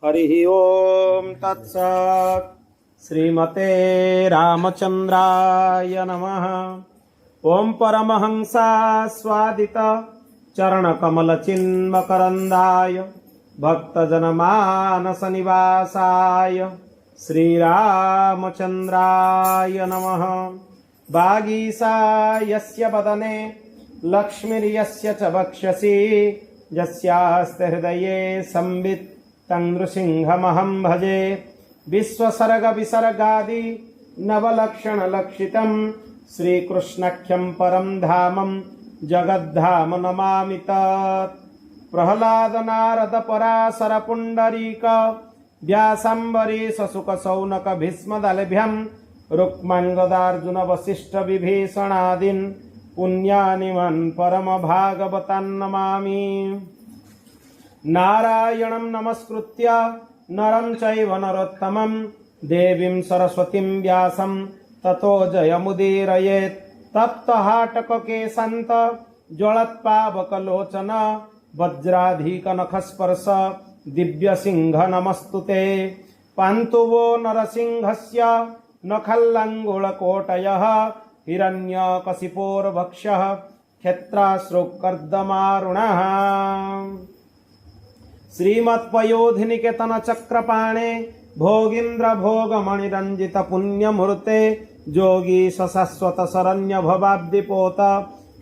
हरि ओम तत्सत्। श्रीमते रामचंद्राय नमः। ओम परमहंसा स्वादित चरणकमल चिन्मकरंदाय भक्तजनमानस निवासाय श्रीरामचंद्राय नमः। वागीसा यस्य वदने लक्ष्मीर्यस्य च वक्षसि यस्यास्ते हृदये संवित् तं नृसिंहमहं भजे। विश्वसर्ग विसर्गादि नवलक्षणलक्षितं श्रीकृष्णाख्यं परं धामं जगद्धाम नमामि तत्। प्रह्लाद नारद पराशर पुण्डरीक व्यासाम्बरीश शुक शौनक भीष्मदलभ्यं रुक्माङ्गदार्जुन वसिष्ठ विभीषणादीन् पुण्यानिमन् परम भागवतान् नमामि। नारायणं नमस्कृत्य नरं चैव नरोत्तमं देवीं सरस्वतीं व्यासं ततो जयमुदीरयेत्। तप्तहाटककेशान्त ज्वलत्पावकलोचन वज्राधिकनखस्पर्श दिव्यसिंह नमस्तुते। पान्तु वो नरसिंहस्य नखल्लङ्गुलकोटयः हिरण्यकशिपोर्वक्षः क्षेत्राश्रुकर्दमारुणः। श्रीमत्पयोधिनिकेतन चक्रपाणे भोगीन्द्र भोगमणिरंजित पुण्यमूर्ते जोगी सशाश्वत शरण्य भवाब्दिपोत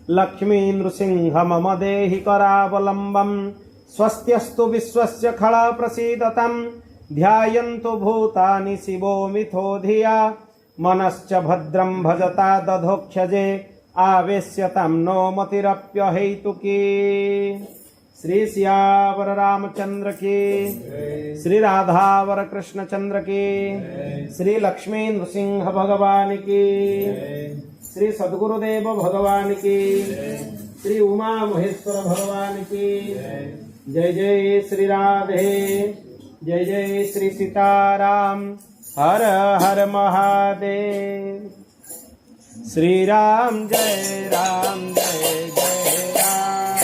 लक्ष्मी नृसिंह मम देहि करावलम्बम्। स्वस्त्यस्तु विश्वस्य खला प्रसीदतं ध्यायन्तु भूतानि शिवो मिथो धिया मनश्च भद्रं भजता दधोक्षजे आवेश्यतां नो मतिरप्यहेतुकी। श्री सियावर रामचंद्र की, श्री राधावर कृष्ण चंद्र की, श्री लक्ष्मी नृसिंह भगवान की, श्री सद्गुरुदेव भगवान की, श्री उमा महेश्वर भगवान की। जय जय श्री राधे, जय जय श्री सीताराम। हर हर महादेव। श्री राम जय राम जय जय राम।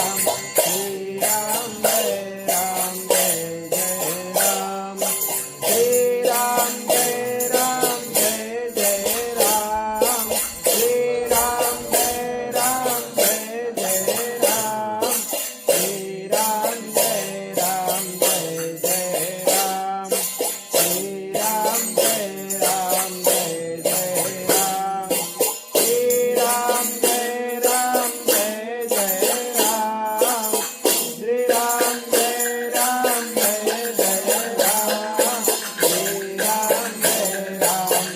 श्री राम जय राम जय जय राम। श्री राम जय राम जय जय राम। श्री राम जय राम जय जय राम। श्री राम जय राम जय जय राम। श्री राम जय राम जय जय राम। श्री राम जय राम जय जय राम। श्री राम जय राम जय जय राम। श्री राम जय राम जय जय राम। श्री राम जय राम जय जय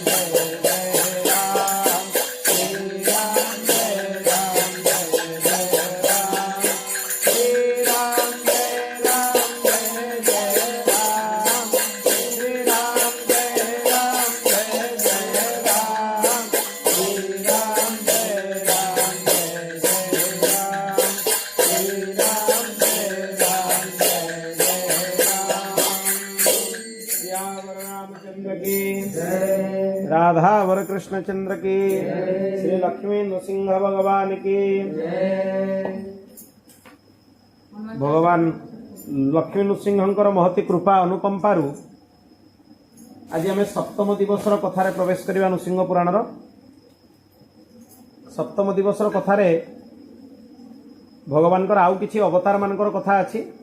राम। श्री राम जय राम जय जय राम। श्री राम जय राम जय जय राम। श्री राम जय राम जय जय राम। श्री राम जय राम जय जय राम। श्यावर रामचंद्र की जय, राधावर कृष्ण चंद्र की, श्री लक्ष्मी नृसिंह भगवान की जय। भगवान लक्ष्मी नृसिंहंकर महती कृपा अनुकंपारु आज आम सप्तम दिवसर कथार प्रवेश करवा। नृसिंह पुराणर सप्तम दिवसर कथार भगवान आउ किछि अवतार मानकर कथा अछि,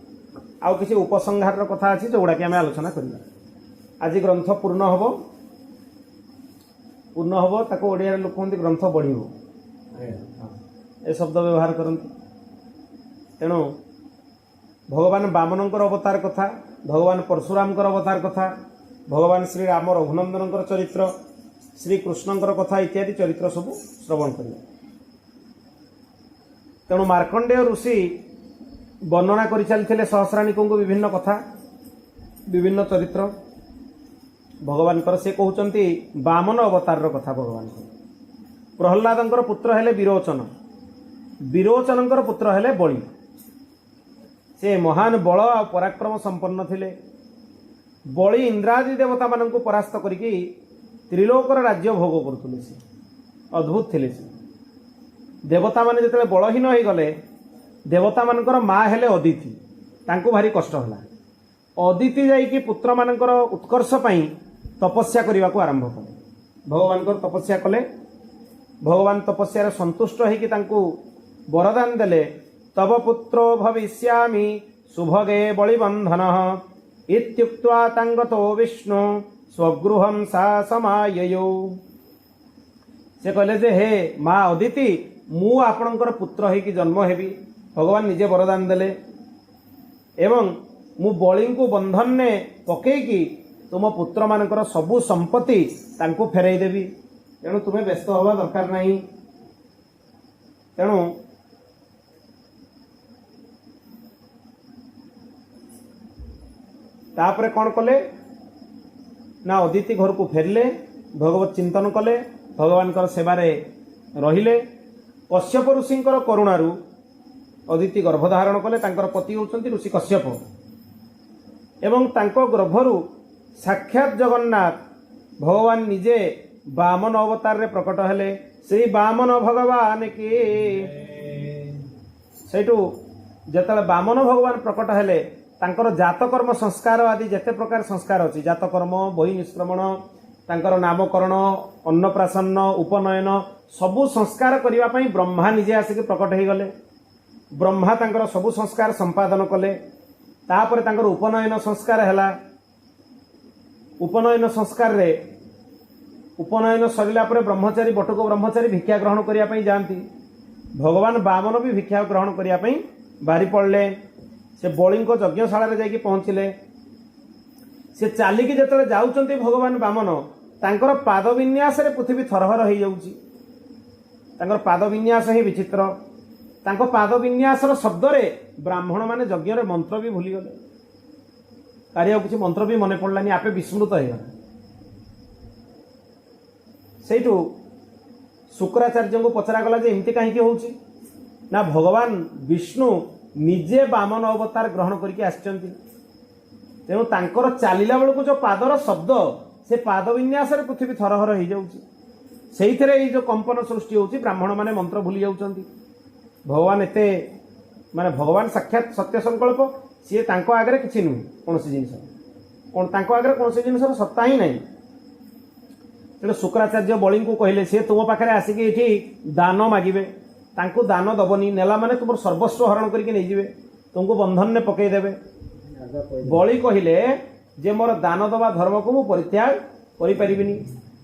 आउ किछि उपसंहार कथा अछि जोगुड़ा कि आम आलोचना करवा। आज ग्रंथ पूर्ण हबो ताको ओडिया लोक कहते ग्रंथ बढ़िबो ए शब्द व्यवहार करते। तेणु भगवान वामनंकर अवतार कथा, भगवान परशुरामकर अवतार कथा, भगवान श्री राम रघुनंदनकर चरित्र, श्री कृष्णंकर कथा इत्यादि चरित्र सब श्रवण करिया। तेणु मार्कंडेय ऋषि वर्णना करि चलथिले सहस्राणिकଙ୍କୁ विभिन्न कथा, विभिन्न चरित्र भगवानकर। से कहउचंती वामन अवतार कथा। भगवान प्रह्लादंकर पुत्र हेले विरोचन, विरोचनंकर पुत्र हेले बलि। से महान बल आ पराक्रम संपन्न थिले। बलि इंद्रादि देवता मानंकु परास्त करिकि त्रिलोकर राज्य भोग करुथिले। से अद्भुत थिले। से देवता माने जतले बलहीन होई गले, देवता मानकर माँ हेले अदिति, तांकु भारी कष्ट होला। अदिति जाइकी पुत्र मानकर उत्कर्ष पाई तपस्या करने को आरंभ कले। भगवान तपस्या कले। भगवान तपस्या संतुष्ट होकि वरदान देले, तव पुत्रो भविष्यामि सुभगे बलिबंधन इत्युक्त्वा तंगतो विष्णु स्वगृहं सा समाययौ। से कहले जे हे माँ अदिति मु आपणकर पुत्र होइकी जन्म हेबी। भगवान निजे वरदान देले एवं मु बलि को बंधन ने पकईकी तुम पुत्र मानकर सबु संपत्ति तांको फेरई देवी। तेणु तुम्हें व्यस्त हवा दरकार नहीं। तेणु तापरे कौन कले ना अदिति घर को फेरले, भगवत चिंतन कले, भगवान सेवारे रहिले। कश्यप ऋषि करुणारू अदिति गर्भधारण कले। तांकर पति होउछंती ऋषि कश्यप एवं तांको गर्भरू साक्षात जगन्नाथ भगवान निजे वामन अवतार रे प्रकट हेले। श्री वामन भगवान के सेठू जतले वामन भगवान प्रकट हेले तांकर जातकर्म संस्कार आदि जेते प्रकार संस्कार अछि, जातकर्म बहि निष्क्रमण, तांकर नामकरण, अन्नप्राशन, उपनयन सबु संस्कार करिवा पई ब्रह्मा निजे आसिक प्रकट हे गले। ब्रह्मा तांकर सबु संस्कार संपादन कले। तापर तांकर उपनयन संस्कार हैला। उपनयन संस्कार रे उपनयन सरिला पर ब्रह्मचारी बटुक ब्रह्मचारी भिक्षा ग्रहण करिया पई जानती। भगवान वामन भी भिक्षा ग्रहण करिया पई बारी पड़ले। से बलि यज्ञशाला रे जाई पहुंचले। से चालिकी जेतले जाउचंती भगवान वामन तांकर पाद विन्यास रे पृथ्वी थरहर हो जाउची। तांकर पाद विन्यास ही विचित्र। तांको पाद विन्यासर शब्द रे ब्राह्मण माने यज्ञ रे मंत्र भी भूली गले। कार्य किसी मंत्र भी मने पड़लानी, आपे विस्मृत हो गला। सेठू शुक्राचार्य को पचरा गला जे एमती कहीं होउची ना भगवान विष्णु निजे वामन अवतार ग्रहण करके आछंती। तेणु तांकर चालिला बेलू जो पादर शब्द से पाद विन्यास रे पृथ्वी थरहर हो जाउची। सेइथरे ए जो कंपन सृष्टि होउची, ब्राह्मण माने मंत्र भूली जाउचंती। भगवान एते माने भगवान साक्षात सत्य संकल्प, सी तांको आगे किसी नुह कौन जिनस कौन तांको आगे कौन जिनसर सत्ता ही नहीं। तेणु शुक्राचार्य बलि को कहले सी तुम पाखे आसिक ये दान मागिबे, तांको दान दबनी, नेला माने तुम सर्वस्व हरण करके नहीं जिवे, तुमको बंधन ने पकई देबे। बलि कहले जे मोर दान दबा धर्म को मु परित्याग करि परिबिनी।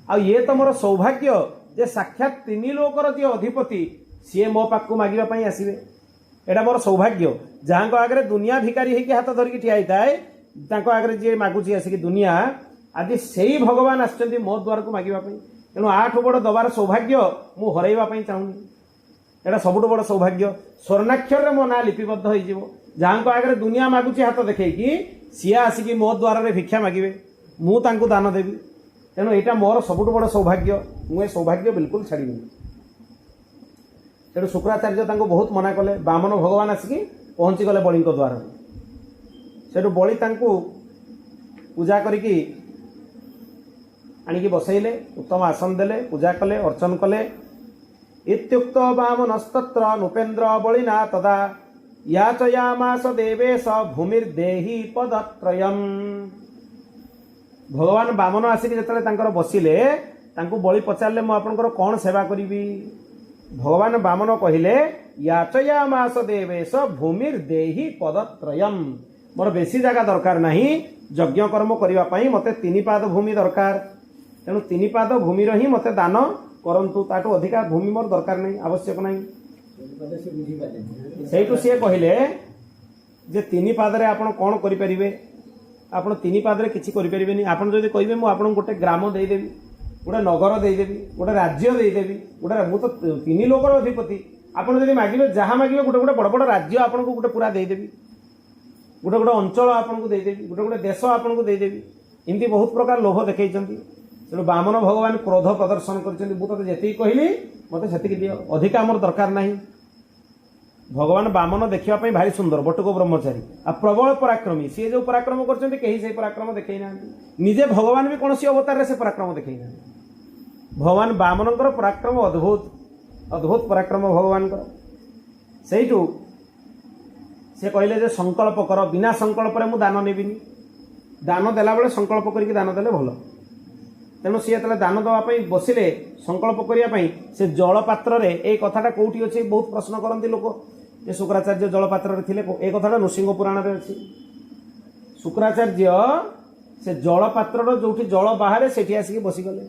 आ ये तो मोर सौभाग्य जे साक्षात तीन लोकर जे अधिपति सी मो पाखु मागिबा पई आसीबे। एटा मोर सौभाग्य। जहाँ आगे दुनिया भिकारी होकर हाथ धरिकी ठिया होता है आगे जी मागुची आसिक दुनिया, आज से ही भगवान आसुच्च मो द्वार को मागिबापी। तेणु आठ बड़ दबार सौभाग्य मु हरैवाई चाहूनी। एटा सबुठ बड़ सौभाग्य। स्वर्णाक्षर मो ना लिपिबद्ध हो जहाँ आगे दुनिया मागुची हाथ देखी सी आसिक मो द्वार में भिक्षा मागे, मु तांको दान देवी। तेणु यहाँ मोर सबुठ बड़ सौभाग्य। मुझे सौभाग्य बिल्कुल छाड़बी। तेणु शुक्राचार्य बहुत मना कले। वामन भगवान आसिक पहुँची गले बलि द्वार। से बलि पूजा करिकी आनिकी बसैले, उत्तम आसन देले, पूजा कले, अर्चन कले। इत्युक्त वामनस्तत्र नृपेन्द्र बलिना तदा याचयामास देवेश भूमिर्देहि पदत्रयम्। भगवान वामन आसिक जेतले तांकर बसिले, तांको बलि पचारले मु आपनकर कोन सेवा करिवि। भगवान वामन कहिले याचयामास देवेश भूमिर्देहि पदत्रयम्। मोर बेसी जगह दरकार नहीं, यज्ञ कर्म करबा पई मते 3 पाद भूमि दरकार। तेणु 3 पाद भूमि रही मते दान करंतु, ताटू अधिका भूमि मोर दरकार नहीं, आवश्यक नहीं। सेठू सी कहले जे 3 पाद रे आपण कोन करि परिबे। आपण 3 पाद रे किछि करि परिबेनी। आपण जदि कहिबे मु आपण गोटे ग्राम देई देबी, गोटे नगर देदेवी, गोटे राज्य देदेवी, गोटे मु तो 3 लोकर अधिपति। आपड़ जब मागे जहाँ मागे गोटे गोटे बड़ बड़ राज्य आपन को गोटे पूरा देदेवी, गोटे गोटे अंचल आपन को देदेवी, गोटे गोटे देश आपन को देदेवी। एमती बहुत प्रकार लोभ देखई। तेणु वामन भगवान क्रोध प्रदर्शन करते कहली मत से दियो, अधिका मोर दरकार नहीं। भगवान वामन देखापी भारी सुंदर, बटुक ब्रह्मचारी आ प्रबल पराक्रमी। सी जो पराक्रम कर पराक्रम देखई ना, निजे भगवान भी कौन अवतार से पराक्रम देखई ना। भगवान वामन पराक्रम अद्भुत अद्भुत पराक्रम भगवान से कहले जे संकल्प कर, बिना संकल्प रे मु दान नेबिनी। दान देला बेले संकल्प करके दान देले भल तेणु सी जो दान देवाई बसिले संकल्प करने से जल पात्र ये कथाटा कौटी अच्छे बहुत प्रश्न करती लोक ये शुक्राचार्य जल पात्र थे ये कथाटा नृसिंह पुराण में अच्छी शुक्राचार्य से जल पात्र जो जल बाहर से आसिक बसीगले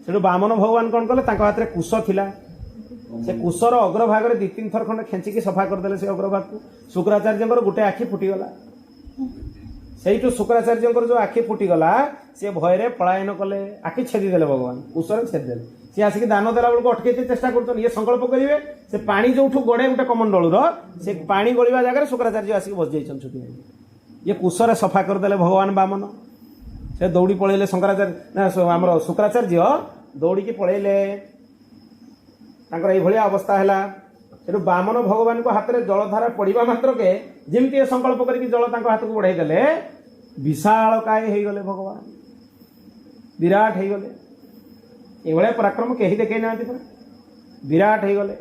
से बामन भगवान कौन कले हाथ में कुश थिला से कुशर अग्रभाग दी तीन थर खंडे खेचिकी सफा करदे से अग्रभाग को शुक्राचार्य गोटे आखि फुटीगला से शुक्राचार्य जो आखि फुटीगला सी भय पलायन कले आखि छेदीदे भगवान कुशर छेदे सी आसिक दान देला बेलू अटके चेष्टा कर ये संकल्प करेंगे से पानी जो गड़े गोटे कमंडल से पानी गलिया जगह शुक्राचार्य आसिक बस जाइए ये कुशर सफा करदे भगवान बामन से दौड़ी पलैले शंकराचार्य आमर शुक्राचार्य दौड़ी पलैले ये अवस्था है से बामन भगवान को हाथ में जलधारा पड़ा मात्र के जमी संकल्प करके जल हाथ को बढ़ाई देले विशाल काय हो गले भगवान विराट हो गले ये पराक्रम कहीं देखे ना विराट हो गले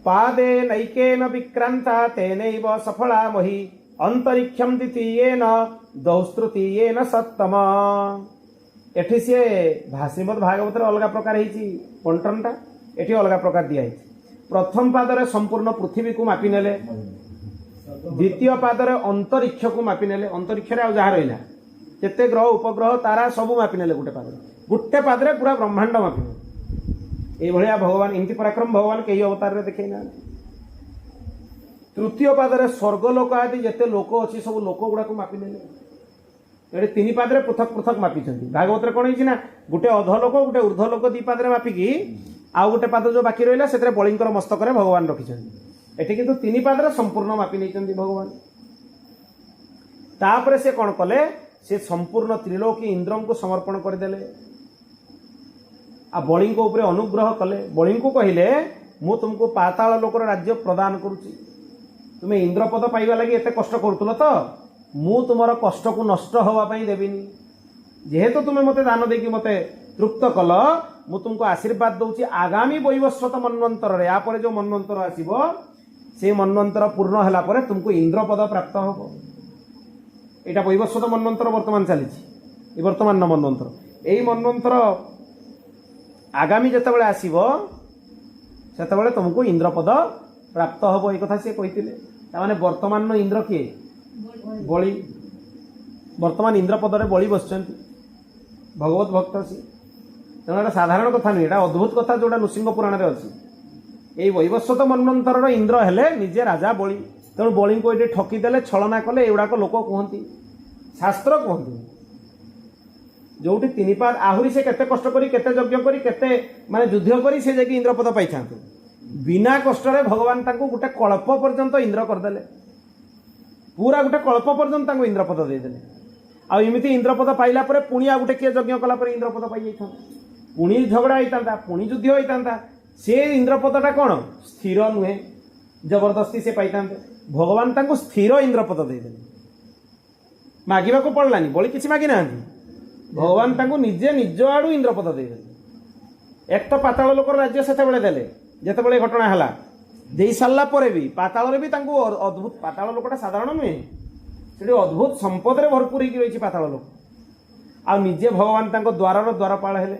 पादे नैकेन विक्रांता तेन सफला मही अंतरिक्षम द्वितीयेन दौस्तृतीयेन सप्तम एठी सी भाषीमद भागवत अलग प्रकार बंटनटा एठी अलग प्रकार दिया प्रथम पादरे संपूर्ण पृथ्वी को मापी नेले द्वितीय पादरे अंतरिक्ष को मापी नेले अंतरिक्ष रे जहाँ रहा जिते ग्रह उपग्रह तारा सब मापी नेले गोटे पादरे पूरा ब्रह्मांड मापी नेले ये भगवान इमती पराक्रम भगवान कई अवतार रे देखे ना तृतीय पादरे स्वर्गलोक आदि जिते लोक अच्छी सब लोक गुड़ा को मापी नेले ये तीन पादरे पृथक पृथक मापी भागवत कौन है गोटे अधलोक गोटे ऊर्ध्वलोक दी पादरे मापिकी आउ गोटे पाद जो बाकी रहा से बलिंकर मस्तक भगवान रखिंट एटी किंतु तीन पादरे संपूर्ण मापी नहीं भगवान तापर से कौन कले से संपूर्ण त्रिलोकी इंद्र को समर्पण करदे आ बली उपरे अनुग्रह कले बली को कहले मु तुमको पाताल लोकर राज्य प्रदान करुच्ची तुम्हें इंद्रपद पाइबा लगी एत कष्ट करुल तो मु तुम कष्ट को नष्ट होवाई देविनी जेहेतु तुम्हें मते दान देकी मते तृप्त कल मु तुमको आशीर्वाद दूची आगामी वैवस्वत मन्वंतर यापर जो मन्वंतर आसीबो से मन्वंतर पूर्ण होला परे तुमको इंद्रपद प्राप्त होबो एटा वैवस्वत मन्वंतर वर्तमान चली वर्तमान मन्वंतर एई मन्वंतर आगामी जितेबाला आसीबो सेतेबाला तुमको इंद्रपद प्राप्त होबो ए कथा से कहितिले तामाने वर्तमान इंद्र किए बलि वर्तमान इंद्रपद रे बलि बसचंती भगवत भक्त सी तेना साधारण कथा नहीं एटा अद्भुत कथा जोटा नृसिंह पुराण रे अछि एई वैवस्वत मन्वंतर इंद्र हेले निजे राजा बलि तेणु बलि को ये ठकीदेले छलना कले एगुड़ाक लोक कहती शास्त्र कहती जोटी तीन पाद आहुरी से केते कष्ट करी केते यज्ञ करी केते माने युद्ध करी से जाके इंद्रपद पाई था बिना कष्ट रे भगवान तांको गोटे कल्प पर्यंत इंद्र करदेले पूरा गोटे कल्प पर्यंत तांको इंद्रपद देदेले आ एमिति इंद्रपद पाइला परे पुणी आ गोटे किए यज्ञ कला परे इंद्रपद पाई जाइथा पुणी झगड़ा होता पुणी युद्ध होता से इंद्रपदटा कौन स्थिर नुहे जबरदस्ती से पाई भगवान तांको स्थिर इंद्रपद देदेले मागिबा को पड़लानी बलि किछि मागी ना भगवान तांको निजे निज आड़ू इंद्रपद देदेले एक तो पाताल लोकर राज्य सेतेबेले देले जेतेबेले घटना हला देई सारला परे भी पाताल रे भी तांको अद्भुत पाताल लोकटा साधारण नुहे सेठी अद्भुत संपद रे भरपूर होई रही पाताल लोक आ निजे भगवान तांको द्वारर द्वारपाल हेले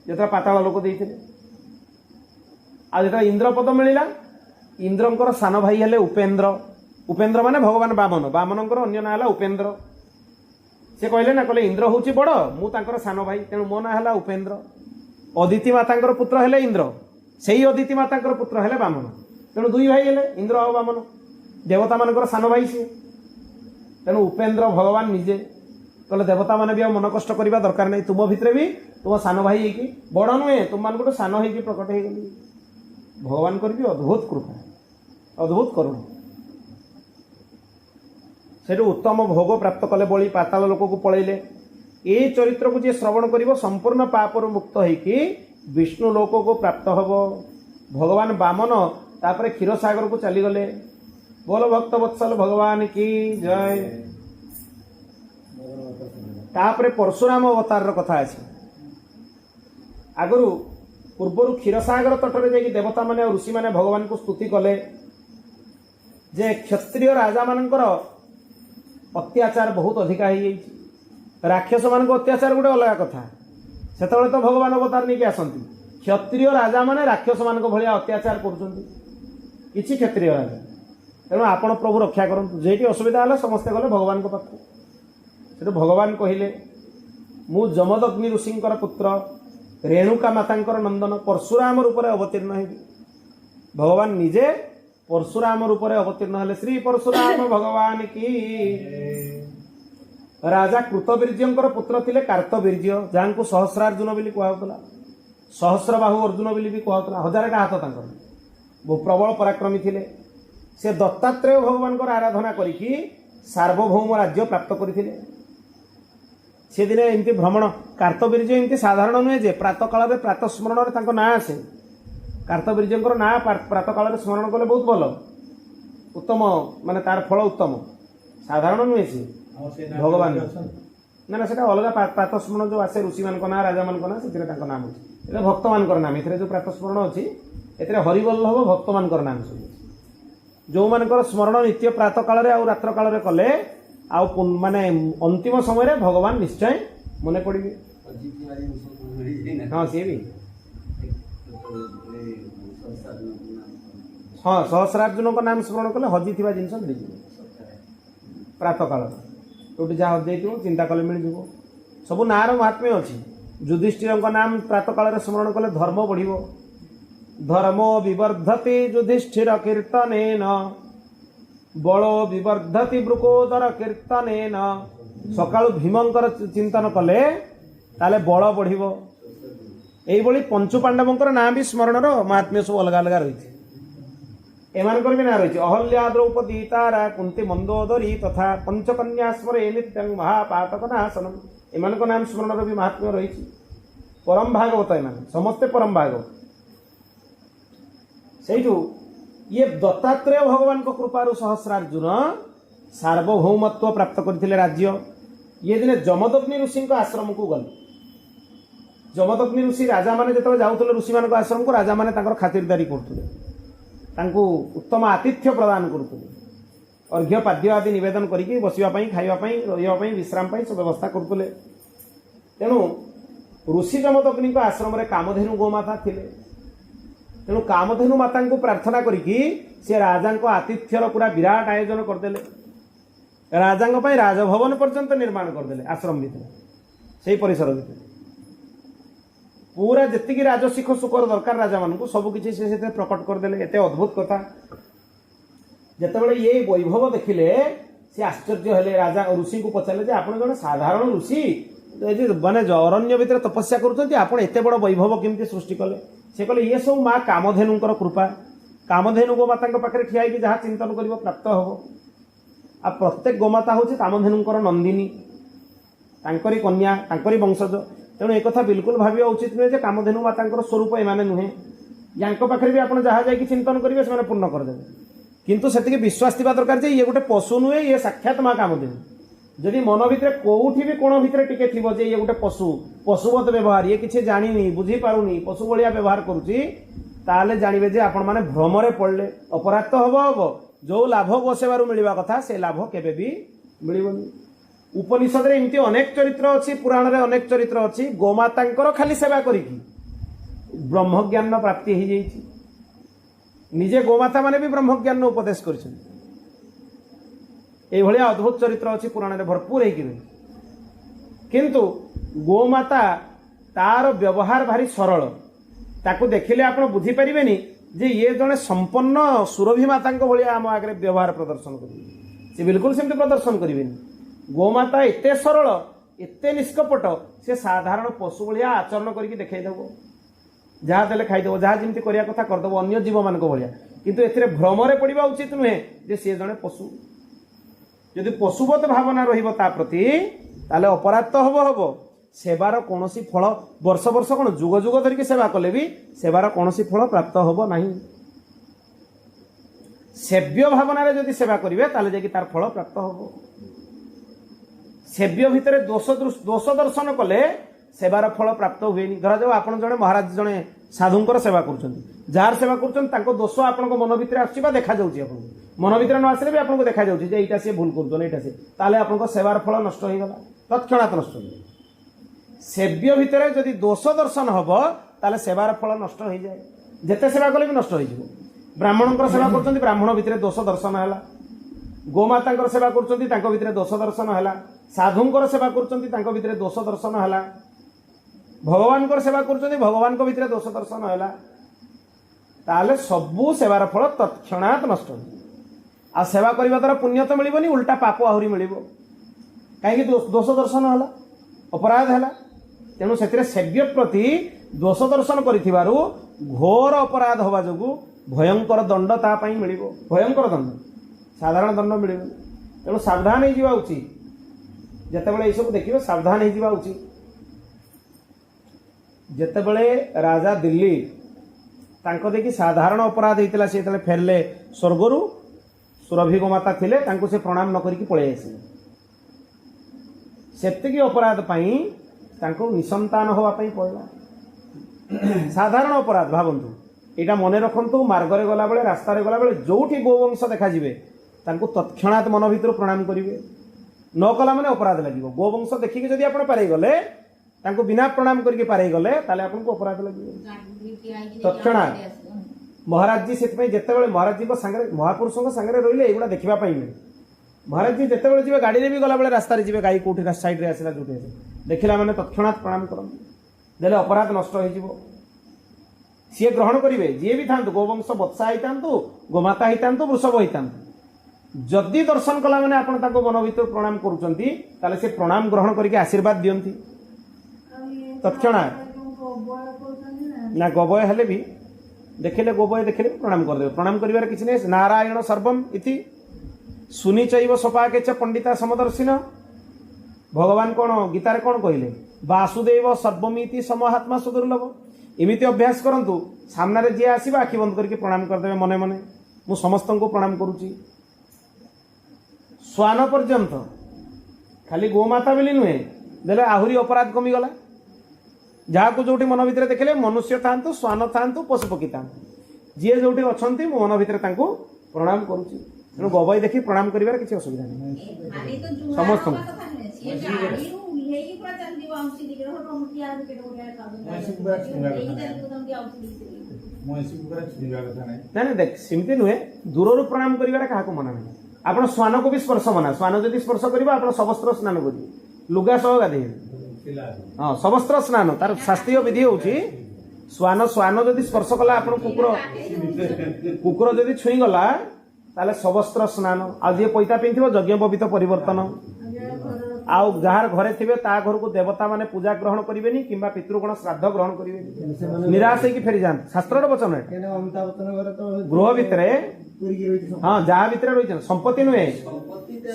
जेतरा पाताल लोक देइथिले आ जेतरा इंद्रपद मिलिला इंद्रंकर सान भाई हेले उपेंद्र उपेंद्र माने भगवान बामन बामनंकर अन्य ना हला उपेंद्र से कहले ना कहले इंद्र होची बड़ मु तांकर सान भाई तेणु मो ना हला उपेंद्र अदिति मातांकर पुत्र हेले इंद्र सेही अदिति मातांकर पुत्र हेले बामन तेणु दुई भाई हेले इंद्र और बामन देवता मानकर सान भाई से तेणु उपेंद्र भगवान निजे कहले देवता माने भी मन कष्ट करबा दरकार नहीं तुम भितरे भी तुम सान भाई है कि बड़ नुहे तुम मान गोटे सान है कि प्रकट हो गली भगवान कर भी अद्भुत कृपा अद्भुत करुण से उत्तम भोग प्राप्त कले बलि पाताल लोक को पलैले ये चरित्र को जी श्रवण कर संपूर्ण पापर मुक्त होइकी विष्णु लोक को प्राप्त हम भगवान बामन तापर क्षीर सागर को चलीगले बोल भक्त वत्सल भगवान की जय तापर परशुराम अवतार कथा अच्छे आगु पूर्वर क्षीर सागर तटरे जाकि देवता माने और ऋषि माने भगवान को स्तुति कले जे क्षत्रिय राजा मानकर अत्याचार बहुत अधिका हो जाइए। राक्षस मान अत्याचार गोटे अलग कथा, से तो भगवान अवतार नहीं आसती। क्षत्रिय राजा माने राक्षस मान भाया अत्याचार कर क्षत्रिय राजा। तेणु आपण प्रभु रक्षा करूँ, जेठी असुविधा है समस्ते गले भगवान को पाख। से भगवान कहले मु जमदग्नि ऋषिंकर पुत्र रेणुका मातांकर नंदन परशुराम रूप से अवतीर्ण हेबी। भगवान निजे परशुराम रूप से अवतीर्ण हेले। श्री परशुराम भगवान की। राजा कृतवीर्यंकर पुत्र थिले कार्तवीर्य, जहाँ को सहस्रार्जुन बोली कहला, सहस्रबाहु अर्जुन बोली भी कहला। 1000टा हाथ तांकर, बहु प्रबल पराक्रमी थिले। से दत्तात्रेय भगवान को आराधना करिकी सार्वभौम राज्य प्राप्त करथिले। से दिन एमती भ्रमण कार्तवीर्य एमती साधारण नुहे जे प्रातः काल में प्रातः स्मरण रे तांको ना आसे। कार्तवीर्यंकर ना प्रातः काल में स्मरण कले बहुत भल उत्तम, माने तार फल उत्तम, साधारण नुहे से भगवान ना से अलग प्रातः स्मरण जो आसे ऋषि मान ना राजा मान ना से नाम अच्छे भक्त मान नाम। ए जो प्रातः स्मरण अच्छी ए हरिवल्लभ भक्त मान नाम सब। जो मानकर स्मरण नित्य प्रातः काल रे रात्र काल रे कले माने अंतिम समय भगवान निश्चय मन पड़े। हाँ सी भी हाँ सहस्रार्जुन को नाम स्मरण कले हजि जिन मिल प्रातः काल जो जहाँ हजि चिंता कले मिल सब नार महात्म्य अच्छी। युधिष्ठिर नाम प्रातः काल स्मरण कले धर्म बढ़। धर्मो विवर्धति युधिष्ठिर कीर्तनेन बलो विवर्धति ब्रुकोदर कीर्तनेन। सकाळु भीमंकर चिंतन कले ताले बल बढ़िबो। एइबोली पंचु पांडवंकर नाम भी स्मरण महात्म्य सब अलग अलग रही। एमानकर भी ना रही अहल्या द्रौपदी तारा कुंती मंदोदरी तथा पंचकन्या स्मरे नित्यं महापातक नाशनम। एमानक नाम स्मरण भी महात्म्य रही। परम भागवत एमान समस्ते परम भागवत। सेठू ये दत्तात्रेय भगवान को कृपारु सहस्रार्जुन सार्वभौमत्व प्राप्त करथिले राज्य। ये दिन जमदग्नि ऋषि आश्रम को गले। जमदग्नि ऋषि राजा माने जत जाउथले ऋषि मान आश्रम को राजा माने तांकर खातिरदारी करथुले, तांकु उत्तम आतिथ्य प्रदान करथुले। अर्घ्य पाद्य आदि निवेदन करिके बसिबा पई खाइबा पई रहिबा पई विश्राम पई सब व्यवस्था करथुले। तेणु ऋषि जमदग्नि आश्रम रे कामधेनु गोमाता थिले। तेणु कामधेनु माता को प्रार्थना करिकी से राजा को आतिथ्यर पूरा विराट आयोजन करदेले। राजा राजभवन पर्यंत निर्माण करदेले आश्रम भीतर से परिसर भीतर पूरा जी राजसिक सुखर दरकार राजा मान सबकि से प्रकट करदेले। एत अद्भुत कथा। जितेबाला ये वैभव देखिले से आश्चर्य हेले। राजा ऋषि को पचारे जे आप जन साधारण ऋषि माने अरण्य भितर तपस्या कर एत बड़ वैभव केमती सृष्टि कले। से कहले ये सब माँ कामधेनुंकर कृपा। कामधेनु गोमाता पाखे ठिया जहाँ चिंतन कर प्राप्त हम। आ प्रत्येक गोमाता हूँ कामधेनुंकर नंदिनी, तांकरी कन्या, तांकरी वंशज। तेणु एक बिल्कुल भाविया उचित नुहे जे कामधेनु माता स्वरूप एमाने नुहे। या पाखे भी आप जहाँ जा चिंतन करेंगे से पूर्ण करदे। किंतु से विश्वास थी दरकार ये गोटे पशु नुहे, ये साक्षात माँ कामधेनु। जदि मन भितर कोठी भी कोण भितर टिके थिबो जे ये गोटे पशु पशुवत व्यवहार, ये किसी जानी बुझी पारुनी, पशु भलिया व्यवहार करुची, ताले जानिबे जे आपण माने भ्रमरे पड़ले अपराध तो हबो। जो लाभ गोसेबारु मिलवा कथा से लाभ केबे भी मिलिबनी। उपनिषद रे एमती अनेक चरित्र अछि, पुराण रे अनेक चरित्र अछि। गोमातांकर खाली सेवा करिकी ब्रह्म ज्ञान प्राप्ति हो जाइछि। निजे गोमाता माने भी ब्रह्म ज्ञान उपदेश करछन। ये अद्भुत चरित्र अच्छी पुराण में भरपूर हो। किंतु गोमाता तार व्यवहार भारी सरल। ताकू देखिले आप बुझीपारे जे ये जड़े संपन्न सुरभि माता भाया आम आगे व्यवहार प्रदर्शन करेंगे। से बिल्कुल सेमती प्रदर्शन करेंगे। गोमाता एत सरल एत निष्कपट, से साधारण पशु भाया आचरण करके देखईदेव। जहाँ देले खाईदेव, जहाँ जमी करने कथा करदेव अन्य जीव मान भाया। किंतु ए भ्रमरे पड़ा उचित नुहे जे सी जड़े पशु। यदि पशुवत भावना रहा प्रति ताले अपराध तो हम। सेवार कौन फल वर्ष वर्ष कौन जुग जुग धरिकी सेवा कले भी सेवार कौन फल प्राप्त हम ना। सेव्य भावना जदि सेवा करेंगे ताले जाकि तार फल प्राप्त हम। सेव्य भितर दोष दर्शन कले सेवार फल प्राप्त हुए धरा जाऊ आप जड़े महाराज जड़े साधुंकर सेवा कर जार सेवा कर दोष आप मन भितर आसा देखा जाऊँगी आप मन भितर न आसले भी आपको देखा जाऊँगी यहाँ सी भूल कर आप सेवार फल नष्ट हो गला तत्क्षणात नष्ट हो सेव्य भितर जदि दोष दर्शन हम ताले सेवार फल नष्ट हो जाए जिते सेवा कले भी नष्ट हो ब्राह्मण सेवा कर ब्राह्मण भितर दोष दर्शन है गोमाता सेवा कर दोष दर्शन है साधुंकर सेवा कर भितर दोष दर्शन है भगवान सेवा कर भगवान भितर दोष दर्शन है ताले सबू सेवार फल तत्क्षणात नष्ट हो आ सेवा करने द्वारा पुण्य तो मिलनी उल्टा पाप आहरी मिल कहीं दोष दर्शन है अपराध है तेणु से सेव्य प्रति दोष दर्शन कर घोर अपराध हवा जो भयंकर दंड तापाई मिल भयंकर दंड साधारण दंड मिल तेणु सावधान हो उचित जितेबाला ये सब देखिए सावधान हो उचित जितेबाला राजा दिल्ली तांको देखि साधारण अपराध होता से फेरले स्वर्गरु सुरभि गोमाता थिले तांको से प्रणाम न करिकी पळे आसिले सेतिकी अपराध पाई तांको निसंतान होवा पाई पड़ला साधारण अपराध भावंतु एटा मने रखंतु मार्गरे गला बेले रास्तारे गला बेले जोठी गोवंश देखा जिवे तांको तत्क्षणात मन भितर प्रणाम करिवे न कला माने अपराध लागिवो गोवंश देखिके जदि आपण पारै गले तांको बिना प्रणाम करके पारै गले ताले आपनको अपराध लागिवो तत्क्षणात महाराज जी से जिते महाराज जी सांगे महापुरुषों सांगे रही एगुड़ा देखा मिले महाराज जी जिते जी गाड़ी भी गला बेले रास्ता जी गाई कौटी साइड रे आसला जो देखला मैंने तत्क्षणात प्रणाम करते अपराध नष्ट हो सी ग्रहण करेंगे जी भी था गोवंश बत्सा होता गोमाता होता वृषभ होता जदि दर्शन कला मैंने आप मन भर प्रणाम करुँच प्रणाम ग्रहण करके आशीर्वाद दियंती तत्क्षणात ना गवय हेले भी देखिले गोबय देखिले प्रणाम करदे प्रणाम करिवार किछि नै नारायण सर्वम इति सुनि चैव सपाके च पंडिता समदर्शिन भगवान कोन गीतारे कोन कहिले वासुदेव सर्वमिति समहात्मा सुदुर्लभ इमिति अभ्यास करंतु सामने रे जे आसीबा आखि बंद करके प्रणाम करदेबे मने मने मु समस्त को प्रणाम करूची स्वान पर्यंत खाली गोमाता बेली नुहे देले आहुरी अपराध कमी गला जहाँ को जो मन भितर देखले मनुष्य था श्वान था पशुपक्षी था जी जो अच्छा मो मन भितर प्रणाम करुच्ची तेणु गवई देखी प्रणाम कर किसी असुविधा नहीं समस्त ना देख सेमती नुहे दूर प्रणाम कर मना ना आप श्वान को भी स्पर्श मना श्वान जब स्पर्श कर आप सबस्त्र स्नान करेंगे लुगा सह गाधे हाँ सबस्त्र स्नान तार शास्त्रीय विधि होची श्वान श्वान जदि स्पर्श कला आप कुकुर जदि छुई गला ताले सबस्त्र स्नान आ जे पैता पिंथिबो यज्ञ पवित्र परिवर्तन आउ जार घरे थिबे ता घर को देवता माने पूजा ग्रहण करिवेनी किंबा पितृगण श्राद्ध ग्रहण करिवेनी निराश होई फेरी जान शास्त्र वचन है गृह भितरे हाँ जहाँ भितर रही संपत्ति नुहे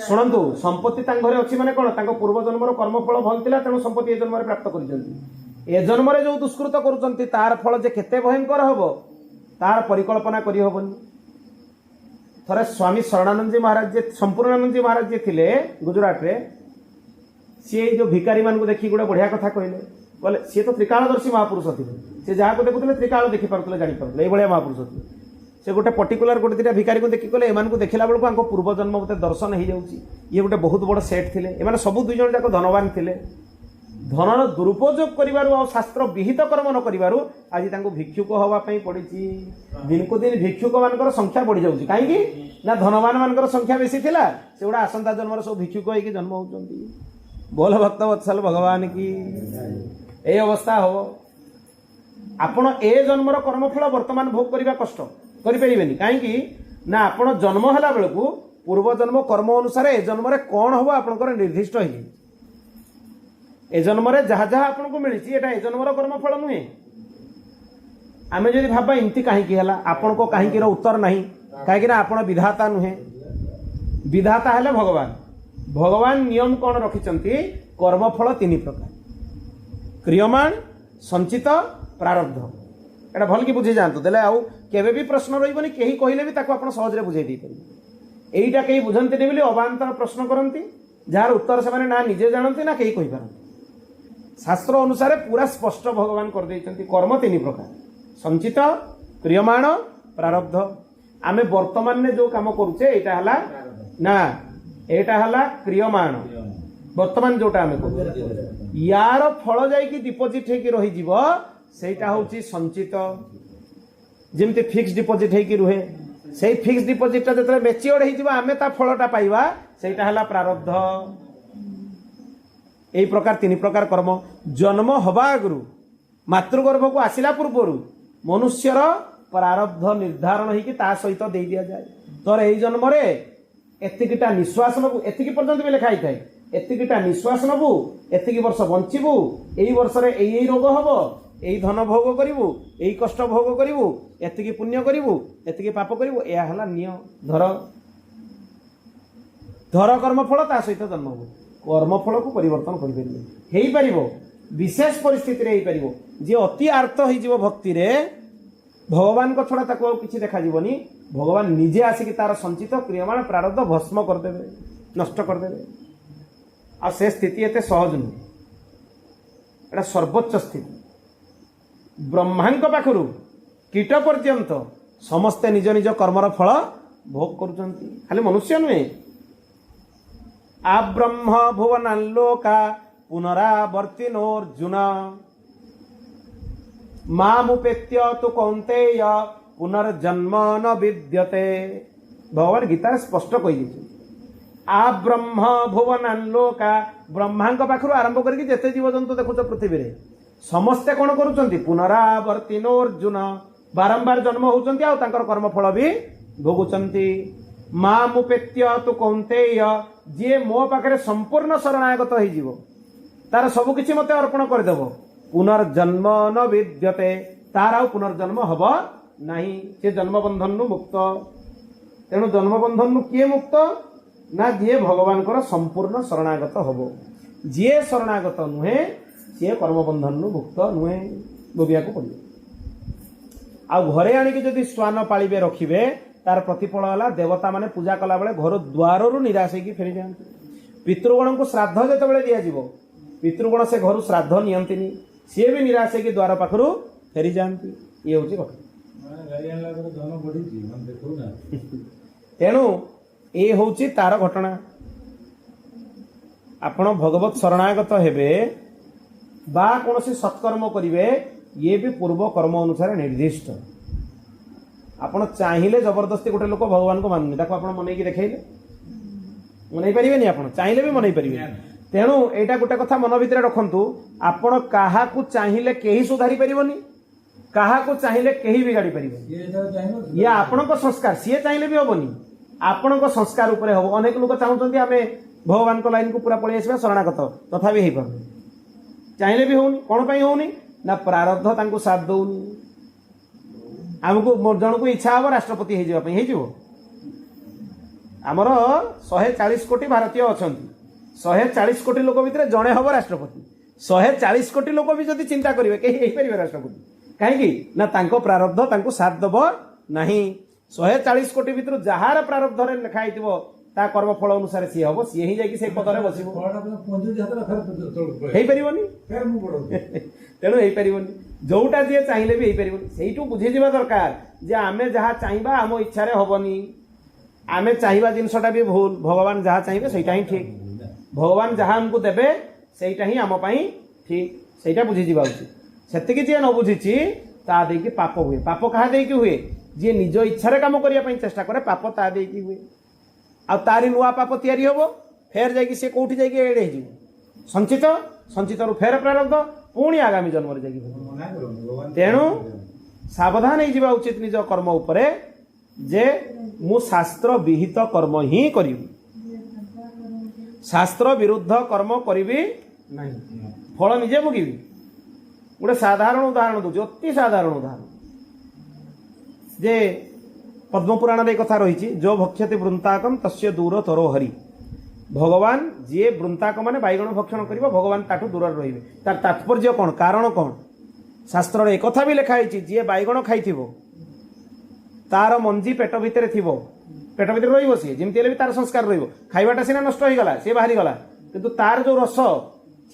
शुणु संपत्ति घरे अच्छी माने कौन पूर्व जन्म कर्मफल भल था तेणु संपत्ति ए जन्म प्राप्त कर जन्म जो दुष्कृत कर तार फल जे केते भयंकर हम तार परिकल्पना करहबनी थरे स्वामी शरणानंद जी महाराज जी संपूर्णानंद जी महाराज जी थे गुजरात रे सी जो भिकारी मान को देखी गोटे बढ़िया कथा कहले बोले सी तो त्रिकालदर्शी महापुरुष थे सी जहाँ को देखुते त्रिकाल देखी पारे जापर ये महापुरुष थे से गोटे पर्टिकुलर गोटे दिटा भिकारी को देखी गले एमान को देखला बेलू आंको पूर्व जन्म गोटे दर्शन हो जाऊँगी ये गोटे बहुत बड़ सेट थे एमाने सब दुई जन जाक धनवान थे धनर दुरुपयोग कर शास्त्र विहित कर्म न कर आज भिक्षुक हाँपाई पड़ी दिन को दिन भिक्षुक मान संख्या बढ़ी जाऊँगी कहीं ना धनवान मान संख्या बेसी थिला से गुड़ा आसंता जन्म सब भिक्षुक होगी जन्म होती बोल भक्त वत्सल भगवान की ए अवस्था हो आपण ए जन्मर कर्मफल वर्तमान भोग करने कष्ट करें कहीं ना आपण जन्म है बेलू पूर्व जन्म कर्म अनुसार ए जन्म कौन हम आपंकर निर्दिष्ट है ए जन्म जहाँ जहाँ आपको मिली ए जन्मर कर्मफल नुहे आम जब भाव इमती कहीं आपण को कहीं उत्तर ना कहीं आप विधाता नुहे विधाता है भगवान भगवान नियम कौन रखिंट कर्मफल तीन प्रकार क्रियमाण संचित प्रारब्ध एटा भल की बुझे जातु देले आउ केबे भी प्रश्न रही कहीं कहले भी आप सहज बुझे दे पारे यहीटा कहीं बुझती नहीं बोली अबांतर प्रश्न करती जार उत्तर से ना निजे जानती ना कहीं कहींपारती शास्त्र अनुसार पूरा स्पष्ट भगवान कर देइछन्ति कर्म तीन प्रकार संचित क्रियमाण प्रारब्ध आमे वर्तमान में जो काम करूचे एटा हला ना एटा हला क्रियमाण वर्तमान जोटा आमे करू यार फल जाई कि डिपोजिट हे कि रही जीव सेटा होची संचित जेमते फिक्स डिपोजिट हे कि रुहे से फिक्स डिपोजिट जो मेच्योर होमें फलटा पाइबा सेटा हला प्रारब्ध यही प्रकार तीन प्रकार कर्म जन्म हवा आगु मातृगर्भ को आसला पूर्वर मनुष्यर प्रारब्ध निर्धारण होता सहित दे दि जाए तोर यही जन्म एतिकिटा निश्वास नबू एति पर्यंत भी लिखाई थाए एतिकिटा निश्वास नबू एतिक वर्ष बंचबू यही वर्ष यही रोग हम यही धन भोग करू यही कष्ट भोग करू एतिक पुण्य करू एतिक पाप करू यह है नियम धर धर कर्मफल ता सहित जन्म हो कर्मफल को परिवर्तन कर विशेष परिस्थिति जी अति आर्त हो भक्ति रे भगवान को छड़ा ताको किसी देखा जीवनी भगवान निजे आसिक तार संचित क्रियमाण प्रारब्ध भस्म करदेवे नष्ट करदेवे आ से स्थिति एते सहज नुह एटा सर्वोच्च स्थिति ब्रह्मांक पाखरु कीट पर्यंत समस्ते निज निज कर्मर फल भोग करुचंती खाली मनुष्य नुहे आ ब्रह्म भुवनाल्लोका पुनरावर्तिनोर्जुन मामुपेत्य तु कौन्तेय पुनर्जन्म न विद्यते भगवान गीता स्पष्ट कही आ ब्रह्म भुवनाल्लोका ब्रह्मांक पाखरु आरंभ करके जेते जीवजंतु देखुच पृथ्वी रे समस्ते कौन करुचंती पुनरावर्तिनोर्जुन बारंबार जन्म होउचंती आ तांकर कर्मफल भी भोगुचंती मामुपेत्य तु कौन्तेय जे मो पाखरे संपूर्ण शरणागत हो जीवो तार सब किछि मते अर्पण कर देबो पुनर्जन्म न विद्यते तार आ पुनर्जन्म हब नाही से जन्म बंधन नु मुक्त तेणु जन्म बंधन नु किए मुक्त ना जे भगवान कर संपूर्ण शरणागत हबो जे शरणागत नुहे सी कर्म बंधन नु मुक्त नुहे भोगिया को पड़े आ घरे आनिक जदि श्वान पालिबे रखिबे तार प्रतिफल है देवता माने पूजा कला बेले घर द्वार निराश होगी फेरी जाती पितृगण को श्राद्ध जो दिज्व पितृगण से घर श्राद्ध नियंतिनी सी भी निराश होगी द्वार पाखु फेरी जाती ये हूँ कथा तेणु ये हूँ तार घटना आपण भगवत शरणागत हेबे बा कौन सत्कर्म करेंगे ये भी पूर्व कर्म अनुसार निर्दिष्ट आपण चाहिए जबरदस्ती गोटे लोक भगवान को मानुनी ताको आपण मन देखले मन पारे आप चाहिए भी मन पारे तेणु यहाँ गोटे कथा मन भितर रखु आपण क्या चाहिए कहीं सुधारी पारनि क्या चाहिए कहीं बिगाड़ी पारे या आपण संस्कार सी चाहिए भी हेनी आपण संस्कार उपर हम अनेक लोग चाहते आम भगवान को लाइन को पूरा पलि आसवा शरणागत तथा भी हो पार चाहिए भी होनी कौन पर होनी ना प्रारब्ध तांको साथ दौनी आमको जन को इच्छा हम राष्ट्रपति हो आमर 140 कोटी भारतीय अच्छा 140 कोटी लोक भितर जड़े हम राष्ट्रपति 140 कोटी लोक भी जब चिंता करेंगे कहीं पारे राष्ट्रपति कहीं ना तांको प्रारब्ध तांको साथ दब ना 140 कोटी भितर जार प्रारब्ध लिखाई ता कर्मफल अनुसार सी हम सी ही जाकि पदरे बस तेणु हो पार जोटा जी चाहिए भी हो पार से बुझीजा दरकार जे आम जहाँ चाहिए आम इच्छा हेनी आम चाहिए जिनसटा भी भूल भगवान जहाँ चाहिए सहीटा ही ठीक भगवान जहाँ आमको देवे सहीटा ही आम ठीक सहीटा बुझीजा उचित से जी न बुझी ता देकी पाप हुए पाप क्या देकी हुए जी निज इच्छा काम करने चेष्टा करे पाप ता देकी हुए आ तारी नुआ पाप तैयारी हम फेर जाकि सी कौटी जाकि एडे हो संचित संचित फेर प्रारब्ध पुणी आगामी जन्म तेणु सावधान हो उचित निज कर्म उपरे जे मु शास्त्र विहित कर्म ही करी शास्त्र विरुद्ध कर्म करी नहीं फल निजे भोगी गोटे साधारण उदाहरण दूसरी अति साधारण उदाहरण जे पद्मपुराण एक कथा रही जो भक्षति वृंताकम तस्य दूर तरो हरि भगवान जी वृंताक माने बैगण भक्षण कर भगवान ताठू दूर रे तार तात्पर्य कौन कारण कौन शास्त्र एक कथा भी लिखाई जी बैगण खाई तार मंजी पेट भितर थी पेट भितर रही सी जमी भी तार संस्कार रही खाइबाटा सीना नष्ट हो गला सी बाहरी गला किंतु तार जो रस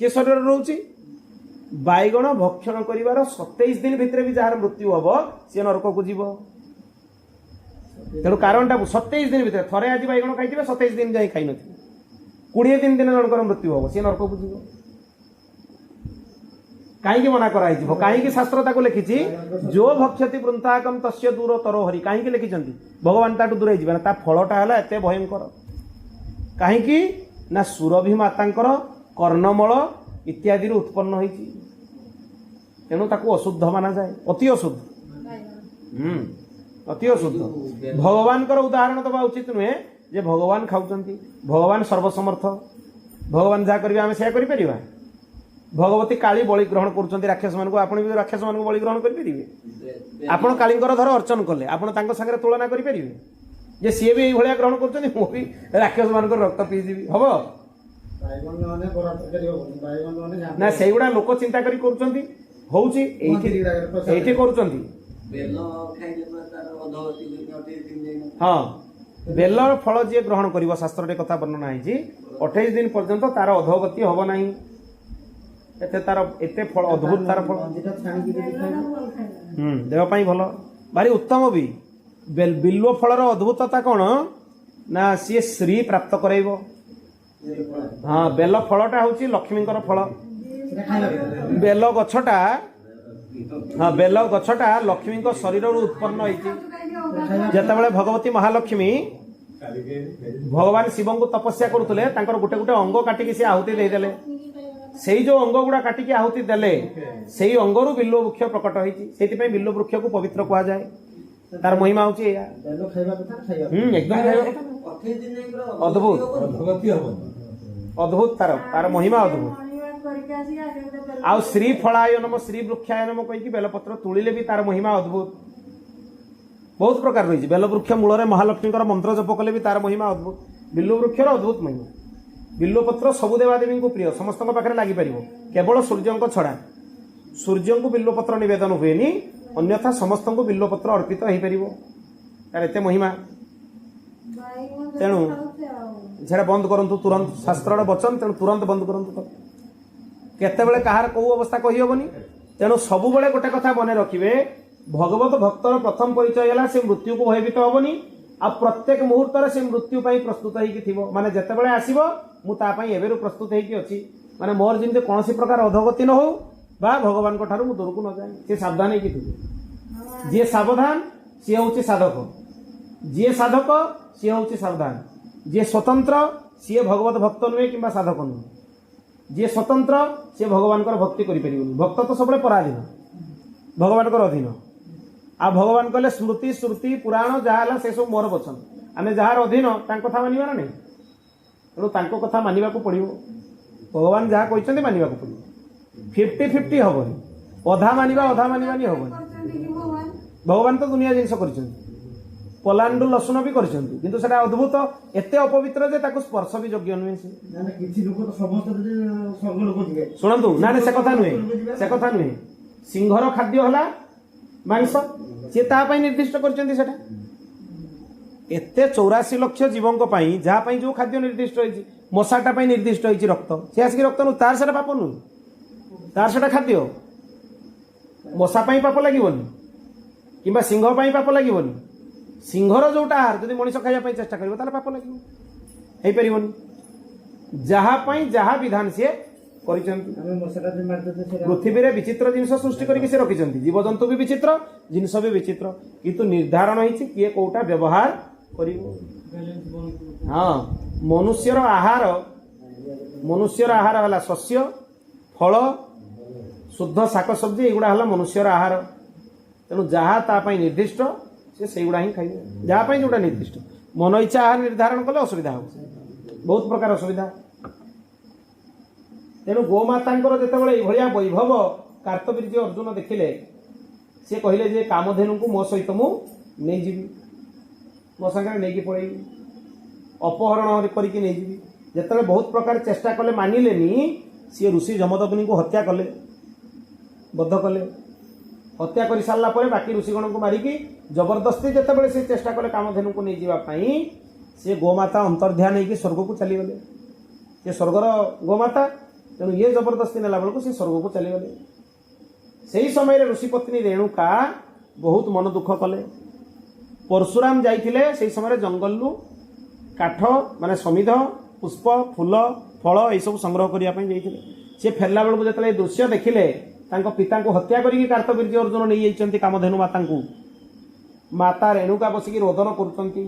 सी शरीर रोचे बैगण भक्षण कर 27 दिन भितर भी जार मृत्यु हम सी नरक को जीव तेणु कारणटा 27 दिन भितर थरे आज बैगण खाई 27 दिन जाए खाई 20 दिन दिन जनकर मृत्यु हम सी नरक को जीव कहीं मना कराई कहीं शास्त्र ताको लिखी जो भक्षति वृंताकम तस्य दूर तरो हरि कहीं लिखि भगवान ताठू दूर होता फलटा है एत भयंकर कहीं ना सुरभि मातांकर कर्णमल इत्यादि उत्पन्न होती तेणु ताको अशुद्ध माना जाए अति अशुद्ध अति अशुद्ध भगवान उदाहरण दबा उचित नुहे जे भगवान खाऊं भगवान सर्वसमर्थ भगवान जहाँ करेंगे आम से कर भगवती काली बलि ग्रहण कर राक्षस मान आप राक्षस मान बलि ग्रहण करेंगे आपण कालींकर धर अर्चन कले आपण सागर तुलना करेंगे जे सी भी ये ग्रहण कर राक्षस मान रक्त पीजी हम ना से गुड़ा लोक चिंता करी हाँ बेल फल जी ग्रहण कर शास्त्र कथा वर्णना है 28 दिन पर्यंत तार अधोगति हम ना एते फल अद्भुत तार फल देहपाई भल भारी उत्तम भी बिल्व फलर अद्भुतता कौन ना सी श्री प्राप्त कराइब हाँ बेल फलटा हूँ लक्ष्मी फल बेल गछटा हाँ बेल गछटा लक्ष्मी शरीर उत्पन्न होते भगवती महालक्ष्मी भगवान शिव को तपस्या करुले गोटे गोटे अंग काटिकी सी आहुति देदेले से जो अंग गुड़ा काटिकी आहुति देले से अंगरू बिल्व वृक्ष प्रकट होती बिल्व वृक्ष को पवित्र कह जाए तार महिमा हूँ एकदम अद्भुत अद्भुत तार महिमा अद्भुत आउ श्री फलाय नम श्री वृक्षाय नम कहीकि बेलपत्र तुलिले भी तार महिमा अद्भुत बहुत प्रकार रही बेल वृक्ष मूल महालक्ष्मी मंत्र जप कले भी तार महिमा अद्भुत बिल्व वृक्षर अद्भुत महिमा बिल्वपत्र सबु देवादेवी को प्रिय समस्त पाखे लगिपर केवल सूर्य छड़ा सूर्य को बिल्वपत्र नवेदन हुए अन्यथा समस्त को बिल्वपत्र अर्पित हो पार तार एत महिमा तेणु झेड़ा बंद करूँ तुरंत शास्त्र वचन तेणु तुरंत बंद करूँ केतबेले कहार कौ अवस्था कही हेनी तेणु सबु बेले गोटे कथा मन रखिए भगवत भक्तर प्रथम परिचय है से मृत्यु को भयभीत हेनी आ प्रत्येक मुहूर्त से मृत्यु प्रस्तुत हो माने जितेबाला आसो मुझे प्रस्तुत होती माने मोर जमी कौन प्रकार अधोगति न हो बा भगवान को दूर को न जाए सी सावधान हो जी सावधान सी हूँ साधक जी साधक सी हूँ सावधान जी स्वतंत्र सी भगवत भक्त नुहे कि साधक नुहे जी स्वतंत्र सी भगवान भक्ति करें भक्त तो सब पराधीन भगवान अधीन आ भगवान कहले स्मृति श्रुति पुराण जहाँ से सब मोर वचन आम जार अधीन कथा मानवा ना नहीं तेणु कथा मानवा पड़ो भगवान जहाँ कहते मानवा पड़ो 50-50 हेनी अधा मानवा नहीं हेनी भगवान तो दुनिया जिनस कर पलांडु लसुन भी कर अद्भुत एत अपवित्र स्पर्श भी योग्य नुहे शुणु ना से कथा नुहे सिंहर खाद्य है मांस सी निर्दिष्ट कर एते 84 लाख जीवों जहाँ जो खाद्य निर्दिष्ट होती मशाटा निर्दिष्ट होती रक्त सी आसिक रक्त नु तार से पाप नुह तार से खाद्य मशा पाप लगे कि सिंह पाप लगे सिंहर जोटा आहार जब मनीष खाया चेष्टा कर पाप लगे जहाँ जहाँ विधान सी पृथ्वी रे विचित्र जिनस सृष्टि करके से रखिछन्ति जीवजंतु भी विचित्र जिनस भी विचित्र किंतु निर्धारण होइछि किए कोटा व्यवहार करिवो हाँ मनुष्यर आहार हला शस्य फल शुद्ध शाक सब्जी एगुड़ा हला मनुष्यर आहार तेणु जहाँ तापाई निर्दिष्ट से सेगुड़ा ही खाइबे जहाँ जोटा निर्दिष्ट मन इच्छा आहार निर्धारण कले असुविधा हो बहुत प्रकार असुविधा तेणु गोमाता जिते भाया वैभव कार्तवीर्य अर्जुन देखिले सी कहले जे कामधेनु को मो सहित मुझी मो सागर नहीं पड़ेगी अपहरण करके नहीं जिते बहुत प्रकार चेष्टा कले मानिले सी ऋषि जमदग्नि को हत्या कले बद्ध कले हत्या कर सारा बाकी ऋषिगण को मारिकी जबरदस्ती जिते से चेष्टा कले कामधेनु को नहीं जावाई सी गोमाता अंतर्ध्यान होगी स्वर्ग को चलीगले सी स्वर्गर गोमाता तेणु ये जबरदस्ती नेला बेलू से स्वर्ग को चलीगले। से ही समय ऋषिपत्नी रेणुका बहुत मन दुख कले। परशुराम जाइथिले से समय जंगल काठ माने समिध पुष्प फूल फल यह सब संग्रह करने सी फेरला बेलू जो दृश्य देखिले पिता को हत्या करके कार्तवीर्य अर्जुन नहीं जाइछन्ति कामधेनु माता को। माता रेणुका बसिकी रोदन करुचंती।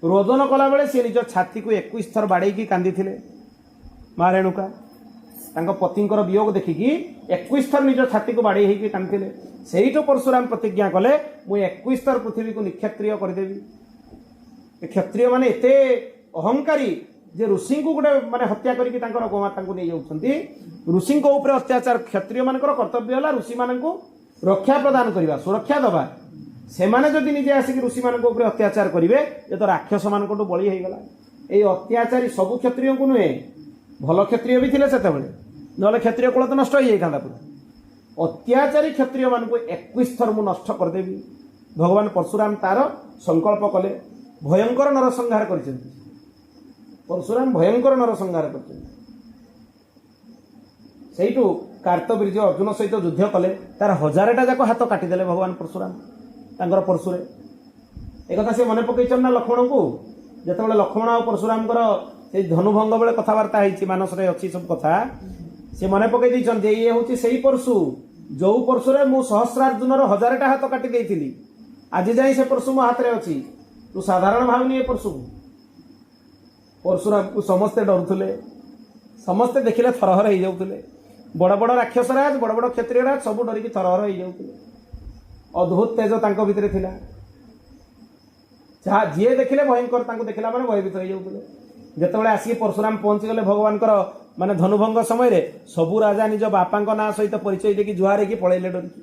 रोदन कला बेले सी निज छाती को 21 थर बाड़े कांदी थिले। माँ रेणुका तांको पतिंकर वियोग देखिकी 21 थर निज छाती को बाड़े होगी कांदी से परशुराम प्रतिज्ञा कले मु 21 थर पृथ्वी को निक्षत्रिय करदेवी। क्षत्रिय माने एते अहंकारी जे ऋषि को गोटे माने हत्या करके गोमाता को नहीं जाउछन्ति। ऋषि को ऊपर अत्याचार क्षत्रिय मानकर कर्तव्य है ऋषि मान रक्षा प्रदान करवा सुरक्षा दबा। से माने जदि निजे आसिक ऋषि मान ऊपर अत्याचार करेंगे ये तो राक्षस मान बली होगला। ये अत्याचारी सबू क्षत्रिय को नुहे भल क्षत्रिय भी थे से ना क्षत्रिय कुल तो नष्ट हो जाता पूरा। अत्याचारी क्षत्रिय मान 21 थर मु नष्ट करदेवी। भगवान परशुराम तार संकल्प कले भयंकर नरसंहार कर। परशुराम भयंकर नरसंहार कर। कार्तवीर्य अर्जुन सहित युद्ध कले तार 1000टा जाक हाथ काटिदेले भगवान परशुराम तांकर परशुरे। एक कथा से मन पकईचन ना लक्ष्मण को जिते लक्ष्मण और परशुराम से धनुभंग बेले कथबार्ता होती मानस अच्छी सब कथा से मन पकई देछन जे ये हूँ से परशु जो परशुरे मु सहस्रार्जुन 1000टा हाथ काटी देइथिली आज जाए से परशु मो हाथ में अच्छी। तू साधारण भावनी ये परशु को। परशुराम को समस्ते डरुले समस्ते देखिले थरहर हो जाउतले। बड़ बड़ राक्षस राज बड़ बड़ क्षत्रिय राज सब डरिकी थरहर हो जाउतले। अद्भुत तेज तांको भितरे थिला। जहाँ जी देखिले भयंकर तांको देखला माने भयभीत हो जाउतले। जेतेबेले आसी परशुराम पहुंची गले भगवान माने धनुभंग समय रे सबु राजा निज बापा ना सहित परिचय देकी जुहार की पळैले डरिकी।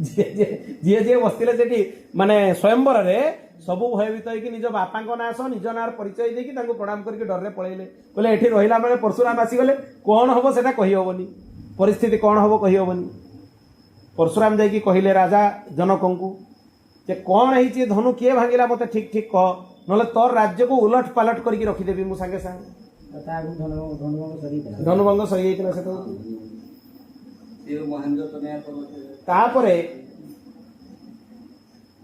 जी जी बसते सेठी माने स्वयंवर रे सबू भयभीत होगी निज बापा ना सह निज नार परिचय देकी प्रणाम करके डर पलैले कहले एठी रहिला बेले परशुराम आसीगले कौन हम सेटा कही हेबनी परिस्थिति कौन हम कही हेबनी। परशुराम जाइकी कहले राजा जनक को जे कौन है धनु किए भांगिला मते ठीक ठीक कह नले तोर राज्य को उलट पालट करके रखीदेवी मु संगे संगे। धनुभंग सही जाइतिला तापरे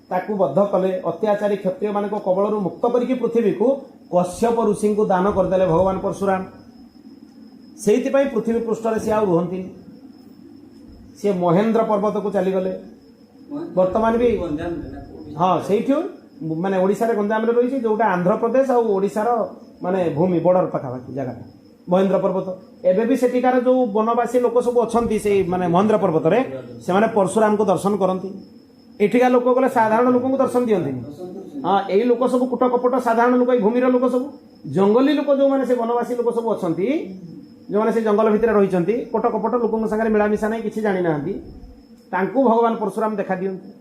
ताकू बद्ध कले अत्याचारी क्षत्रिय मान कबल मुक्त करके पृथ्वी को कश्यप ऋषि को दान करदे भगवान परशुराम। से पृथ्वी पृष्ठ सी आ रुहति सी महेंद्र पर्वत को चलीगले। वर्तमान भी हाँ से माने ओडिशा रे गंजाम रे रही जोटा आंध्र प्रदेश और ओडिशार माने भूमि बॉर्डर पाखापाखि जगह महेंद्र पर्वत। एबे भी सेठिकार जो वनवासी लोक सब अच्छी से माने महेंद्र पर्वत रे से माने परशुराम को दर्शन करती। एठिका लोक गले साधारण लोक को दर्शन दियंती। हाँ यही लोक सब कुट कपट साधारण लोक भूमि लोक सब जंगली लोक जो माने से वनवासी लोक सब अच्छी जो माने से जंगल भितर रही कोट कपट लोक सागर मिलामिशा नहीं किसी जानी ना भगवान परशुराम देखा दियंती।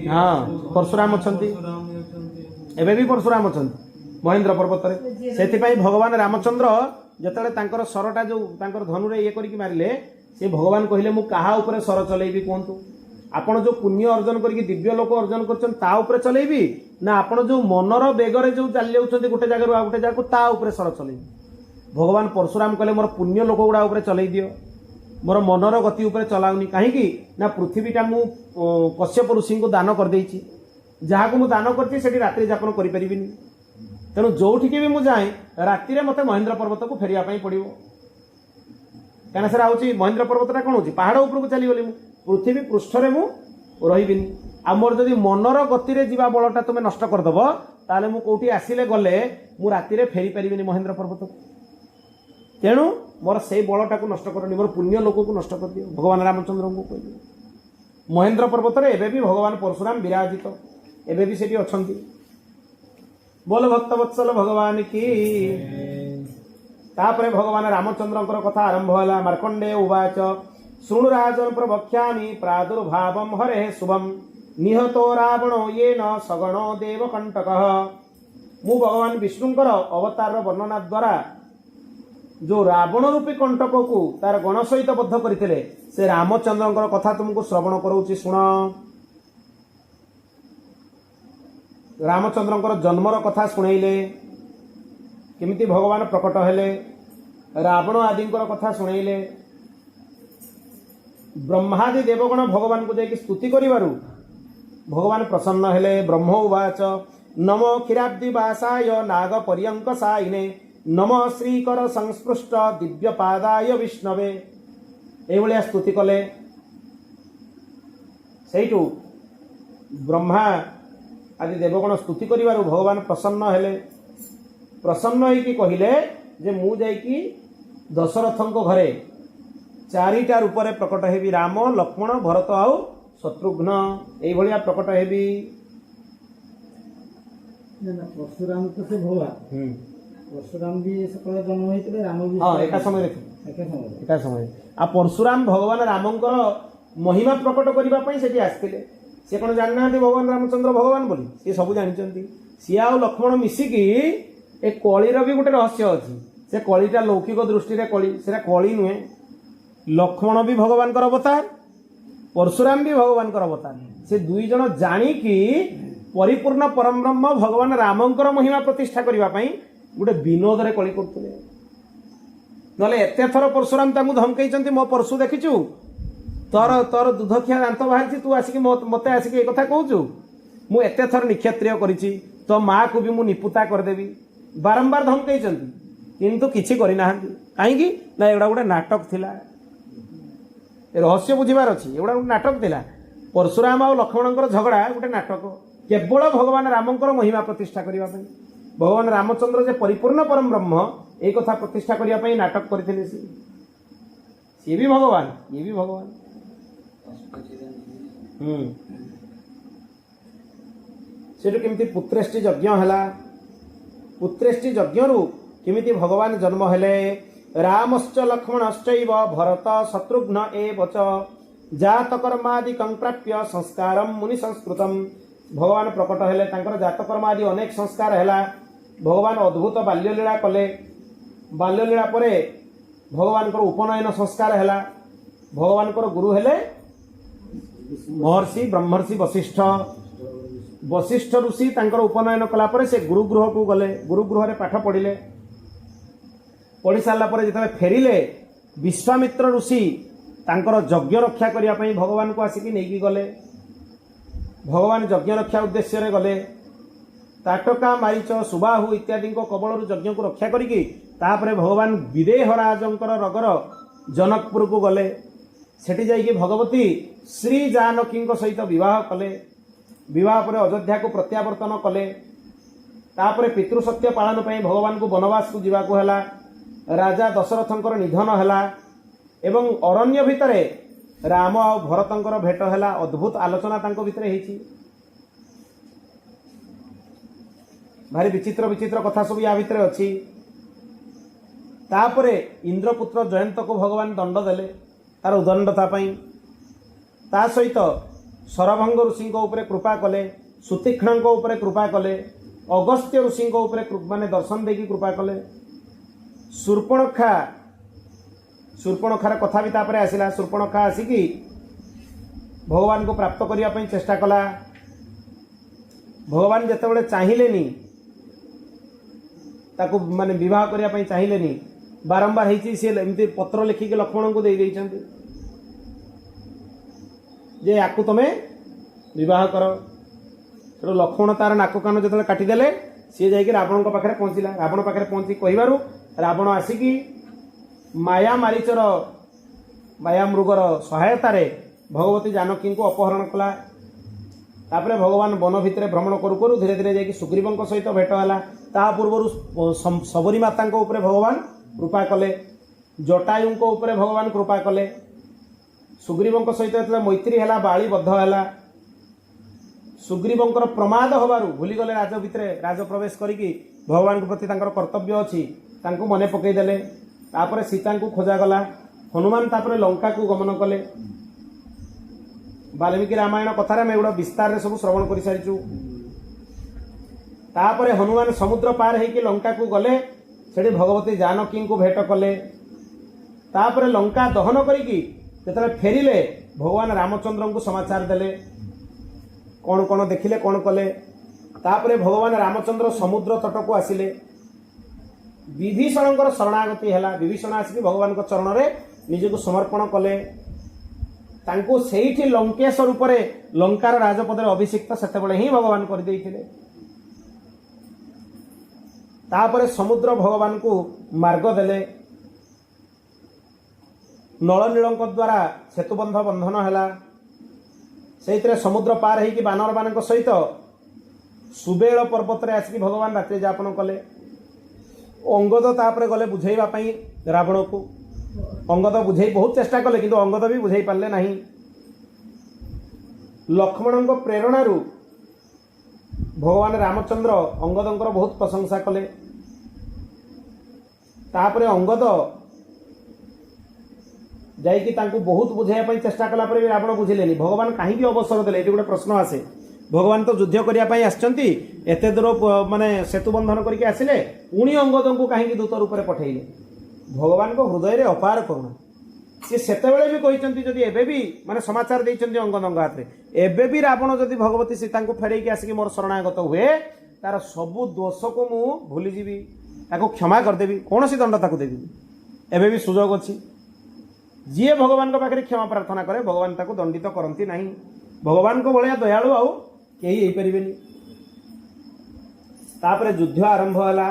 हाँ परशुराम अच्छी एबे भी परशुराम अच्छी महेंद्र पर्वत से भगवान रामचंद्र जिते सरटा जो धनु ये करके मारे से भगवान कहले मु कहा ऊपर सर चलेबी कहतु आपण जो पुण्य अर्जन करके दिव्य लोक अर्जन कर चलेबी ना आपण जो मनर बेगर जो चली जाऊँ गोटे जगह आ गोटे जगह ता ऊपर सर चलेबी। भगवान परशुराम कहले मोर पुण्य लोक गुड़ा ऊपर चलई दियो मोर मनर गति ऊपर चलाऊनी कहीं ना पृथ्वीटा मु कश्यप ऋषि को दान कर देछि जहाँ को मु दान करछि सेठी रात्रि जापन करि परिबिनी। तेणु जोठिकी भी मुझे राति मत महेंद्र पर्वत को फेरिया पड़ो कहीं सर हूँ महेंद्र पर्वतटा कौन हो पहाड़ उपरको चलीगली पृथ्वी पृष्ठ में रही आ मोर जदि मनर गति जा बलटा तुम्हें नष्ट करदेव ताले मु कौटी आसिले गले मु राति फेरी पारिनी महेंद्र पर्वत को। तेणु मोर से बलटा को नष्ट करनी मोर पुण्य लोक को नष्ट कर दियो भगवान रामचंद्र को कह। महेंद्र पर्वत एबे भी भगवान परशुराम विराजित एबे भी सेठी अछंती। बोल भक्तवत्सल भगवान की। तापरे भगवान रामचंद्र कथा आरंभ है। मार्कंडे उवाच शृणु राजन प्रवक्ष्यामि प्रादुर्भावं हरे शुभम निहतो रावणो येन सगणो देवकंटकः। मु भगवान विष्णुंकर अवतार वर्णना द्वारा जो रावण रूपी कंटक को तार गण सहित बद्ध करते से रामचंद्र कथा तुमको श्रवण करोछि शुण। रामचंद्र जन्मर कथा शुणेले केमिति भगवान प्रकट हेले रावण आदि कथा शुणेले ब्रह्मादि देवगण भगवान को जाकि स्तुति करिवारु भगवान प्रसन्न हेले। ब्रह्म उवाच नमो क्षीराब्दि वासाय नाग पर्यंक साइने नमो श्रीकर संस्पृष्ट दिव्य पादाय विष्णवे एभलिया स्तुति कले। सेठू ब्रह्मा आदि देवगण स्तुति करिवारु भगवान प्रसन्न हेले। प्रसन्न होइकी कहिले जे मु जाइकी दशरथंको घरे चारिटा रूपरे प्रकट हेबी राम लक्ष्मण भरत आउ शत्रुघ्न एभलिया प्रकट हेबी। परशुराम तो से भगवान परशुराम भी सकाल जन्म होइतले राम भी हां एका समय आ परशुराम भगवान रामंकर महिमा प्रकट करिबा पई सेठी आस्थिले। से कोन जानना भगवान रामचंद्र भगवान बोली से सब जानचंती। सी आ लक्ष्मण मिसिकी ए कलिर भी गोटे रहस्य अछि। से कलिटा लौकिक दृष्टि रे कली सेरा कली नुहे। लक्ष्मण भी भगवान कर अवतार परशुराम भी भगवान कर अवतार। से दुई जन जानी कि परिपूर्ण परम ब्रह्म भगवान रामंकर महिमा प्रतिष्ठा करिबा पई गोटे विनोद रे कली करथले। नले एते थर परशुराम तांगु धमकैचंती मो परशु देखिचु तोर तोर दुधखिया दांत बाहरची तू आसिकी मते आसिकी ए कथा कहूचु मु एते थर निक्षत्रिय करिची तो माँ को भी मु निपुता कर देबी बारंबार धमकैचंती किंतु किछि करि नाहंती। काहेकि ना एडा गोटे नाटक थिला। रहस्य बुझिबार अछि एडा गोटे नाटक थिला। परशुराम और लक्ष्मणंकर झगड़ा गोटे नाटक केवल भगवान रामंकर महिमा प्रतिष्ठा करिबा पई भगवान रामचंद्र जे परिपूर्ण परम ब्रह्म ए कथा प्रतिष्ठा करिबा पई नाटक करथिले। सी भी भगवान ये भी भगवान। सेठु केमिति पुत्रेष्टि यज्ञ हला। पुत्रेष्टि यज्ञरु केमिति भगवान जन्म हेले। रामश्च लक्ष्मणश्चैव भरत शत्रुघ्न एव च जातकर्मादि कंप्राप्य संस्कारम मुनि संस्कृतम। भगवान प्रकट हेले तांकर जातकर्मादि अनेक संस्कार हेला। भगवान अद्भुत बाल्यलीला कले। बाल्यलीला परे भगवान को उपनयन संस्कार हेला। भगवान को गुरु हेले महर्षि ब्रह्मर्षि वशिष्ठ। वशिष्ठ ऋषि तांकर उपनयन कला परे से गुरुगृह को गले। गुरुगृह रे पाठ पढ़िले। पढ़ी सारा पर जिते फेरिले विश्वामित्र ऋषि तांकर यज्ञ रक्षा करिया पई भगवान को आसिकी नेकी गले। भगवान यज्ञ रक्षा उद्देश्य रे गले। ताटका मारीच सुबाहु इत्यादि कबल यज्ञ को रक्षा करिकी तापरे भगवान विदेह राजंकर रगर जनकपुर को गले। सेठी जाइकी भगवती श्री जानकी सहित विवाह कले। विवाह पर अयोध्या को प्रत्यावर्तन कले। तापरे पितृसत्य पालन पई भगवान को वनवास को जीवा को हला। राजा दशरथंकर निधन हला एवं अरण्य भितरे राम और भरतंकर भेट हला। अद्भुत आलोचना तांको भितरे हेची। भारी विचित्र विचित्र कथा सब या भितरे अछि। तापरे इंद्रपुत्र जयंत को भगवान दंड देले तार उदंडता पई। ता सहित सरभंग ऋषि उपरे कृपा कले। सुतीक्ष्ण उपरे कृपा कले। अगस्त्य ऋषि उपरे माने दर्शन देकी कृपा कले। शूर्पणखार कथा भी तापरे आसिला। शूर्पणखा आसिकी भगवान को प्राप्त करिया पई चेष्टा कला। भगवान जेतेबेले चाहिलेनी ताको माने विवाह करिया पई चाहिलेनी बारंबार हेची से एमती पत्र लिखिक लक्ष्मण को दे देइछन्ती जे याकू तमे विवाह कर। तो लक्ष्मण तार नाक कान जो काटिदेले सी जाइए रावण पाखे पहुँचला। रावण पाखे पहुँची कहू रावण आसिकी माया मारीचर माया मृगर सहायतार भगवती जानकी को अपहरण कला। तापरे भगवान वन भितर भ्रमण करू करू धीरे धीरे जाइए सुग्रीवों सहित भेट है। ता पूर्व सबरी माता भगवान कृपा कले। जटायु भगवान कृपा कले। सुग्रीवों सहित मैत्री है बाली बद्ध है। सुग्रीवंकर प्रमाद होबारु भूलीगले राज भितर राज प्रवेश करिकी भगवान के प्रति तांकर कर्तव्य अच्छी तांको मने पकईदेले। तापरे सीता को खोजागला। हनुमान तापरे लंका को गमन कले। वाल्मीकि रामायण कथार आम एगुड़ा विस्तार सब श्रवण कर सारीचु। तापरे हनुमान समुद्र पार होकर लंका को गले। से भगवती जानकी को भेट कले। तापरे लंका दहन करिकी जेतले फेरिले भगवान रामचंद्र को समाचार देले कौन कौन देखिले कौन कले। तापरे भगवान रामचंद्र समुद्र तट को आसिले। विभीषण शरणागति है। विभीषण आसिक भगवान चरण में निजक समर्पण कले तांको सेठी लंकेश्वर उपरे लंकार राजपद अभिषिक्त सेतेबेले ही भगवान कर देइथिले। तापरे समुद्र भगवान को मार्ग देले। नल नीलंक द्वारा सेतुबंध बंधन है। से समुद्र पार होगी बानर मान सहित सुबेल पर्वत रे आसिक भगवान रात्रि यापन कले। अंगद तापरे गले बुझेवाई रावण को। अंगद बुझे बहुत चेष्टा कले किंतु अंगद भी बुझे पारे ना। लक्ष्मण प्रेरणारू भगवान रामचंद्र अंगदंकर बहुत प्रशंसा कले। तापरे अंगद जाइकी तांको बहुत बुझाइया चेष्टा कला भी रावण बुझिले। भगवान कहीं अवसर देले ये गोटे प्रश्न आसे। भगवान तो युद्ध करने आसचंती एते दूर माने सेतु बंधन करके आसिले पुणी अंगद को कहीं दूत रूप में पठेले। भगवान को हृदय में अपार करुणा। सी सेतेबेले भी कहते जदि एबे भी माने समाचार देइचंती अंगदंग हाथ में एबे भी रावण जदि भगवती सीता को फेरैकी आसिक मोर शरणागत हुए तार सबु दोष को मु भूलीजी ताको क्षमा करदेवी कौन सी दंड ताको देवी। एबे भी सुजोग अच्छी जी भगवान को पाखे क्षमा प्रार्थना करे भगवान ताको दंडित करती नहीं। भगवान को भाया दयालु आउ कहीं पारे। तापरे युद्ध आरंभ है।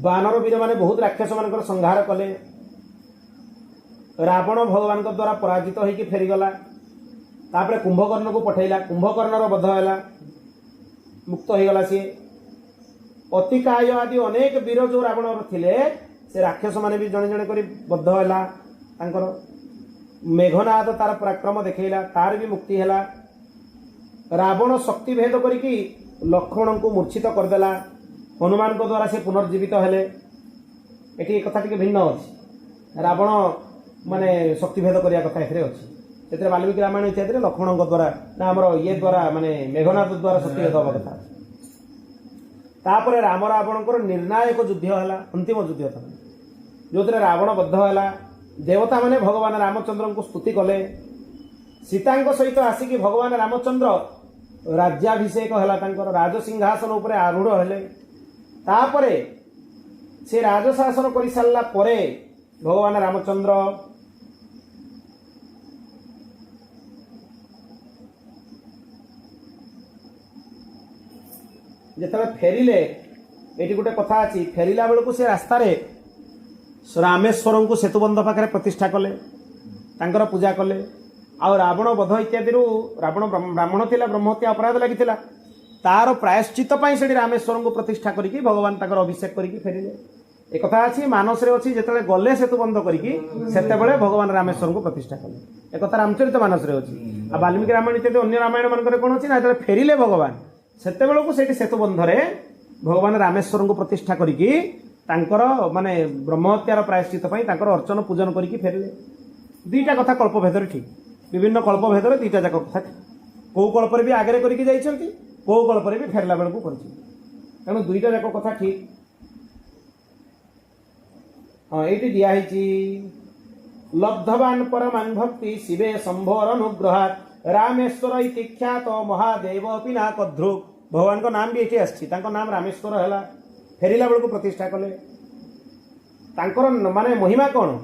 बानर वीर माने बहुत राक्षस मान संहार कले। रावण भगवान द्वारा पराजित होकर फेरीगला। तापरे कुंभकर्ण को पठेला। कुंभकर्णर वध है मुक्त होगला। सी अतिकाय आदि अनेक वीर जो रावण थिले से राक्षस माने भी जड़े जड़े कर बद्ध है। मेघनाद तार पराक्रम देखला तार भी मुक्ति है। रावण शक्ति भेद करिकी लक्ष्मण को मूर्छित करदेला। हनुमान को द्वारा से पुनर्जीवित हेले। ये कथा टी भिन्न अच्छी। रावण माने शक्ति भेद करने कथा ए अच्छी। से वाल्मीकि रामायण इत्यादि लक्ष्मण द्वारा ना आमर ये द्वारा माने मेघनाद द्वारा शक्ति भेद हवा कथा। तापर राम रावण निर्णायक युद्ध है। अंतिम युद्ध था जो रावण बद्ध है। देवता माने भगवान रामचंद्र को स्तुति कले। सीता सहित आसिक भगवान रामचंद्र राज्याभिषेक है। राजसिंहासन उपर आरूढ़ हेले। तापरे से राजशासन कर सारा परे भगवान रामचंद्र जिते फेरिले ये गोटे कथा अच्छी। फेरिला बेलू से रास्त रामेश्वर को सेतुबंध पाखे प्रतिष्ठा कले तांकर पूजा कले। आ रावण वध इत्यादि रावण ब्राह्मण थिला ब्रह्महत्या अपराध लगी तार प्रायश्चित से रामेश्वर को प्रतिष्ठा करके भगवान ताकर अभिषेक करके फेरिले। एक कथा अच्छी मानस अच्छी जिते गले सेतुबंध करके भगवान रामेश्वर को प्रतिष्ठा कले। एक कथा रामचरित मानस अच्छी। आ वाल्मीकि रामायण इत्यादि अन्य रामायण मान कौन अच्छी ना फेरिले भगवान से सेतुबंधरे भगवान रामेश्वर को प्रतिष्ठा करके माने ब्रह्महत्यार प्रायश्चित अर्चन पूजन करके फेरिले। दुईटा कथा कल्पभेदर ठीक। विभिन्न कल्पभेदर दुईटा जाक कथा कौ कल्पर भी आगे करके जाइछंती कौ कल्पर भी फेरला बेलू कर तेणु दुईटा जाक कथा ठीक। हाँ ये दिखाई लब्धवान परमान भक्ति शिवे शंभोर अनुग्रहात् रामेश्वर इति ख्यात महादेव पिना कद्रुक। भगवान का नाम भी ये आसी नाम रामेश्वर है। फेरिला बेलू प्रतिष्ठा कले। माने महिमा कौन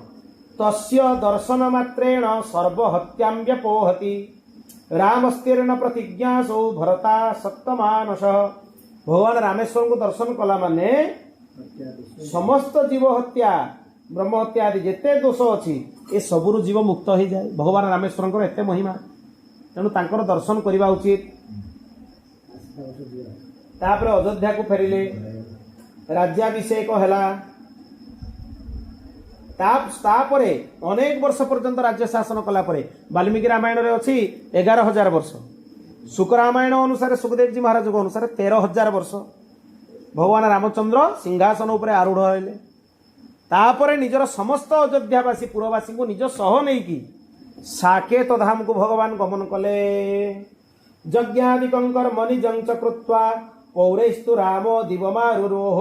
तस्य दर्शन मात्रेण सर्वहत्यां व्यपोहति रामस्तीर्ण प्रतिज्ञासौ भरता सप्तमानस। भगवान रामेश्वर को दर्शन कला माने समस्त जीव हत्या ब्रह्म हत्या आदि जिते दोष अच्छी ये सबुरु जीव मुक्त हो जाए। भगवान रामेश्वर एत महिमा तेणु तांकर दर्शन करवा उचित। तापर अयोध्या को फेरिले राज्याभिषेक है। तापरे अनेक वर्ष पर्यंत राज्य शासन कला परे वाल्मीकि रामायण रे अच्छी 11,000 वर्ष। शुक रामायण अनुसार सुखदेव जी महाराज को अनुसार 13,000 वर्ष भगवान रामचंद्र सिंहासन उपर आरूढ़ हेले। तापरे निजर समस्त अयोध्यावासी पुरवासी को निज सह नहीं साकेत धाम को भगवान गमन कले। यज्ञादिकंकर मनिजंच कृत्वा पौरैस्तु रामो दिवमारुरोह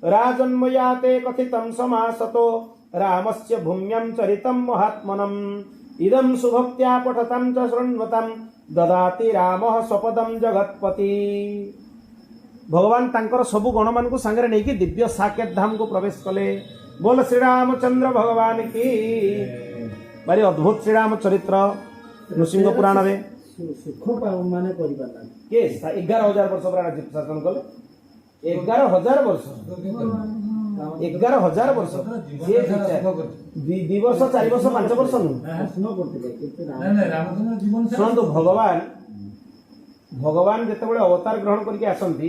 राजन्मयाते कथितं समासतो रामस्य भूम्यां चरितं महात्मनम् इदं सुभक्त्या पठतं च शृण्वतं ददाति रामः स्वपदं जगत्पति। भगवान तांकर सबु गण मान को सांगरे नहीं कि दिव्य साकेत धाम को प्रवेश कले। बोल श्री रामचंद्र भगवान की। भारी अद्भुत श्री राम चरित्र नृसिंह पुराण रे सुख माने परिपाला के 11,000 वर्ष पर राज्य शासन कले। 11,000 वर्ष 11,000 वर्ष जे दी वर्ष 4 वर्ष 5 वर्ष प्रश्न करते किंतु रामचंद्र जीवन शुणु भगवान भगवान जिते अवतार ग्रहण करके आसती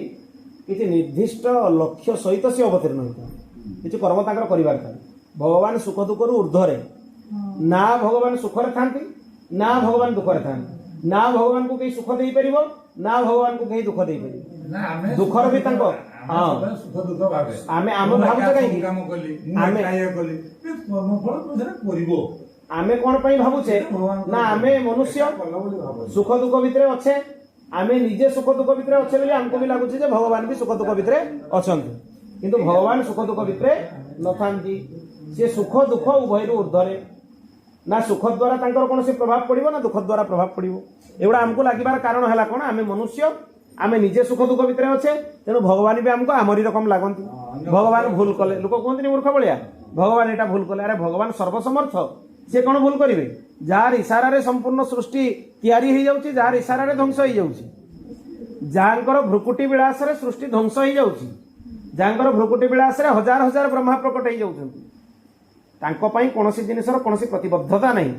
किसी निर्दिष्ट लक्ष्य सहित सी अवतीर्ण होता किसी कर्म तांकर करिवार था। भगवान सुख दुख ऊर्ध्वरे ना भगवान सुखरे थांती ना भगवान दुखरे थांती ना भगवान को कहीं सुख दे परिबो ना भगवान को कहीं दुख दे परिबो। दुखर भी तांको हां सुख दुख भावे आमे आम भाबुछ कहीं काम कली आमे काय कली कर्म फल तुझे करिवो आमे कोन पई भाबुछे ना आमे मनुष्य सुख दुख भितरे अच्छे आमे निजे सुख दुख भितरे अच्छे बोली हमको भी लागुचे जे भगवान भी सुख दुख भितरे अछंती किंतु भगवान सुख दुख भितरे नथांती। से सुख दुख उभय ऊर्ध्वरे ना सुख द्वारा तांकर कोनोसी प्रभाव पड़िबो ना दुख द्वारा प्रभाव पड़िबो। एवढा हमको लागिबार कारण हैला कोन आमे मनुष्य आमे निजे सुख दुख भितरे अच्छे तेणु भगवान भी हमको आमरी रकम लागंती। भगवान भूल कले लोक कहते मूर्ख भलिया भगवान एटा भूल कले। अरे भगवान सर्वसमर्थ से कौन भूल करेंगे जार इशारा रे संपूर्ण सृष्टि तैयारी हो जाउची जार इशारा रे ध्वंस हो जाउची जानकर भ्रुकुटी विलास रे सृष्टि ध्वंस हो जाउची जानकर भ्रुकुटी विलास रे हजार हजार ब्रह्मा प्रकट हो जाउछंती तांको पई कोनोसी जिनिसर कोनोसी प्रतिबद्धता नहीं।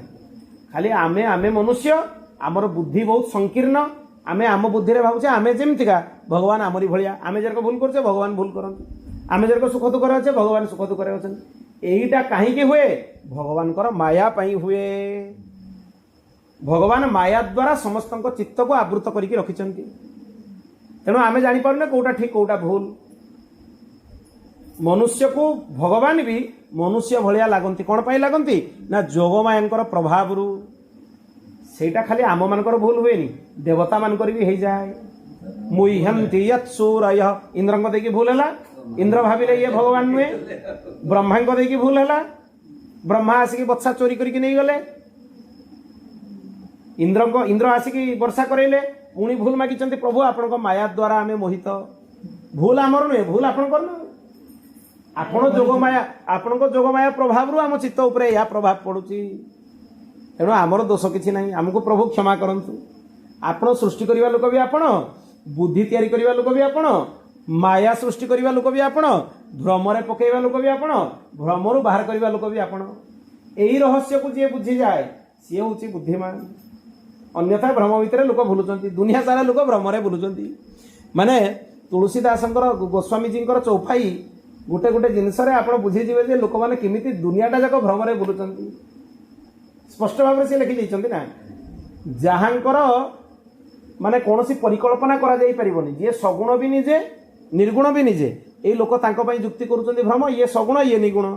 खाली आमे आमे मनुष्य आमर बुद्धि बहुत संकीर्ण आमे आम बुद्धि रे भाबुचे आमे जेमतिका भगवान आमरी भलिया आमे जरको भूल करछे भगवान भूल करंती आमे जरको सुख दुख रे अच्छे भगवान सुख दुख रे अछंती। एईटा काहे हुए भगवान माया पाई हुए। भगवान माया द्वारा समस्त चित्त को आवृत करके रखिंट तेणु आम जापर कौटा ठीक कौटा भूल। मनुष्य को भगवान भी मनुष्य भलिया लगती कौन पाई लगती ना जोगमाया प्रभाव रू सेटा खाली आम मानकर भूल हुए देवता मानकर भी हो जाए। मुह्यंती यत्सूरय इंद्र को देखिए भूल है इंद्र भाविले ये भगवान नुहे ब्रह्मा को देखिए भूल है ब्रह्मा आसिकी बत्सा चोरी करके नहीं गले इंद्र आसिकी वर्षा करैले पुणी भूल मागी प्रभु आपण माया द्वारा आमे मोहित भूल आमर नुहे भूल आपणकर न आपण जोगमाया प्रभाव रू आम चित्त उपरे या प्रभाव पड़ुची तेणु आमर दोष किछि नहीं आमको प्रभु क्षमा करंतु। आपण सृष्टि करिवा लोक भी आपण बुद्धि तैयारी करिवा लोक भी आपण माया सृष्टि करिवा लोक भी आपण भ्रमरे पकेइवा लोक भी आपण भ्रमरु बाहर करिवा लोक भी आपण एही रहस्य को जे बुझी जाए सी होची बुद्धिमान। अन्यथा भ्रम भितर लोक भूलुचंती दुनिया सारा लोक भ्रमरे भूलुचंती। माने तुलसीदासंकर गोस्वामी जींकर चौफाई गोटे गोटे जिनस आपण बुझीजिवे जे लोक माने केमिति दुनियाटा जाक भ्रमरे भूलुचंती। स्पष्ट भाव से लिखि दैछंती ना जहांकर माने कोनोसी परिकल्पना करा जाई परिबोनी जे सगुण भी निजे निर्गुण भी निजे ए लोक तांको पई जुक्ति करूचंती भ्रम ये सगुण ये निगुण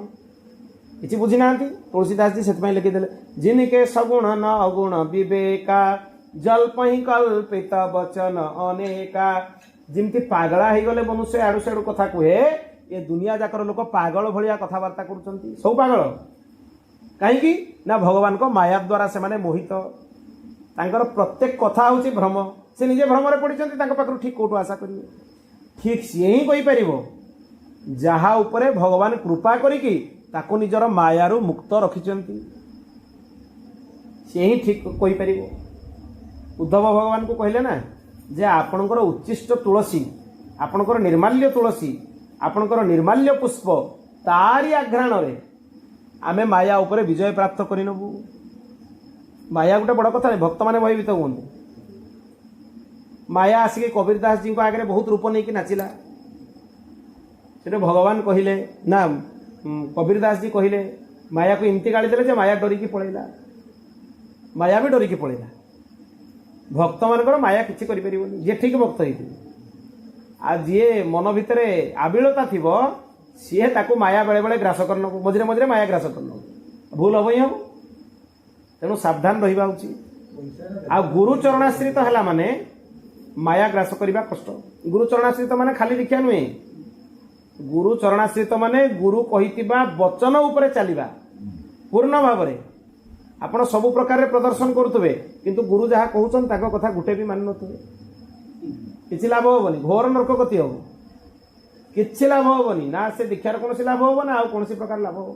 किछि बुझी नांती। तुलसीदास जी सेत पई लिखि देले जिनके सगुण न अगुण विवेका जल्पहि कल्पित वचन अनेका। जिमती पागला हो गले मनुष्य आड़ू साड़ू कथा कहे ये दुनिया जाकर लोक पागल भलिया कथबार्ता करूचंती सब पागल कहीं ना भगवान को माया द्वारा से माने मोहित तांकर प्रत्येक कथा होची भ्रम से निजे भ्रमरे पड़िचंती तांको पाखरु ठीक कोटो आशा करिवे ठीक सी ही कहि परिबो जहा उपरे भगवान कृपा करिकी ताको निजर मायारू मुक्त रखिचंती से ही ठीक कहि परिबो। उद्धव भगवान को कहले ना जे आपणकर उच्चिष्ट तुलसी आपणकर निर्माल्य तुलसी आपणकर निर्माल्य पुष्प तारी आघ्राण रे आमे माया उपरे विजय प्राप्त करिनबु। माया गोटे बड़ कथा भक्त माने भयभीत हुअन्ति। माया आसिक कबीरदास जी को आगे बहुत रूप नहीं कि नाचिला से भगवान कहले ना कबीरदास जी कहले माया को एमती गाड़ी देले जे माया डरिकी पळैला माया भी डरिकी पळैला। भक्त मानकर माया किछि करि परिबोनी जे ठीक भक्त होइथिबे आ जे मन भितरे आबिलता थिबो सी ताको माया बेले बेले ग्रास करन मझे मझे माया ग्रास करन भूल हम ही हम तेणु सावधान रहिबा उचित। आ गुरु चरणाश्रित हैला माने माया ग्रास करबा कष्ट। गुरु चरणाश्रित माने खाली दीक्षा नुहे गुरु चरणाश्रित माने गुरु कहितिबा वचन उपरे चलिबा पूर्ण भाव में आपण सब प्रकार प्रदर्शन करुवे किंतु गुरु जहाँ कहउछन ताको कथा गुटे भी मान नथुवे କିଛି ଲାଭ ହେବନି, ଘୋର ନରକ ଗତି ହେବ, କିଛି ଲାଭ ହେବନି, ନା ସେ ଦୀକ୍ଷାର କୌଣସି ଲାଭ ହେବ ନା ଆଉ କୌଣସି ପ୍ରକାର ଲାଭ ହେବ।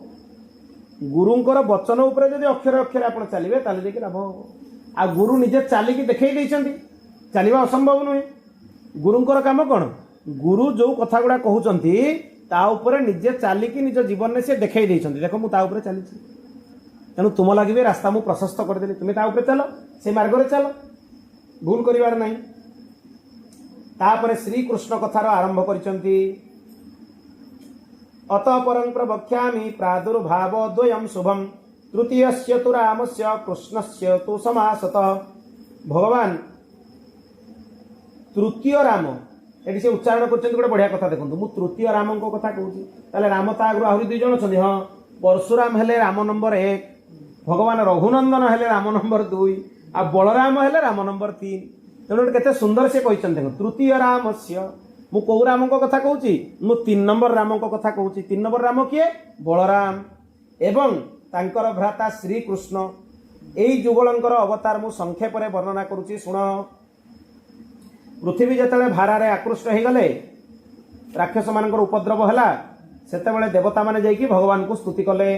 ଗୁରୁଙ୍କର ବଚନ ଉପରେ ଯଦି ଅକ୍ଷରେ ଅକ୍ଷରେ ଆପଣ ଚାଲିବେ ତାହେଲେ ଯାଇକି ଲାଭ ହେବ। ଆଉ ଗୁରୁ ନିଜେ ଚାଲିକି ଦେଖେଇ ଦେଇଛନ୍ତି, ଚାଲିବା ଅସମ୍ଭବ ନୁହେଁ। ଗୁରୁଙ୍କର କାମ କ'ଣ? ଗୁରୁ ଯୋଉ କଥା ଗୁଡ଼ା କହୁଛନ୍ତି ତା ଉପରେ ନିଜେ ଚାଲିକି ନିଜ ଜୀବନରେ ସେ ଦେଖେଇ ଦେଇଛନ୍ତି, ଦେଖ ମୁଁ ତା ଉପରେ ଚାଲିଛି, ତେଣୁ ତୁମ ଲାଗି ବି ରାସ୍ତା ମୁଁ ପ୍ରଶସ୍ତ କରିଦେଲି, ତୁମେ ତା ଉପରେ ଚାଲ, ସେ ମାର୍ଗରେ ଚାଲ, ଭୁଲ କରିବାର ନାହିଁ। ତାପରେ ଶ୍ରୀକୃଷ୍ଣ କଥାର ଆରମ୍ଭ କରିଛନ୍ତି, ଅତଃ ପରଂ ପ୍ରବକ୍ଷ୍ୟାମି ପ୍ରାଦୁର୍ଭାବ ଦ୍ୱୟଂ ଶୁଭଂ ତୃତୀୟସ୍ୟ ତୁ ରାମସ୍ୟ କୃଷ୍ଣସ୍ୟ ତୁ ସମାସତଃ। ଭଗବାନ ତୃତୀୟ ରାମ ଏଠି ସେ ଉଚ୍ଚାରଣ କରୁଛନ୍ତି, ଗୋଟେ ବଢିଆ କଥା ଦେଖନ୍ତୁ, ମୁଁ ତୃତୀୟ ରାମଙ୍କ କଥା କହୁଛି, ତାହେଲେ ରାମ ତା ଆଗରୁ ଆହୁରି 2 ଜଣ ଅଛନ୍ତି। ହଁ, ପରଶୁରାମ ହେଲେ ରାମ ନମ୍ବର 1, ଭଗବାନ ରଘୁନନ୍ଦନ ହେଲେ ରାମ ନମ୍ବର 2, ଆଉ ବଳରାମ ହେଲେ ରାମ ନମ୍ବର 3। ତେଣୁ କେତେ ସୁନ୍ଦର ସେ କହିଛନ୍ତି, ଦେଖ ତୃତୀୟ ରାମସ୍ୟ, ମୁଁ କୋଉ ରାମଙ୍କ କଥା କହୁଛି? ମୁଁ 3 ନମ୍ବର ରାମଙ୍କ କଥା କହୁଛି। 3 ନମ୍ବର ରାମ କିଏ? ବଳରାମ ଏବଂ ତାଙ୍କର ଭ୍ରାତା ଶ୍ରୀକୃଷ୍ଣ। ଏଇ ଯୁଗଳଙ୍କର ଅବତାର ମୁଁ ସଂକ୍ଷେପରେ ବର୍ଣ୍ଣନା କରୁଛି, ଶୁଣ। ପୃଥିବୀ ଯେତେବେଳେ ଭାରାରେ ଆକୃଷ୍ଟ ହେଇଗଲେ, ରାକ୍ଷସ ମାନଙ୍କର ଉପଦ୍ରବ ହେଲା, ସେତେବେଳେ ଦେବତାମାନେ ଯାଇକି ଭଗବାନଙ୍କୁ ସ୍ତୁତି କଲେ,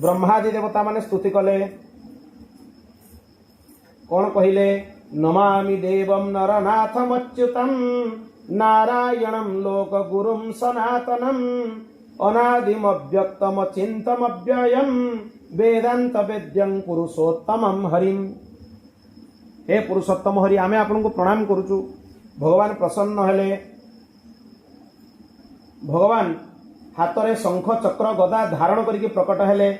ବ୍ରହ୍ମାଦି ଦେବତାମାନେ ସ୍ତୁତି କଲେ। କ'ଣ କହିଲେ? ନମାମି ଦେବಂ ନରନାଥମଚ୍ୟୁତಂ ନାରାୟଣଂ ଲୋକଗୁରୁଂ ସନାତନଂ ଅନାଦିମବ୍ୟକ୍ତମଚିନ୍ତମବ୍ୟୟଂ ବେଦାନ୍ତ ବେଦ୍ୟଂ ପୁରୁଷୋତ୍ତମଂ ହରିಂ। हे पुरुषोत्तम हरि, आमे आपनको प्रणाम करूचु। भगवान प्रसन्न हेले, भगवान हाथ में शंख चक्र गदा धारण करके प्रकट हेले।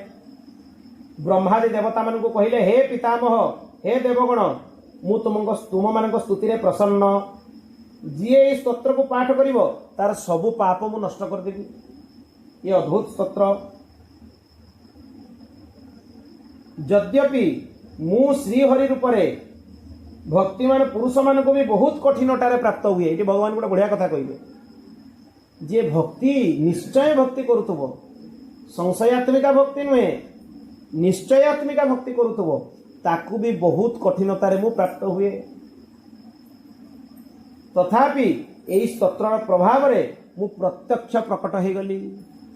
ब्रह्मादि देवता मान को कहले, हे पितामह, हे देवगण, मु तुम मान स्तुति रे प्रसन्न। जी स्तोत्र को पाठ करिवो तार सबु पाप मु नष्ट कर देबी। ये अद्भुत स्तोत्र। यद्यपि मु श्रीहरि रूप रे भक्तिमान पुरुष मान को भी बहुत कठिनटारे प्राप्त हुए। ये भगवान गोटे बढ़िया कथा कहले, जे भक्ति निश्चय भक्ति करुथबो, संशयात्मिका भक्ति नुहे, निश्चयात्मिका भक्ति करुथबो, ताकू भी बहुत कठिनतारे मु प्राप्त हुए। तथापि एई स्तोत्र प्रभाव रे मु प्रत्यक्ष प्रकट हो गली।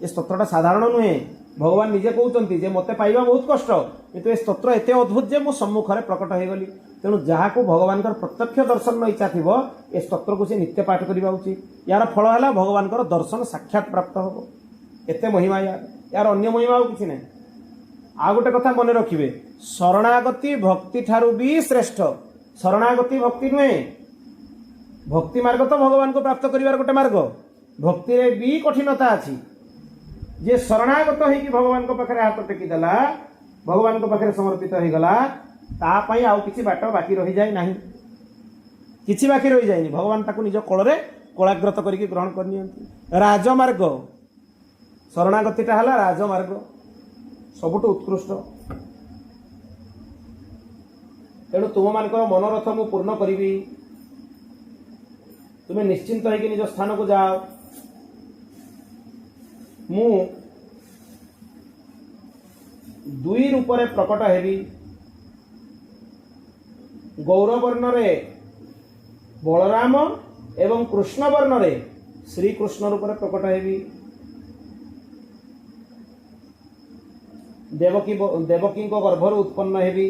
ये स्तोत्रटा साधारण नुहे, भगवान निजे कहउचंती जे मते पाइबा बहुत कष्ट, किंतु ए स्तोत्र एते अद्भुत जे मु सम्मुख रे प्रकट हो गली। तेणु जहाँ को भगवान प्रत्यक्ष दर्शन इच्छा थी, ए स्तोत्र को सी नित्य पाठ करवा उचित। यार फल है भगवान दर्शन साक्षात प्राप्त हम। एते महिमा यार अन्य महिमा और किसी ना। आ गोटे कथा मन रखिए, शरणागति भक्ति ठारू भी श्रेष्ठ। शरणागति भक्ति नुहे, भक्ति मार्ग तो भगवान को प्राप्त करिवार गोटे मार्ग, भक्ति रे भी कठिनता अछि। जे शरणागत होइकी भगवान को पाखरे हाथ टेकी देला, भगवान को पाखरे समर्पित हो गला, तापाई आउ किछि बाट बाकी रही जाए नहीं, किछि बाकी रही जाएनी। भगवान ताकू निज कोଳରେ कोलाग्रत करिके ग्रहण करनियंती। राजमार्ग शरणागतिटा हला राजमार्ग, सबुठ उत्कृष्ट। तेणु तुम मानकर मनोरथ मु पूर्ण करी। तुम्हें निश्चिंत होइके निज स्थान को जाओ। मु 2 रूप रे प्रकट हेबी। गौरवर्ण रे बलराम एवं कृष्ण वर्ण रे श्रीकृष्ण रूप रे प्रकट हेबी। देवकी को गर्भर उत्पन्न हेबी।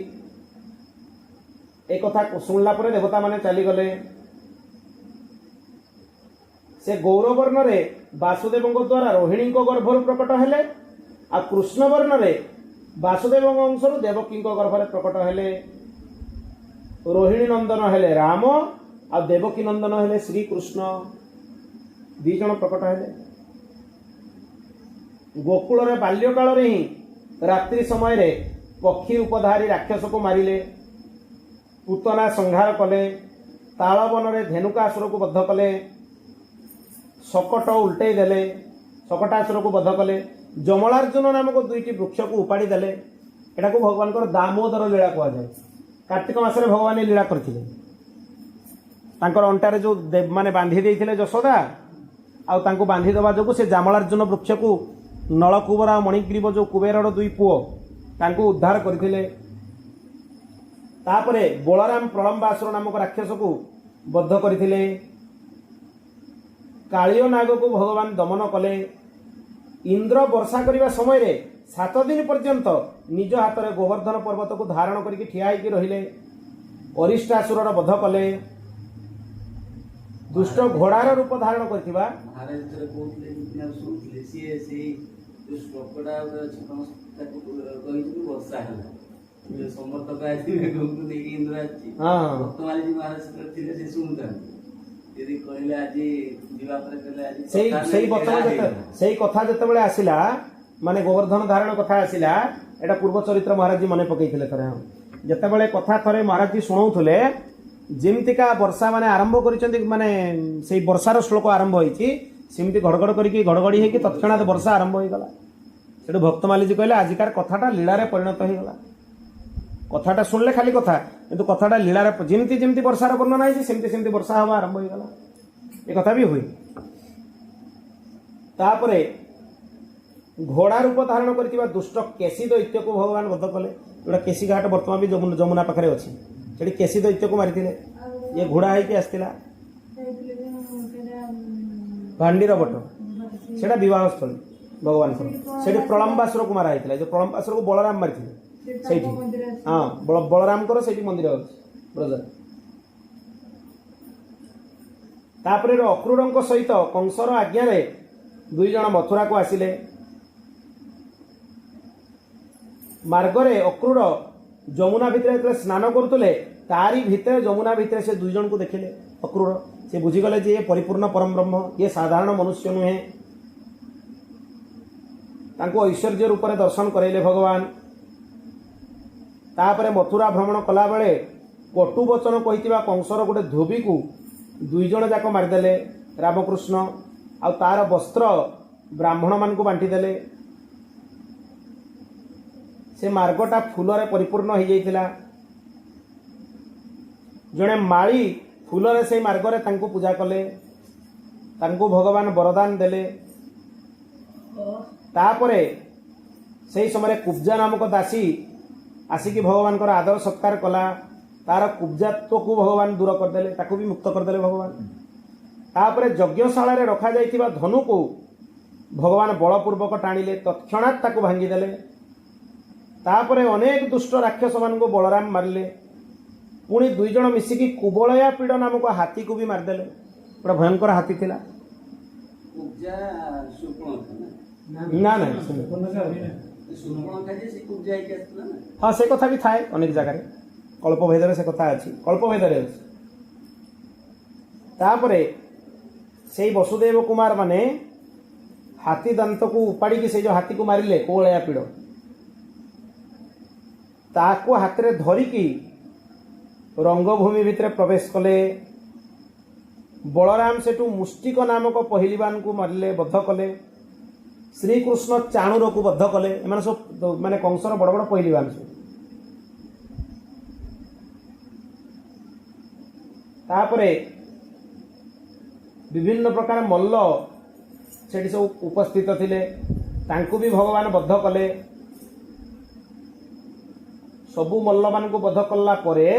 एक कथा शुणला परे देवता माने चली गले। से गौरवर्ण रे वासुदेव द्वारा रोहिणी को गर्भर प्रकट हेले, आ कृष्ण वर्ण रे वासुदेव अंश देवकी गर्भ रे प्रकट हेले। रोहिणी नंदन हेले राम, आ देवकी नंदन हेले श्रीकृष्ण। 2 जण प्रकट हेले। गोकुल रे बाल्य काल रे ही रात्रि समय रे पक्षी रूपधारी राक्षस को मारिले, पूतना संहार कले, तालवन रे धेनुकासुर को बद्ध कले, शकट उल्टे देले, शकटासुर को बद्ध कले, जमलार्जुन नामक 2टी वृक्ष को उपाड़ी देले। एटा को भगवान को दामोदर लीला कहा जाए। कार्तिक मासरे भगवान लीला करथिले। तांकर अंटारे जो माने बांधी देइथिले यशोदा, आ तांको बांधी दबा जोगु से जामलार्जुन वृक्ष को नलकुबर आ मणिग्रीव जो कुबेरर 2 पुओ तांको उद्धार करथिले। तापरे बलराम प्रलंबासुर नामक राक्षस को बद्ध करथिले कालियो नाग को भगवान दमन कले इंद्र वर्षा करने समय रे 7 दिन पर्यंत निज हाथ में गोवर्धन पर्वत को धारण करके ठिया होकर रहिले अरिष्टासुर वध कले दुष्ट घोड़ार रूप धारण करथिबा महाराज जेतरे कहउतले जितने सुनथिले सिए सेही जो श्लोकटा अछि ताको कहिछु वर्षा होला जो समर्थक आथिबे गंगु देकी इंद्र आछि हाँ भक्तमाली जी महाराज थिले से सुनतन यदि कहले आजि जीवा पर कहले आजि सेही कथा जतबेले आसिला माने गोवर्धन धारण कथा आसिला एटा पूर्व चरित्र महाराज जी मने पकईथिले थरे हम जतबेले कथा थरे महाराज जी सुनाउथले जेमतिका वर्षा माने आरंभ करिसेंति माने सेही वर्षार श्लोक आरंभ होईची सेमति घड़घड़ करिकी घड़घड़ी हेकी तत्क्षणात वर्षा आरंभ होई गला सेठु भक्तमाली जी कहले आजिकार कथाटा लीला रे परिणत होई गला कथाटा सुनले खाली कथा किंतु कथाटा लीला रे जेमति जेमति वर्षार वर्णना आइछि सेमति सेमति वर्षा हवा आरंभ होई गला ए कथा भी हुई तापरे घोड़ा रूप धारण करथिबा दुष्ट केसी दैत्य को भगवान वध कले एटा केसी घाट वर्तमान भी जमुना पाखरे अछि सेठी केसी दैत्य को मारिथिले ये घोड़ा हैकी आस्तिला भांडीर बट सेटा विवाह स्थल भगवान सेठी प्रलंबासुर को मारा हैतिला जो प्रलंबासुर को बलराम मारिथिले सेठी हां बलराम को सेठी मंदिर अछि ब्रदर तापरे अक्रूरंक सहित कंसर आज्ञा रे 2 जण मथुरा को आसिले मार्गरे अक्रूर जमुना भितर स्नान करुले तारी भितर जमुना भितर से 2 जन को देखिले अक्रूर से बुझीगले जे ये परिपूर्ण परम ब्रह्म ये साधारण मनुष्य नुहे तांको ऐश्वर्य रूप में दर्शन करैले भगवान तापरे मथुरा भ्रमण कला बेले कटु वचन कहितिबा कंसर गोटे धोबी को 2 जन जाक मारिदेले रामकृष्ण आ तार वस्त्र ब्राह्मण मान को बांटी देले से मार्गटा फूलरे परिपूर्ण हो जाइतिला जड़े माली फूलरे से मार्गरे तांको पूजा कले तांको भगवान वरदान देले तापरे से समय कुब्जा नामक दासी आसिकी भगवान को आदर सत्कार कला तार कुब्जात्व को भगवान दूर करदेले ताको भी मुक्त करदेले भगवान तापरे यज्ञशाला रे रखा जाइतिबा धनु को भगवान बलपूर्वक टाणिले तत्क्षणात ताको भांगीदेले तापरे अनेक दुष्ट राक्षस मान को बलराम मारले पुणी 2 जन मिसिकी कुबलया पीड़ नामक हाथी को भी मारदेले बड़ा भयंकर हाथी थिला कुब्जा सुपण ना ना सुपण का जे से कुब्जा के आस्तला ना हाँ से कथा भी थाए अनेक जगह कल्पभेद से कथा अच्छी कल्पभेद तापरे से वसुदेव कुमार माने हाथी दांत को उपाड़ी से जो हाथी को मारिले कोलया पीड़ ताको हाथ रे धरिकी रंगभूमि भितर प्रवेश कले बलराम सेठू मुष्टिक नामक पहलवान को मारिले बद्ध कले श्रीकृष्ण चाणूर को बद्ध कले एम सब माने कंसर बड़ बड़ पहलवान सब तापरे विभिन्न प्रकार मल्ल सेठी सब उपस्थित थिले तांको भी भगवान बद्ध कले सबु मल्ल मान को बद्ध कला परे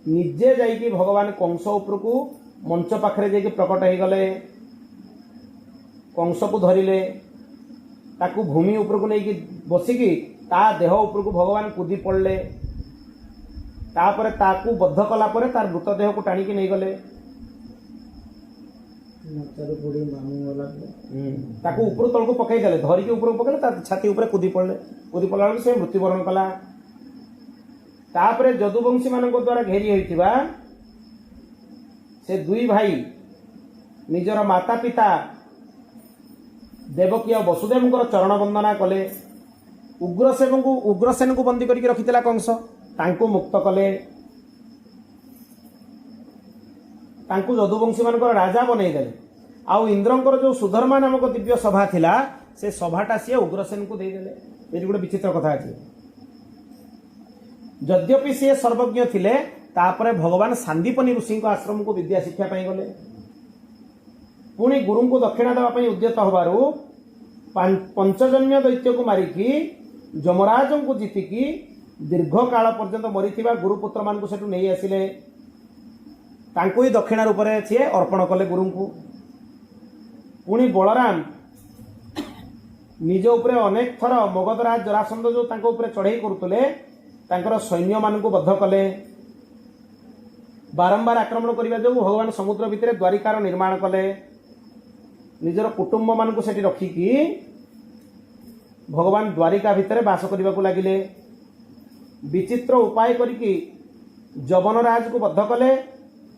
निजे जाइकी भगवान कंस उपर को मंच पाखरे जाइकी प्रकट हो गले कंस को धरिले ताकू भूमि उपर को लेकी बसिकी ता देह उपर को भगवान कूदी पड़ले तापरे ताकू बद्ध कला परे तार मृत देह को टाणिकी नहीं गले ताकू ऊपर तल को पकई देले धरिकी ऊपर पकले ता छाती ऊपर कूदी पड़ला से मृत्युवरण कला तापरे जदुवंशी मानक द्वारा घेरी होइतिबा से 2 भाई निजर माता पिता देवकी और वसुदेव चरण वंदना कले उग्रसेन को बंदी करके रखिथिला कंस तांको मुक्त कले तांको जदुवंशी मानकर राजा बनई देले आउ इंद्रंकर जो सुधर्मा नामक दिव्य सभा थिला से सभाटा सी उग्रसेन को दे देले ये गोटे विचित्र कथा अछि यद्यपि सी सर्वज्ञ थिले तापरे भगवान सांदीपनी ऋषि आश्रम को विद्या शिक्षा पाई गले पुणी गुरु को दक्षिणा देवाई उद्यत होबारु पंचजन्य दैत्य को मारिकी जमराज को जीतिकी दीर्घ काल पर्यंत मरीथिबा गुरुपुत्र मान को सेठु नहीं आसिले ତାଙ୍କୁ ହିଁ ଦକ୍ଷିଣା ରୂପରେ ସିଏ ଅର୍ପଣ କଲେ ଗୁରୁଙ୍କୁ। ପୁଣି ବଳରାମ ନିଜ ଉପରେ ଅନେକ ଥର ମଗଧରାଜ ଜରାସନ୍ଧ ଯେଉଁ ତାଙ୍କ ଉପରେ ଚଢ଼େଇ କରୁଥିଲେ ତାଙ୍କର ସୈନ୍ୟମାନଙ୍କୁ ବଦ୍ଧ କଲେ। ବାରମ୍ବାର ଆକ୍ରମଣ କରିବା ଯୋଗୁଁ ଭଗବାନ ସମୁଦ୍ର ଭିତରେ ଦ୍ୱାରିକାର ନିର୍ମାଣ କଲେ। ନିଜର କୁଟୁମ୍ବମାନଙ୍କୁ ସେଠି ରଖିକି ଭଗବାନ ଦ୍ୱାରିକା ଭିତରେ ବାସ କରିବାକୁ ଲାଗିଲେ। ବିଚିତ୍ର ଉପାୟ କରିକି ଯବନରାଜକୁ ବଦ୍ଧ କଲେ,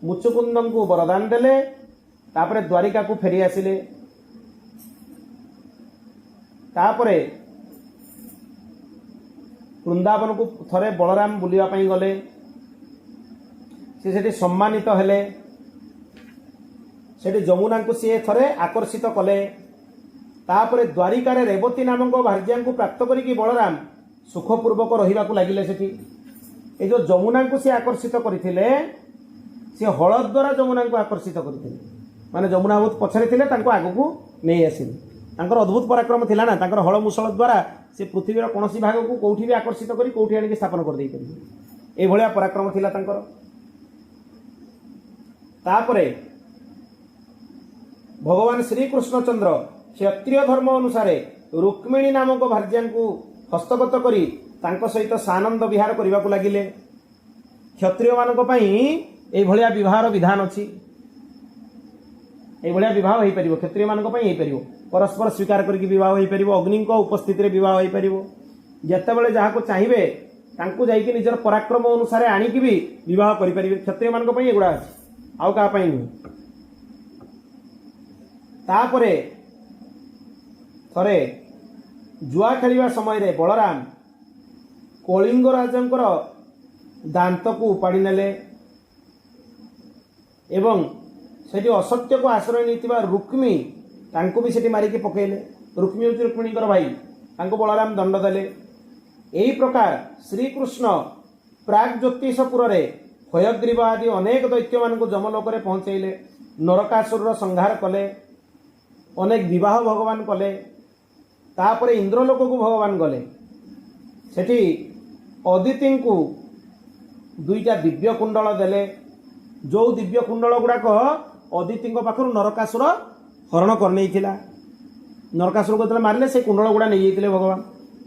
ମୁଚୁକୁନ୍ଦଙ୍କୁ ବରଦାନ ଦେଲେ, ତାପରେ ଦ୍ୱାରିକାକୁ ଫେରି ଆସିଲେ। ତାପରେ ବୃନ୍ଦାବନକୁ ଥରେ ବଳରାମ ବୁଲିବା ପାଇଁ ଗଲେ। ସେ ସେଠି ସମ୍ମାନିତ ହେଲେ। ସେଠି ଯମୁନାଙ୍କୁ ସିଏ ଥରେ ଆକର୍ଷିତ କଲେ। ତାପରେ ଦ୍ୱାରିକାରେ ରେବତୀ ନାମକ ଭାର୍ଯ୍ୟାଙ୍କୁ ପ୍ରାପ୍ତ କରିକି ବଳରାମ ସୁଖପୂର୍ବକ ରହିବାକୁ ଲାଗିଲେ ସେଠି। ଏ ଯେଉଁ ଯମୁନାଙ୍କୁ ସେ ଆକର୍ଷିତ କରିଥିଲେ ସେ ହଳ ଦ୍ୱାରା ଯମୁନାଙ୍କୁ ଆକର୍ଷିତ କରିଥିଲେ। ମାନେ ଯମୁନା ବହୁତ ପଛରେ ଥିଲେ ତାଙ୍କୁ ଆଗକୁ ନେଇ ଆସିଲେ। ତାଙ୍କର ଅଦ୍ଭୁତ ପରାକ୍ରମ ଥିଲା ନା, ତାଙ୍କର ହଳ ମୁଷଳ ଦ୍ୱାରା ସେ ପୃଥିବୀର କୌଣସି ଭାଗକୁ କେଉଁଠି ବି ଆକର୍ଷିତ କରି କେଉଁଠି ଆଣିକି ସ୍ଥାପନ କରିଦେଇପାରିବେ। ଏଇଭଳିଆ ପରାକ୍ରମ ଥିଲା ତାଙ୍କର। ତାପରେ ଭଗବାନ ଶ୍ରୀକୃଷ୍ଣଚନ୍ଦ୍ର କ୍ଷତ୍ରିୟ ଧର୍ମ ଅନୁସାରେ ରୁକ୍ମିଣୀ ନାମକ ଭାର୍ଯ୍ୟାଙ୍କୁ ହସ୍ତଗତ କରି ତାଙ୍କ ସହିତ ସାନନ୍ଦ ବିହାର କରିବାକୁ ଲାଗିଲେ। କ୍ଷତ୍ରିୟମାନଙ୍କ ପାଇଁ ଏଇଭଳିଆ ବିବାହର ବିଧାନ ଅଛି। ଏଇଭଳିଆ ବିବାହ ହୋଇପାରିବ, କ୍ଷତ୍ରିୟମାନଙ୍କ ପାଇଁ ହୋଇପାରିବ। ପରସ୍ପର ସ୍ୱୀକାର କରିକି ବିବାହ ହୋଇପାରିବ, ଅଗ୍ନିଙ୍କ ଉପସ୍ଥିତିରେ ବିବାହ ହୋଇପାରିବ। ଯେତେବେଳେ ଯାହାକୁ ଚାହିଁବେ ତାଙ୍କୁ ଯାଇକି ନିଜର ପରାକ୍ରମ ଅନୁସାରେ ଆଣିକି ବି ବିବାହ କରିପାରିବେ। କ୍ଷତ୍ରିୟମାନଙ୍କ ପାଇଁ ଏଗୁଡ଼ା ଅଛି, ଆଉ କାହା ପାଇଁ ନୁହେଁ। ତାପରେ ଥରେ ଜୁଆ ଖେଳିବା ସମୟରେ ବଳରାମ କଳିଙ୍ଗ ରାଜାଙ୍କର ଦାନ୍ତକୁ ଉପାଡ଼ି ନେଲେ ଏବଂ ସେଠି ଅସତ୍ୟକୁ ଆଶ୍ରୟ ନେଇଥିବା ରୁକ୍ମୀ ତାଙ୍କୁ ବି ସେଠି ମାରିକି ପକାଇଲେ। ରୁକ୍ମୀ ହେଉଛି ରୁକ୍ମିଣୀଙ୍କର ଭାଇ, ତାଙ୍କୁ ବଳରାମ ଦଣ୍ଡ ଦେଲେ। ଏହି ପ୍ରକାର ଶ୍ରୀକୃଷ୍ଣ ପ୍ରାକ୍ ଜ୍ୟୋତିଷପୁରରେ ହୟଗ୍ରୀବ ଆଦି ଅନେକ ଦୈତ୍ୟମାନଙ୍କୁ ଯମଲୋକରେ ପହଞ୍ଚାଇଲେ। ନରକାସୁରର ସଂହାର କଲେ, ଅନେକ ବିବାହ ଭଗବାନ କଲେ। ତାପରେ ଇନ୍ଦ୍ରଲୋକକୁ ଭଗବାନ ଗଲେ। ସେଠି ଅଦିତିଙ୍କୁ ଦୁଇଟା ଦିବ୍ୟ କୁଣ୍ଡଳ ଦେଲେ। ଯେଉଁ ଦିବ୍ୟ କୁଣ୍ଡଳ ଗୁଡ଼ାକ ଅଦିତିଙ୍କ ପାଖରୁ ନରକାସୁର ହରଣ କରିନେଇଥିଲା। ନରକାସୁରକୁ ଯେତେବେଳେ ମାରିଲେ ସେ କୁଣ୍ଡଳ ଗୁଡ଼ା ନେଇଯାଇଥିଲେ ଭଗବାନ।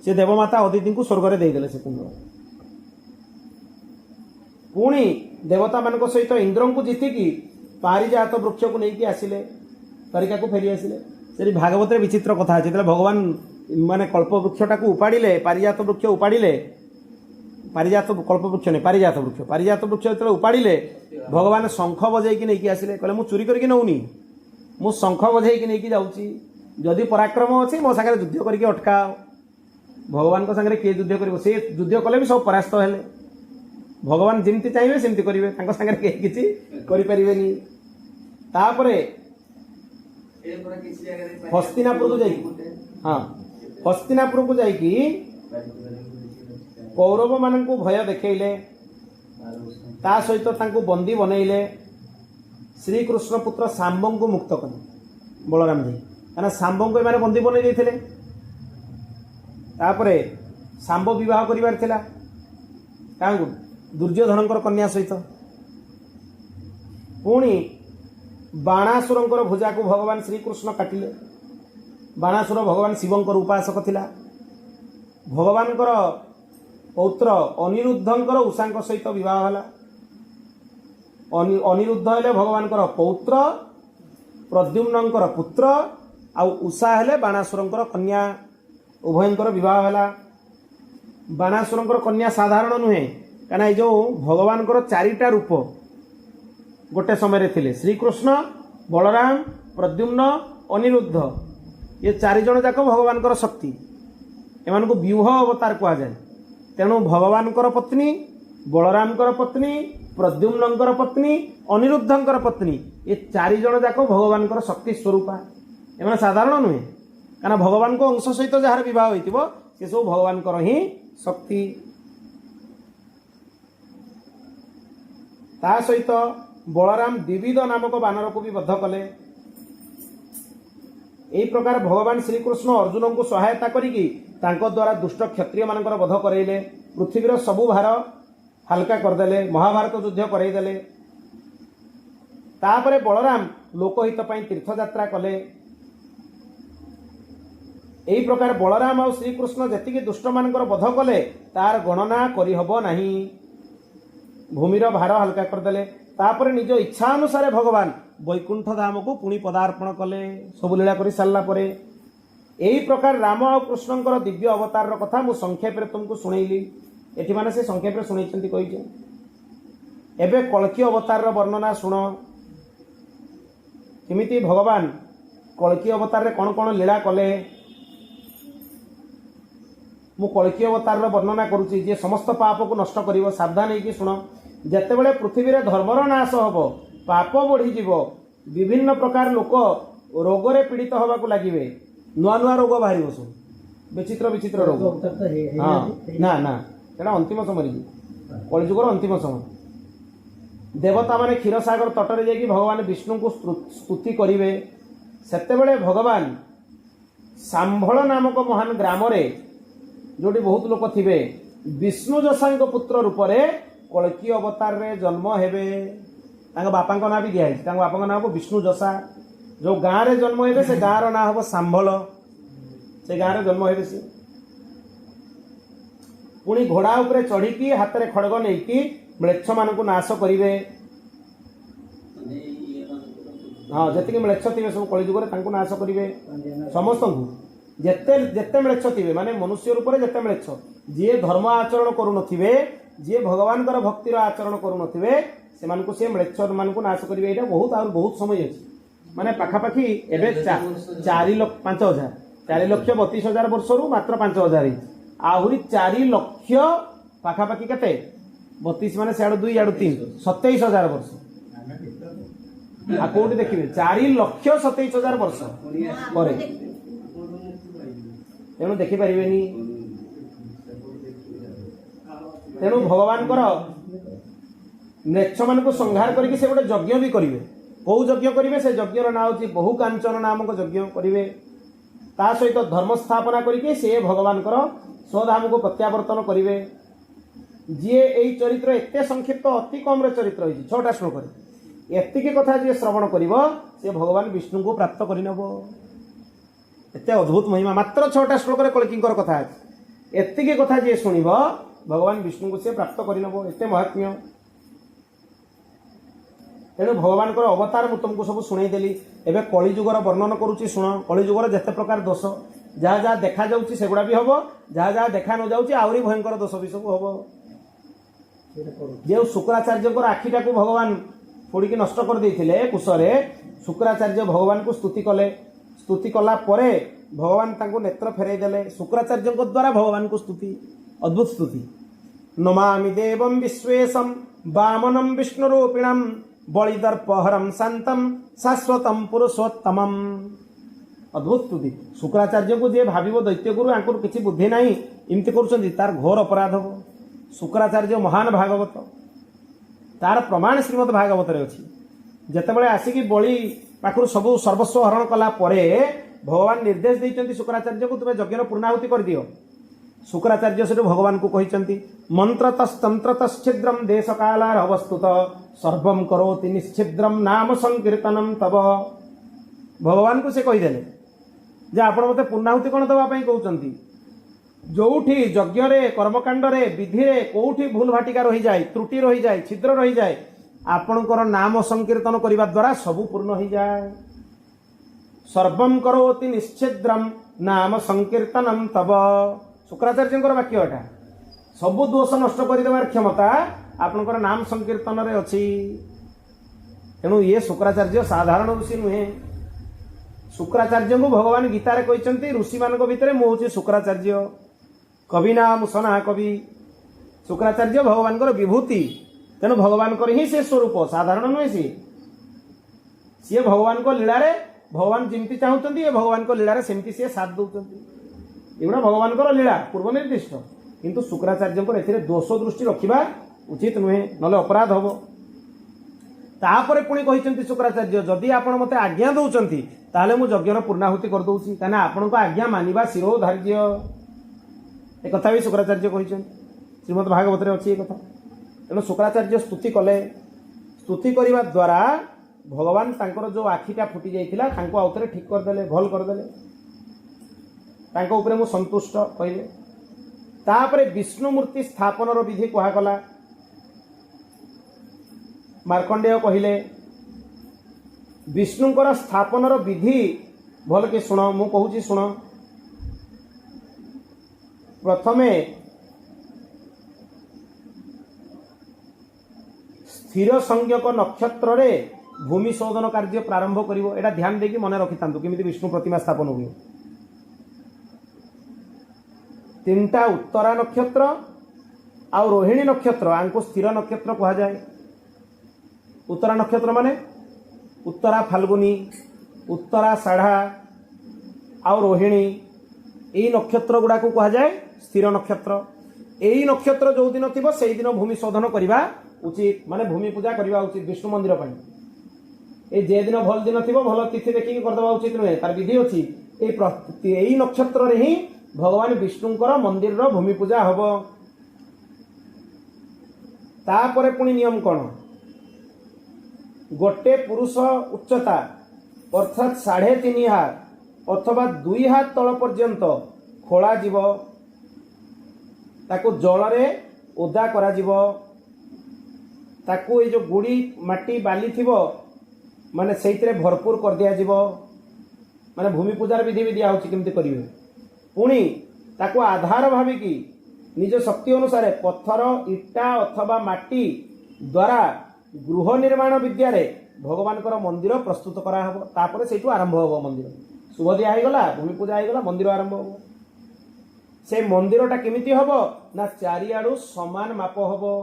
ସେ ଦେବମାତା ଅଦିତିଙ୍କୁ ସ୍ୱର୍ଗରେ ଦେଇଦେଲେ ସେ କୁଣ୍ଡଳ। ପୁଣି ଦେବତାମାନଙ୍କ ସହିତ ଇନ୍ଦ୍ରଙ୍କୁ ଜିତିକି ପାରିଜାତ ବୃକ୍ଷକୁ ନେଇକି ଆସିଲେ, ଦ୍ୱାରିକାକୁ ଫେରି ଆସିଲେ। ସେଠି ଭାଗବତରେ ବିଚିତ୍ର କଥା ଅଛି। ଯେତେବେଳେ ଭଗବାନ ମାନେ କଳ୍ପବୃକ୍ଷଟାକୁ ଉପାଡ଼ିଲେ, ପାରିଜାତ ବୃକ୍ଷ ଉପାଡ଼ିଲେ, ପାରିଜାତ କଳ୍ପବୃକ୍ଷ ନେଇ ପାରିଜାତ ବୃକ୍ଷ ଯେତେବେଳେ ଉପାଡ଼ିଲେ ଭଗବାନ ଶଙ୍ଖ ବଜେଇକି ନେଇକି ଆସିଲେ। କହିଲେ ମୁଁ ଚୋରି କରିକି ନେଉନି, ମୁଁ ଶଙ୍ଖ ବଜେଇକି ନେଇକି ଯାଉଛି। ଯଦି ପରାକ୍ରମ ଅଛି ମୋ ସାଙ୍ଗରେ ଯୁଦ୍ଧ କରିକି ଅଟକାଅ। ଭଗବାନଙ୍କ ସାଙ୍ଗରେ କିଏ ଯୁଦ୍ଧ କରିବ? ସେ ଯୁଦ୍ଧ କଲେ ବି ସବୁ ପରାସ୍ତ ହେଲେ। ଭଗବାନ ଯେମିତି ଚାହିଁବେ ସେମିତି କରିବେ, ତାଙ୍କ ସାଙ୍ଗରେ କେହି କିଛି କରିପାରିବେନି। ତାପରେ ହସ୍ତିନାପୁରକୁ ଯାଇକି ହସ୍ତିନାପୁରକୁ ଯାଇକି କୌରବମାନଙ୍କୁ ଭୟ ଦେଖେଇଲେ, ତା ସହିତ ତାଙ୍କୁ ବନ୍ଦୀ ବନେଇଲେ। ଶ୍ରୀକୃଷ୍ଣ ପୁତ୍ର ଶାମ୍ବଙ୍କୁ ମୁକ୍ତ କଲେ ବଳରାମ ଜୀ, କାରଣ ଶାମ୍ବଙ୍କୁ ଏମାନେ ବନ୍ଦୀ ବନେଇ ଦେଇଥିଲେ। ତାପରେ ଶାମ୍ବ ବିବାହ କରିବାର ଥିଲା କାହାକୁ? ଦୁର୍ଯ୍ୟୋଧନଙ୍କର କନ୍ୟା ସହିତ। ପୁଣି ବାଣାସୁରଙ୍କର ଭୁଜାକୁ ଭଗବାନ ଶ୍ରୀକୃଷ୍ଣ କାଟିଲେ। ବାଣାସୁର ଭଗବାନ ଶିବଙ୍କର ଉପାସକ ଥିଲା। ଭଗବାନଙ୍କର ପୌତ୍ର ଅନିରୁଦ୍ଧଙ୍କର ଉଷାଙ୍କ ସହିତ ବିବାହ ହେଲା। ଅନିରୁଦ୍ଧ ହେଲେ ଭଗବାନଙ୍କର ପୌତ୍ର, ପ୍ରଦ୍ୟୁମ୍ନଙ୍କର ପୁତ୍ର, ଆଉ ଉଷା ହେଲେ ବାଣାସୁରଙ୍କର କନ୍ୟା। ଉଭୟଙ୍କର ବିବାହ ହେଲା। ବାଣାସୁରଙ୍କର କନ୍ୟା ସାଧାରଣ ନୁହେଁ, କାରଣ ଏଇ ଯେଉଁ ଭଗବାନଙ୍କର ଚାରିଟା ରୂପ ଗୋଟେ ସମୟରେ ଥିଲେ, ଶ୍ରୀକୃଷ୍ଣ, ବଳରାମ, ପ୍ରଦ୍ୟୁମ୍ନ, ଅନିରୁଦ୍ଧ, ଏ ଚାରିଜଣ ଯାକ ଭଗବାନଙ୍କର ଶକ୍ତି। ଏମାନଙ୍କୁ ବ୍ୟୁହ ଅବତାର କୁହାଯାଏ। ତେଣୁ ଭଗବାନଙ୍କର ପତ୍ନୀ, ବଳରାମଙ୍କର ପତ୍ନୀ, ପ୍ରଦ୍ୟୁମ୍ନଙ୍କର ପତ୍ନୀ, ଅନିରୁଦ୍ଧଙ୍କର ପତ୍ନୀ, ଏ ଚାରିଜଣ ଯାକ ଭଗବାନଙ୍କର ଶକ୍ତି ସ୍ୱରୂପା। ଏମାନେ ସାଧାରଣ ନୁହେଁ, କାରଣ ଭଗବାନଙ୍କ ଅଂଶ ସହିତ ଯାହାର ବିବାହ ହୋଇଥିବ ସେସବୁ ଭଗବାନଙ୍କର ହିଁ ଶକ୍ତି। ତା ସହିତ ବଳରାମ ଦ୍ୱିବିଧ ନାମକ ବାନରକୁ ବି ବଦ୍ଧ କଲେ। ଏହି ପ୍ରକାର ଭଗବାନ ଶ୍ରୀକୃଷ୍ଣ ଅର୍ଜୁନଙ୍କୁ ସହାୟତା କରିକି ତାଙ୍କ ଦ୍ୱାରା ଦୁଷ୍ଟ କ୍ଷତ୍ରିୟମାନଙ୍କର ବଧ କରାଇଲେ। ପୃଥିବୀର ସବୁ ଭାର ହାଲକା କରିଦେଲେ, ମହାଭାରତ ଯୁଦ୍ଧ କରାଇଦେଲେ। तापरे बलराम लोकहित पई तीर्थयात्रा कले। एही प्रकार बलराम और श्रीकृष्ण जेतिकी दुष्ट मानकर वध कले तार गणना करि हबो नाही। भूमिर भार हल्का करदेले। तापर निज इच्छा अनुसार भगवान वैकुंठ धाम को पुणी पदार्पण कले सब लीला कर सारा पर। यही प्रकार राम और कृष्णकर दिव्य अवतार कथा मु संक्षेप में तुमको शुणेली। एठी माने से संक्षेप में शुणैछंती कहिछे। एबे कल्की अवतार वर्णना शुण किमिति भगवान कल्की अवतार रे कौन कौन लीला कले। मु कल्की अवतार वर्णना करुच्ची जे समस्त पाप को नष्ट करिवो। सावधान होइकी शुण। जेतेबेले पृथ्वी रे धर्मर नाश हबो पाप बढ़ी जीव विभिन्न प्रकार लोक रोगरे पीड़ित हवाक लगे नुआ नुआ रोग बाहर सब विचित्र विचित्र रोग। हाँ ना ना सेटा अंतिम समय कलिजुगर अंतिम समय देवता माने क्षीर सागर तटरे जाकि भगवान विष्णु को स्तुति करिवे। सेतेबेले भगवान सांभल नामक महान ग्राम रे जोटी बहुत लोक थिबे विष्णु जसा पुत्र रूप से कल्की अवतार रे जन्म हेबे। तांका बापा ना भी दिखाई बापा ना हम विष्णु जसा। जो गाँव रे जन्म हेबे से गाँव ना हम सांभल से गाँव रे जन्म हेबे। से पुणी घोड़ा उपरे चढ़ी हाथ में खड़ग नहीं म्लेच्छ मान को नाश करिवे। हाँ जी म्लेच्छ थे सब कलिजुगर तांको नाश करिवे समस्त को जेते जेते म्लेच्छ थे माने मनुष्य रूप से जेते म्लेच्छ जी धर्म आचरण करू नथिबे जी भगवान भक्तिर आचरण करू नथिबे से मानकु से म्लेच्छ मान को नाश करिवे। एटा बहुत और बहुत समय अछि माने पाखापाखि एबे 4,05,000 4,32,000 वर्षरू मात्र 5,000 आहुरी 4,00,000 पाखापाखि केते 32 माने सियाडू 2 याडू 3 27,000 वर्ष आ कोठी देखिबे 4,27,000 वर्ष परे तेणु देखि परिबेनी। तेणु भगवान म्लेच्छ मान को संहार करके से गोटे यज्ञ भी करेंगे। कौ यज्ञ करेंगे से यज्ञ ना हूँ बहु कांचन नामक यज्ञ करेंगे। ता सहित धर्म स्थापना करके से भगवान स्वधाम को प्रत्यावर्तन करेंगे। जी यही चरित्र एत संक्षिप्त अति कम रे चरित्र होती 6टा श्लोक एतिकी कथा जी श्रवण कर से भगवान विष्णु को प्राप्त करनब। एत अद्भुत महिमा मात्र 6टा श्लोक कल्कीकर कथा है। एतिकी कथा जी शुणव भगवान विष्णु को से प्राप्त करनब एत महात्म्य। तेणु भगवान अवतार मुझे तुमको सब शुणेदेली। एवं कलिजुगर वर्णन करुच्ची शुण। कलिजुगर जिते प्रकार दोष जहाँ जहाँ देखा जाऊँगी सेगुड़ा भी हम जहाँ जहाँ देखा न जाऊँगी आहरी भयंकर दोष भी सब हम। जो शुक्राचार्य आखिटा को भगवान फोड़ी नष्ट कर देते कुशरे शुक्राचार्य भगवान को स्तुति कले। स्तुति कला परे भगवान तांको नेत्र फेरई देले। शुक्राचार्य द्वारा भगवान को स्तुति अद्भुत स्तुति। नमामि देवं विश्वेशं वामनं विष्णुरूपिणं बलिदर्पहरं शांतम शाश्वतम पुरुषोत्तमम। अद्भुत स्तुति। शुक्राचार्य को जे भाविव दैत्य गुरु आंकुर किसी बुद्धि नहीं इमती करुछंती तार घोर अपराध हो। शुक्राचार्य महान भागवत तार प्रमाण श्रीमद भागवत रे अछि। जेतेबेले आसिकी बलि पाखरु सबु सर्वस्व हरण कला परे भगवान निर्देश देइचंती शुक्राचार्य को तुमे यज्ञर पूर्णाहुति कर दियो। शुक्राचार्य से भगवान को कहिचंती मंत्रतस्तंत्रतश्छिद्रम देशकालार अवस्तुत सर्वम करोति निश्छिद्रम नाम संकीर्तनम तब। भगवान को से कहीदेले जे आपण मते पूर्णाहुति कौन दवा पई कहउचंती। जोठी यज्ञ रे कर्मकांड रे विधि रे कोठी भूल भाटिका रही जाए त्रुटि रही जाए छिद्र रही जाए आपणकर नाम संकीर्तन करने द्वारा सबू पूर्ण हो जाए। सर्वम करोति निश्चिद्रम नाम संकीर्तनम तब। शुक्राचार्य वाक्य एटा सबु दोष नष्ट कर क्षमता आपणकर नाम संकीर्तन रे अछि। तेणु ये शुक्राचार्य साधारण ऋषि नुहे। शुक्राचार्य को भगवान गीतारे कहते ऋषि मान भितर मु हूँ शुक्राचार्य कवि नाम सना कवि। शुक्राचार्य भगवान विभूति। तेणु भगवान ही से स्वरूप साधारण नुहे। सी भगवान को लीला रे भगवान जमती चाहते ये भगवान को लीला रे सेमती सी साथ दौरान एगुड़ा भगवान लीला पूर्व निर्दिष्ट। किंतु शुक्राचार्य दोष दृष्टि रखा उचित नुहे ना अपराध हम। तापर पुणी कहते शुक्राचार्य जदि आप मत आज्ञा दौरान ताले मु यज्ञर पूर्णाहुति करदे कहीं आपण आज्ञा मानिबा शिरोधार्य। एक कथा भी शुक्राचार्य कहते श्रीमद भागवत अच्छी कथा। तेणु शुक्राचार्य स्तुति कले। स्तुति करने द्वारा भगवान तांकर जो आखिटा फुटी जाइथिला तांको आउतरे ठीक कर देले भल कर देले तांको ऊपर मु संतुष्ट कहले तापरे विष्णु मूर्ति स्थापन रो विधि कहा गला मार्कंडेय कहले विष्णुंकर स्थापन रो विधि भल के सुन मु कहूची सुन प्रथमे स्थिर संज्ञक नक्षत्र रे भूमि शोधन कार्य प्रारंभ करिवो एटा ध्यान देकी मने रखितांतु केमिति विष्णु प्रतिमा स्थापन हुए तीनटा उत्तरा नक्षत्र आ रोहिणी नक्षत्र आंको स्थिर नक्षत्र कहा जाए उत्तरा नक्षत्र माने उत्तरा फाल्गुनी उत्तरा साढ़ा आ रोहिणी यही नक्षत्र गुड़ा को कहा जाए स्थिर नक्षत्र यही नक्षत्र जो दिन थी से दिन भूमि शोधन करने उचित माने भूमि पूजा करने उचित विष्णु मंदिर पर जे दिन भल दिन थी भल तिथि देखिए करदे उचित नुहे तार विधि अच्छी यही नक्षत्र रे ही भगवान विष्णुंकर मंदिर रो भूमि पूजा हब तापरे पुणी नियम कौन गोटे पुरुष उच्चता अर्थात 3.5 हाथ अथवा 2 हाथ तल पर्यंत खोला जीव ताको जल रे ओदा करा जीव ताको ये जो गुड़ी माटी बाली थिबो माने सेइतरे भरपूर कर दिया जीव माने भूमि पूजार विधि भी दिया होछि केमति करिवे पुणी ताको आधार भाविकी निज शक्ति अनुसार पत्थर इटा अथवा माटी द्वारा गृह निर्माण विद्या रे भगवान मंदिर प्रस्तुत करा हबो तापर सेठू आरंभ हबो मंदिर शुभ दिया गला भूमि पूजा गला मंदिर आरंभ हबो से मंदिरटा केमिति हबो ना चारिआडू समान माप हबो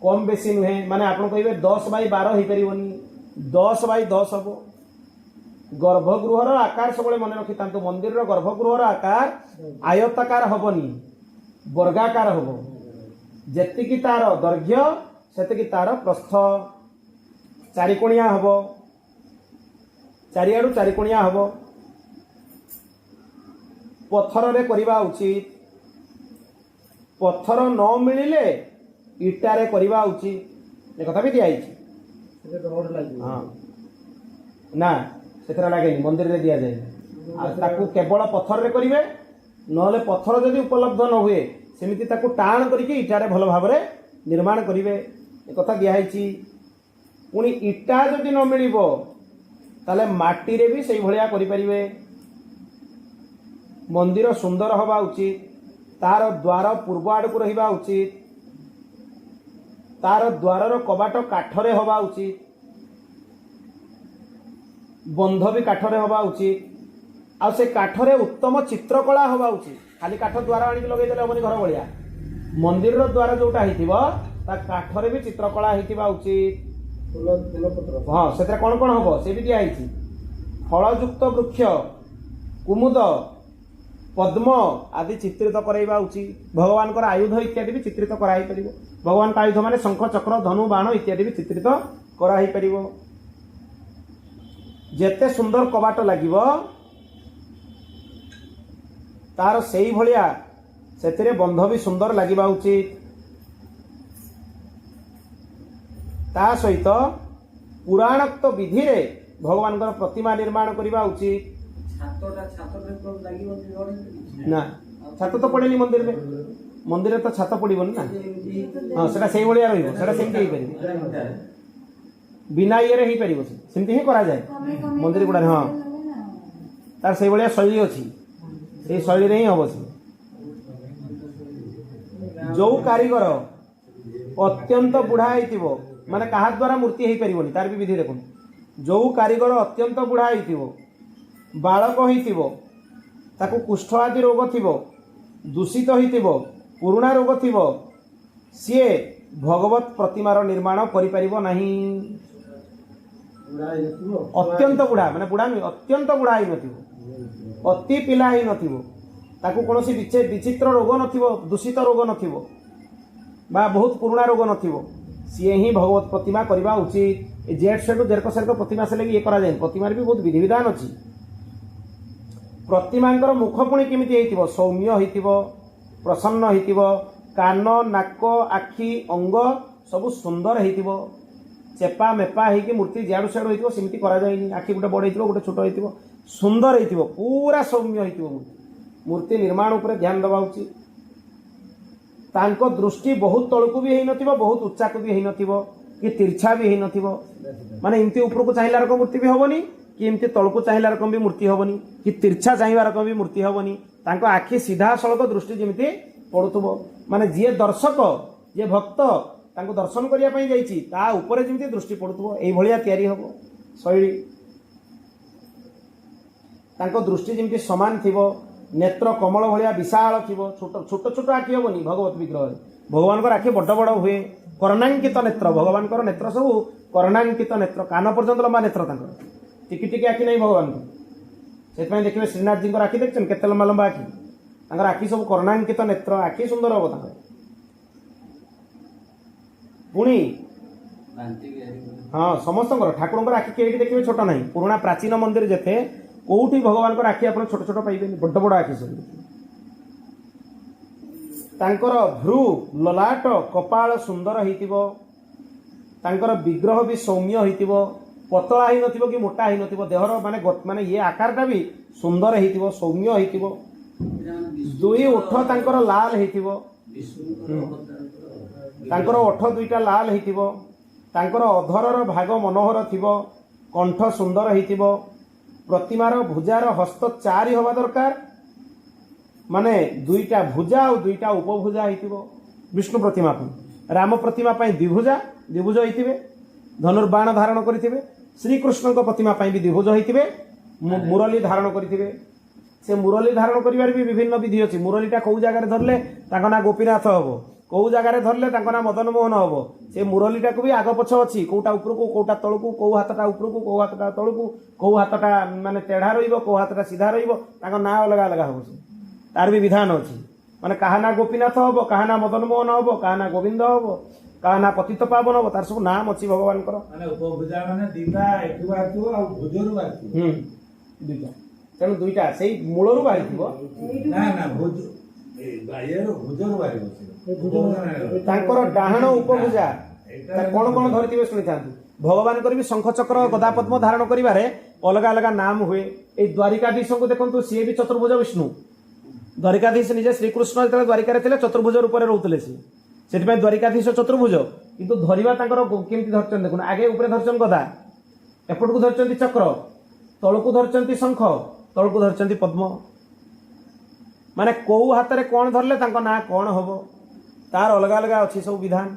कम बेसी नुहे माने आपण कहिबे 10 बाय 12 ही परिबोनी 10 बाय 10 हबो गर्भगृहर आकार सब मन रखी तांतु मंदिर गर्भगृहर आकार आयताकार हबनी वर्गाकार हबो जेतिकी तार दैर्घ्य सेतिकी तार प्रस्थ चारिकोणिया हबो चारिआडू चारिकोणिया हबो पत्थर रे करिबा उचित पत्थर न मिलिले इटारे करिबा उचित ए कथा भी दिया हाँ ना से लगे मंदिर रे दिया जाए ताकू केवल पत्थर रे करिवे नहले पत्थर जदि उपलब्ध न हुए सेमिति ताकू टाण करके इटारे भल भाव निर्माण करिवे ए कथा दिया पुणी इटा जदि न मिलिबो ताले माटी रे भी सही भलिया करि परिवे मंदिर सुंदर हवा उचित तार द्वार पूर्व आड़ को रहिबा उचित तार द्वार कबाट काठरे हवा उचित बंध भी काठरे हवा उचित आ से काठरे उत्तम चित्रकला हवा उचित खाली काठ द्वार आनी लगे देले हमनी घर भलिया मंदिर रो द्वार जोटा हिथिबो ता काठरे भी चित्रकला हिथिबा उचित हाँ से कौन कौन हम से भी दिखाई फलयुक्त वृक्ष कुमुद पद्म आदि चित्रित कराइबा उचित भगवान आयुध इत्यादि भी चित्रित कराई परिबो भगवान आयुध माने शंख चक्र धनु बाण इत्यादि भी चित्रित कराई परिबो जेते सुंदर कबाट लागिबो तार सेई भलिया सेतिरे बंध भी सुंदर लागिबा उचित ता सहित पुराणोक्त विधि रे भगवान प्रतिमा निर्माण करने उचित ना छात तो पड़ेनि मंदिर तो छात पड़ोनी ना हाँ से बिना ये ही पार सेमती ही करा जाए मंदिर गुड़ा हाँ तार से भाया शैली अच्छी से शैली रे ही हम से जो कारीगर अत्यंत बुढ़ा होइतिबो माने कहा द्वारा मूर्ति हो पारिबोनी तार भी विधि देखो जो कारीगर अत्यंत बुढ़ा होइतिबो बालक होइतिबो ताकू कुष्ठ आदि रोग थिबो दूषित होइतिबो पुराणा रोग थिबो सीए भगवत प्रतिमार निर्माण करि परिबो नाही अत्यंत बुढ़ा माने बुढ़ा नहीं अत्यंत बुढ़ा ही नथिबो अति पिला ही नथिबो ताकू कोनोसी विचित्र रोग नथिबो दूषित रोग नथिबो बा बहुत पुराणा रोग नथिबो सीए ही भगवत प्रतिमा करवा उचित जेट सेट दीर्घ सेट प्रतिमा से लगे ये करा जाए प्रतिमार भी बहुत विधि विधान अच्छी प्रतिमा मुख पुणी केमिति हेतिबो सौम्य हेतिबो प्रसन्न हेतिबो कान नाक आखि अंग सब सुंदर हेतिबो चेपा मेपा होगी मूर्ति जियाड़ू सियाड़ू होती सेमती कराଯାए आखि गोटे बड़ हो गोटे छोट हो सुंदर हो पूरा सौम्य हो मूर्ति निर्माण उपर ध्यान देवा उचित तांको दृष्टि बहुत तलकू भी होई नथिबो बहुत उच्चा को भी होई नथिबो कि तिरछा भी होई नथिबो माने एमती ऊपर को चाहिला रकम मूर्ति भी होबनी कि एमती तलकू चाहिला रकम भी मूर्ति होबनी कि तिरछा चाहिवा रकम भी मूर्ति होबनी तांको आखि सीधा सड़क दृष्टि जेमती पड़ुथबो माने जे दर्शक जे भक्त तांको दर्शन करिया पई जाईची ता ऊपर जेमती दृष्टि पड़ुथबो एई भलिया तयारी होबो शैली तांको दृष्टि जेमती समान थिबो नेत्र कमल भाया विशाल थी छोट छोट छोट आखि हेनी भगवत विग्रह भगवान आखि बड़ बड़ हुए कर्णांकित नेत्र भगवान नेत्र सब कर्णांकित नेत्र कान पर्यंत लंबा नेत्र टिकी टिकी आखि नहीं भगवान से देखिए श्रीनाथ जी आखि देखते केते लंबा लंबा आखि आखि सब कर्णांकित नेत्र आखि सुंदर हम पुणी हाँ समस्त ठाकुर आखि कई देखिए छोट ना पुराणा प्राचीन मंदिर जेते कौटी भगवान आखि आप छोट छोट पाइबे बड़ बड़ आखि सब तांकर भ्रू ललाट कपाल सुंदर होइतिबो तांकर विग्रह भी सौम्य होइतिबो पतला ही नथिबो कि मोटा ही नथिबो देहर माने माने ये आकारटा भी सुंदर होइतिबो सौम्य होइतिबो दुई ओठ तांकर लाल होइतिबो तांकर ओठ दुईटा लाल होइतिबो तांकर अधरर भाग मनोहर थिबो कंठ सुंदर होइतिबो प्रतिमार भुजार हस्त चारि हवा दरकार माने दुईटा भुजा और दुईटा उपभुजा होइतिबो विष्णु प्रतिमा राम प्रतिमा द्विभुजा द्विभुज होइतिबे धनुर्बाण धारण करिथिबे श्रीकृष्ण प्रतिमा भी द्विभुज होइतिबे मुरली धारण करिथिबे से मुरली धारण करिवार भी विभिन्न विधि अछि मुरलीटा कौ जगह धरले ताको ना गोपीनाथ हबो कौ जगह धरले ताको ना मदन मोहन हबो से मुरलीटा को भी आग पछ अछि कोटा ऊपर को कोटा तळ को कौ हातटा ऊपर को कौ हातटा तळ को कौ हातटा माने तेढ़ा रहिबो कौ हातटा सीधा रहिबो ताको ना अलग अलग हबो तार भी विधान अछि माने कहा ना गोपीनाथ हबो कहा ना मदन मोहन हबो कहा ना गोविंद हबो कहा ना पतित पावन हबो तार सब नाम अछि भगवान कर माने उपभुजा माने दीटा एठु बाथु आ भुजरु बाथु दुईटा तेणु दुईटा से मूलरू बाहरी ना ना भुज ए बायर भुजरु बाहरी तांकर डाहाण उपभुजा कौन कौन धरथिबे सुनि थांतु भगवान कर भी शंख चक्र गदा पद्म धारण करिवारे अलग अलग नाम हुए ए द्वारिकाधीश को देखंतु सी भी चतुर्भुज विष्णु द्वारिकाधीश निजे श्रीकृष्ण जो द्वारिका रे चतुर्भुज रूप में रोते से द्वारिकाधीश चतुर्भुज किंतु धरिबा तांकर केमती धरचन देखुन आगे ऊपर धरचन गदा एपट को धरचंती चक्र तळकू धरचंती शंख तळकू धरचंती पद्म माने कौ हाथ रे कौन धरले तांको ना कौन हबो तार अलग अलग अछि सब विधान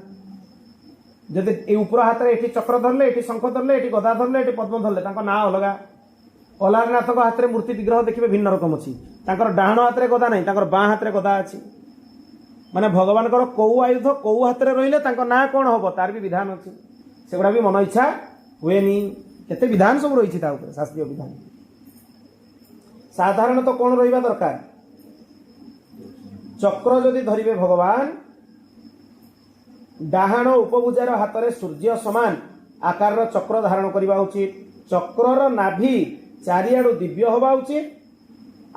जदि ए ऊपर हाथ रे एठी चक्र धरले एठी शंख धरले एठी गदा धरले एठी पद्म धरले तांको ना अलग अलारनाथ को हाथ रे मूर्ति विग्रह देखिबे भिन्न रकम अछि तांकर डाहाण हाथ रे गदा नहीं तांकर बाँ हाथ रे गदा अछि माने भगवान को कौ आयुध कौ हाथ रे रहिले तांको ना कौन हबो तार भी विधान अछि सेगुडा भी मन इच्छा हुएनी केते विधान सब रही ता ऊपर शास्त्रीय विधान साधारण तो कौन रहिबा दरकार चक्र जदि धरिबे भगवान डाहाण उपभुजार हाथ रे सूर्य समान आकार चक्र धारण करबा उचित चक्रर नाभि चारिआडू दिव्य हवा उचित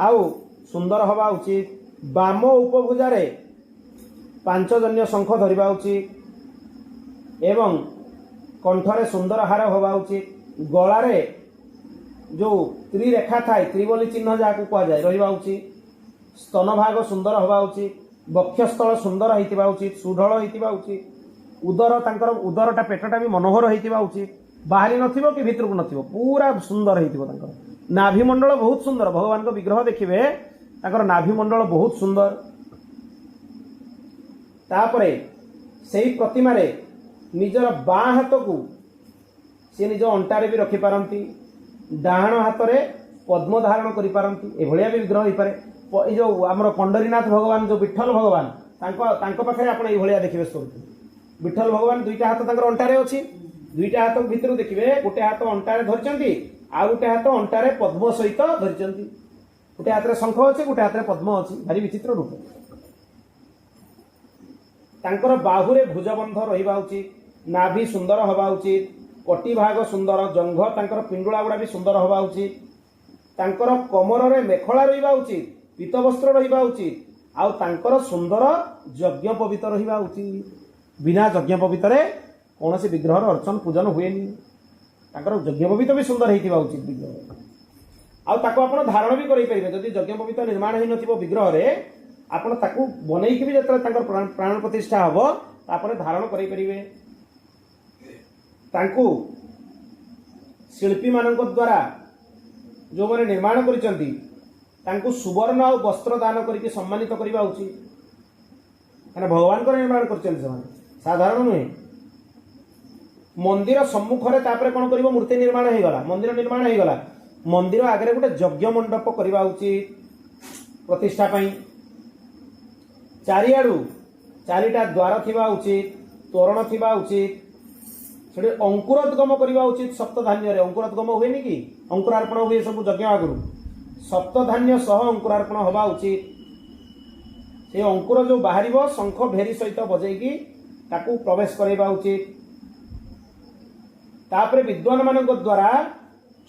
आउ सुंदर हवा उचित बाम उपभुजारे पांचजन्य शंख धरिबा उचित एवं कंठरे सुंदर हार हवा उचित गलारे जो त्रिरेखा थाए त्रिबली चिन्ह जहाँ कह जाए रहा उचित स्तन भाग सुंदर हवा उचित बक्षस्थल सुंदर होइतिबा उचित सुढळ होइतिबा उचित उदर तांकर उदरटा पेटटा भी मनोहर होइतिबा उचित बाहरी नथिबो कि भितर को नथिबो पूरा सुंदर होइतिबो तांकर नाभि मंडल बहुत सुंदर भगवान को विग्रह देखिबे तांकर नाभि मंडल बहुत सुंदर तापरे सेही प्रतिमा रे निजर बाँ हाथ को सी निज अंटारे भी रखी पारंती डाहाण हाथ रे पद्म धारण करि पारंती ए भलिया भी विग्रह होई पारे जो आमर पंडरीनाथ भगवान जो विठल भगवान तांको पाखे आपण ए भलिया देखिबे स्वरूप विठल भगवान दुईटा हाथ तांकर अंटारे अछि दुईटा हाथ भितर देखिबे गोटे हाथ अंटारे धरचंती आ गोटे हाथ अंटारे पद्म सहित धरचंती गोटे हाथ रे शंख अछि गोटे हाथ रे पद्म अछि भारी विचित्र रूप तांकर बाहुरे भुजबंध रहिबा उचित नाभि सुंदर हवा उचित कटी भाग सुंदर जंघ तांकर पिंडुला गुड़ा भी सुंदर हवा उचित तांकर कमर रे मेखला रहिबा उचित पीत वस्त्र रहिबा उचित आउ तांकर सुंदर यज्ञ पवित्र रहिबा उचित बिना यज्ञ पवित्र कौन सी विग्रह अर्चन पूजन हुए यज्ञोपवीत भी सुंदर होता उचित विग्रह आप धारण भी करेंगे जदि यज्ञोपवीत निर्माण हो न विग्रह रे आपण ताकू बनईकी भी जो प्राण प्रतिष्ठा हम तापर धारण करेंगे शिल्पी मान द्वारा जो मैंने निर्माण कर सुवर्ण और वस्त्र दान करके सम्मानित करवा उचित मैंने भगवान को निर्माण कर साधारण नुहे मंदिर सम्मुख में कौन कर मूर्ति निर्माण हो गला मंदिर निर्माण हो गला मंदिर आगे गोटे यज्ञ मंडप करवा उचित प्रतिष्ठा पाई चारिआडू चारिटा द्वार थिबा उचित तोरण थिबा उचित से अंकुरोद्गम करवा उचित सप्तधान्य अंकुरोद्गम हुए कि अंकुरार्पण हुए सब यज्ञ आगु सप्तधान्य सह अंकुरार्पण हवा उचित से अंकुर जो बाहर शंख भेरी सहित बजेगी ताकू प्रवेश करवा उचित तापरे विद्वान मान द्वारा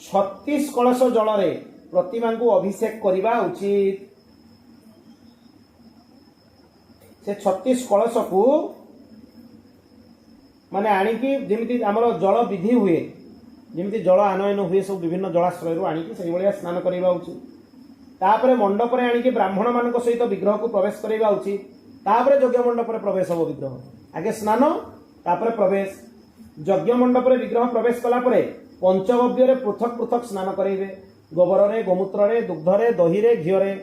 36 कलश जल रे प्रतिमा को अभिषेक करवा उचित से 36 कलश को माने आणिकी जमी आमर जल विधि हुए जमी जल आनयन हुए सब विभिन्न जलाश्रय आणिकी से भाया स्नान करवा उचित तापरे मंडप रे आणिकी ब्राह्मण मान सहित विग्रह को प्रवेश करवा उचित तापरे यज्ञ मंडप रे प्रवेश हो विग्रह आगे स्नान तापरे प्रवेश यज्ञ मंडप रे विग्रह प्रवेश कला परे पंचगव्य रे पृथक पृथक स्नान करेंगे गोबर रे गोमूत्र रे दुग्ध रे दही रे घी रे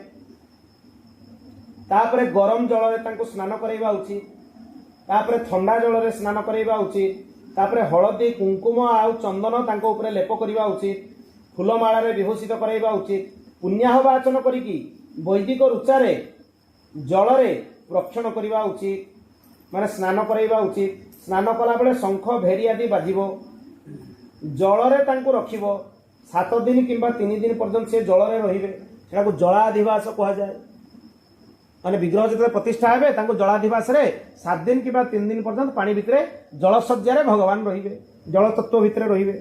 तापरे गरम जल रे तांको स्नान करवा उचित तापरे ठंडा जल रे स्नान करवा उचित तापरे हलदी कुंकुम आउ चंदन तांको ऊपर लेप करवा उचित फूलमाला रे विभूषित करवा उचित पुण्याहवाचन करिकी वैदिक रुचारे जल रे प्रक्षण करवा उचित माने स्नान करवा उचित स्नान कला बेले शंख भेरी आदि बाजिबो जल रे तांको रखिबो 7 दिन किंबा 3 दिन पर्यंत से जल रे रहिबे सेटा को जलाधिवास कहा जाए माने विग्रह जो प्रतिष्ठा हे जलाधिवास रे 7 दिन कि 3 दिन पर्यंत पानी भितर जलसज्जा भगवान रे जल तत्व भितर रे